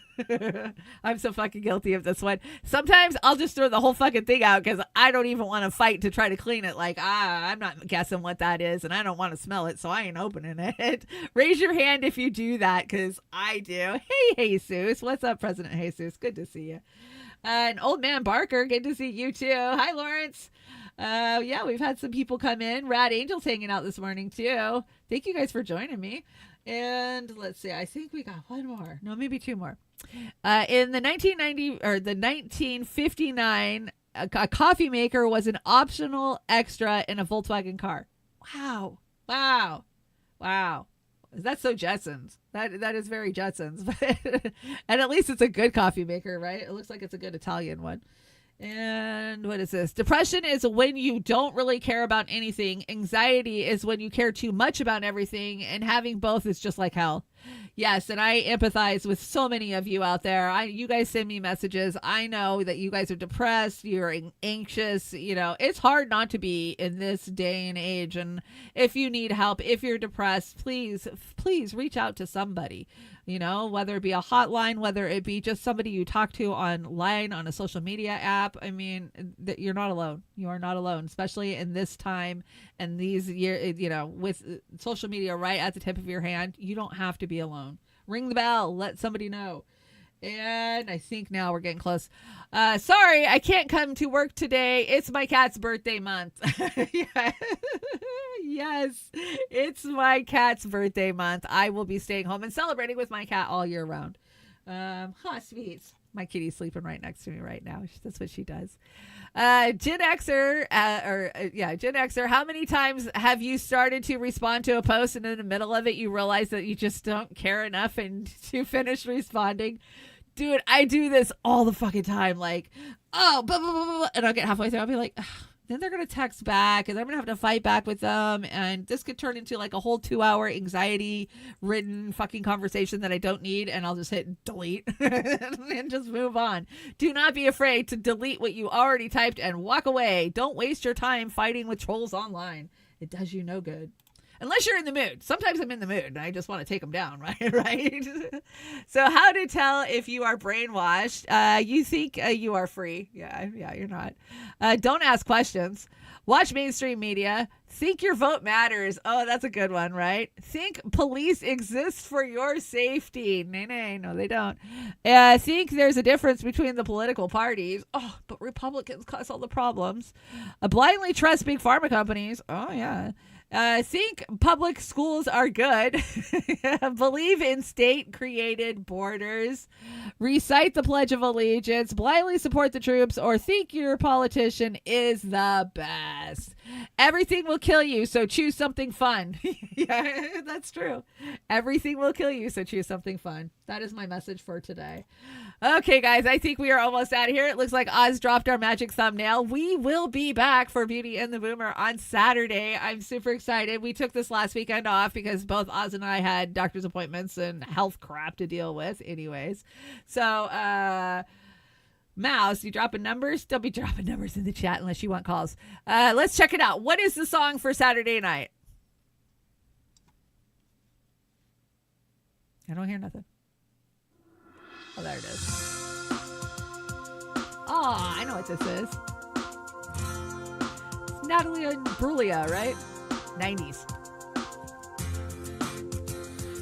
I'm so fucking guilty of this one. Sometimes I'll just throw the whole fucking thing out because I don't even want to fight to try to clean it. Like, I'm not guessing what that is, and I don't want to smell it, so I ain't opening it. Raise your hand if you do that, because I do. Hey, Jesus. What's up, President Jesus? Good to see you. And Old Man Barker, good to see you too. Hi, Lawrence. Yeah, we've had some people come in. Rad Angel's hanging out this morning too. Thank you guys for joining me. And let's see, I think we got one more. No, maybe 2 more. In the 1959, a coffee maker was an optional extra in a Volkswagen car. Wow. That's so Jetsons. That is very Jetsons. And at least it's a good coffee maker, right? It looks like it's a good Italian one. And what is this? Depression is when you don't really care about anything. Anxiety is when you care too much about everything. And having both is just like hell. Yes, and I empathize with so many of you out there. You guys send me messages. I know that you guys are depressed, you're anxious. It's hard not to be in this day and age. And if you need help, if you're depressed, please reach out to somebody. Whether it be a hotline, whether it be just somebody you talk to online on a social media app. I mean, you're not alone. You are not alone, especially in this time and these years, with social media right at the tip of your hand. You don't have to be alone. Ring the bell. Let somebody know. And I think now we're getting close. Sorry, I can't come to work today. It's my cat's birthday month. Yes, it's my cat's birthday month. I will be staying home and celebrating with my cat all year round. Sweet. My kitty's sleeping right next to me right now. That's what she does. Gen Xer, Gen Xer, how many times have you started to respond to a post and in the middle of it you realize that you just don't care enough and to finish responding? Dude, I do this all the fucking time. Like, blah, blah, blah, blah, and I'll get halfway through. I'll be like, ugh. Then they're going to text back and I'm going to have to fight back with them. And this could turn into like a whole 2-hour anxiety ridden fucking conversation that I don't need. And I'll just hit delete and just move on. Do not be afraid to delete what you already typed and walk away. Don't waste your time fighting with trolls online. It does you no good. Unless you're in the mood. Sometimes I'm in the mood and I just want to take them down, right? So how to tell if you are brainwashed? You think you are free. Yeah, you're not. Don't ask questions. Watch mainstream media. Think your vote matters. Oh, that's a good one, right? Think police exist for your safety. No, they don't. Think there's a difference between the political parties. Oh, but Republicans cause all the problems. Blindly trust big pharma companies. Oh, yeah. Think public schools are good. Believe in state-created borders. Recite the Pledge of Allegiance. Blindly support the troops. Or think your politician is the best. Everything will kill you, so choose something fun. Yeah, that's true. Everything will kill you, so choose something fun. That is my message for today. Okay, guys, I think we are almost out of here. It looks like Oz dropped our magic thumbnail. We will be back for Beauty and the Boomer on Saturday. I'm super excited. We took this last weekend off because both Oz and I had doctor's appointments and health crap to deal with anyways. So, Mouse, you dropping numbers? Don't be dropping numbers in the chat unless you want calls. Let's check it out. What is the song for Saturday night? I don't hear nothing. Oh, there it is. Oh, I know what this is. It's Natalie Imbruglia, right? 90s.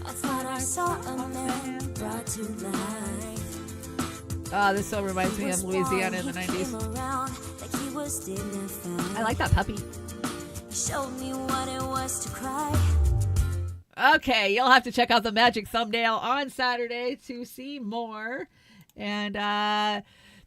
I thought I saw a man brought to life. Oh, this so reminds me of Louisiana in the 90s. I like that puppy. He showed me what it was to cry. Okay, you'll have to check out the magic thumbnail on Saturday to see more. And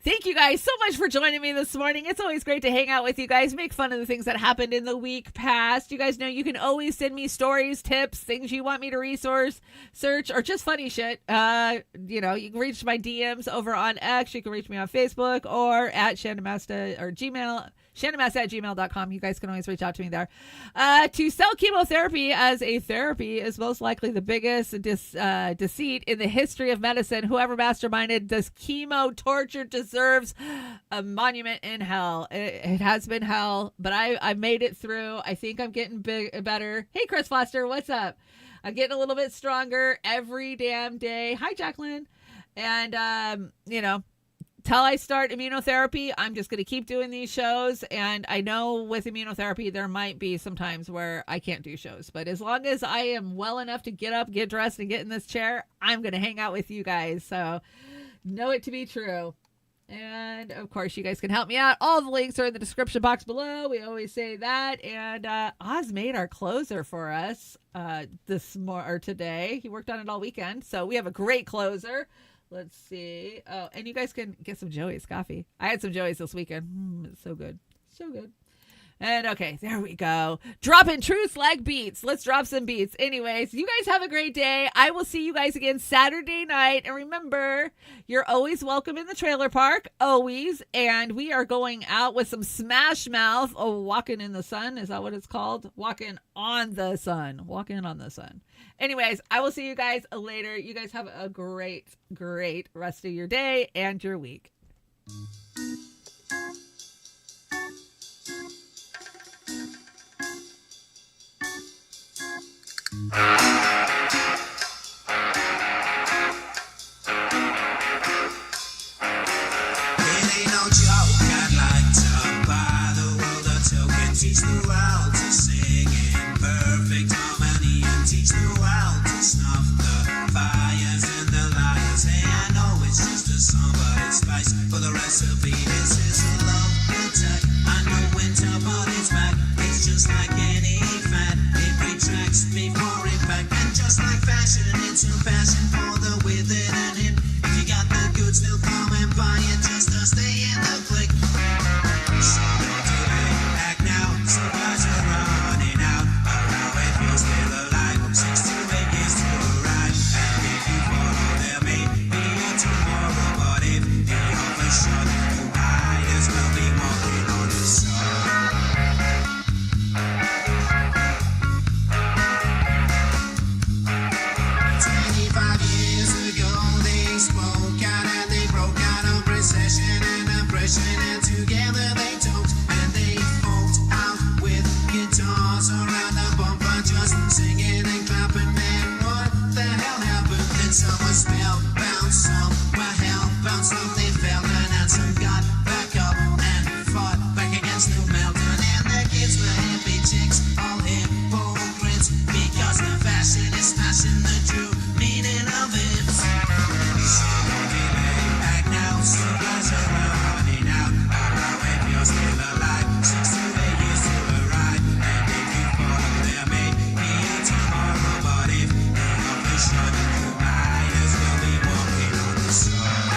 thank you guys so much for joining me this morning. It's always great to hang out with you guys, make fun of the things that happened in the week past. You guys know you can always send me stories, tips, things you want me to resource, search, or just funny shit. You can reach my DMs over on X. You can reach me on Facebook or at Chanda-Masta or Gmail. Chanda-Masta@gmail.com. You guys can always reach out to me there. To sell chemotherapy as a therapy is most likely the biggest deceit in the history of medicine. Whoever masterminded this chemo torture deserves a monument in hell. It has been hell, but I made it through. I think I'm getting better. Hey, Chris Foster, what's up? I'm getting a little bit stronger every damn day. Hi, Jacqueline. And, till I start immunotherapy, I'm just going to keep doing these shows. And I know with immunotherapy, there might be some times where I can't do shows. But as long as I am well enough to get up, get dressed, and get in this chair, I'm going to hang out with you guys. So know it to be true. And, of course, you guys can help me out. All the links are in the description box below. We always say that. And Oz made our closer for us today. He worked on it all weekend. So we have a great closer. Let's see. Oh, and you guys can get some Joey's coffee. I had some Joey's this weekend. It's so good. So good. And okay, there we go. Dropping truth like beats. Let's drop some beats. Anyways, you guys have a great day. I will see you guys again Saturday night. And remember, you're always welcome in the trailer park. Always. And we are going out with some Smash Mouth. Oh, Walking in the Sun. Is that what it's called? Walking on the Sun. Walking on the Sun. Anyways, I will see you guys later. You guys have a great, great rest of your day and your week. Teach the world to sing in perfect harmony and teach the world to snuff the fires and the liars. Hey, I know it's just a song, but it's spice for the recipe. This is a love attack. I know winter, but it's back. It's just like any fad. It retracts before impact. And just like fashion, it's a passion for the withered and hip. If you got the goods, they'll come and buy it just to stay in the clique. So don't delay, act now. Supplies are running out. Allow if you're still alive. 6 to 8 years to arrive. And if you follow, there may be a tomorrow. But if the offer's shut, you might as well be walking on the sun. 25 years ago, they spoke out and they broke out of recession and oppression, and together they talked and they fought out with guitars around the bonfire, just singing and clapping. Man, what the hell happened? Then some were spellbound, some were hellbound, some they fell down, and some got back up and fought back against the mountain. And the kids were hippie chicks, all hypocrites, because the fashion is smashing the true meaning of it. So don't delay, act now, supplies are running out. Allow if you're still alive, 6 to 8 years to arrive. And if you follow, there may be a tomorrow. But if the offer's shut, you might as well be walking on the sun.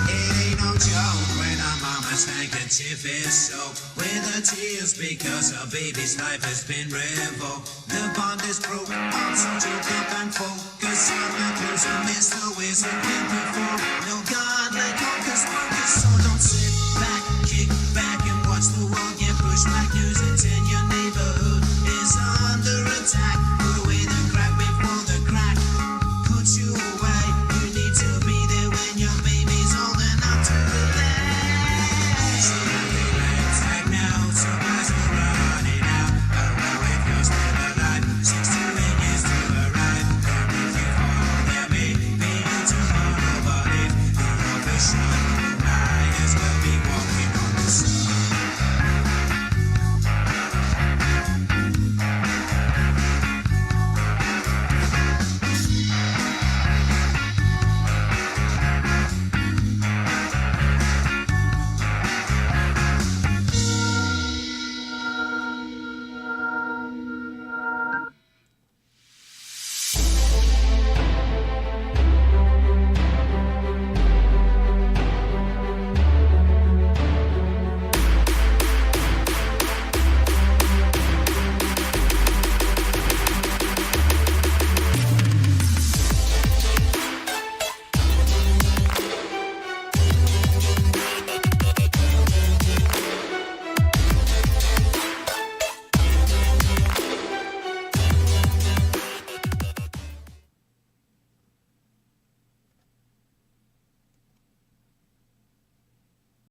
It ain't no joke when a mama's handkerchief is soaked with her tears because her baby's life has been revoked. The bond is broke, also joke up and focus on the clues and miss the ways we can perform. No God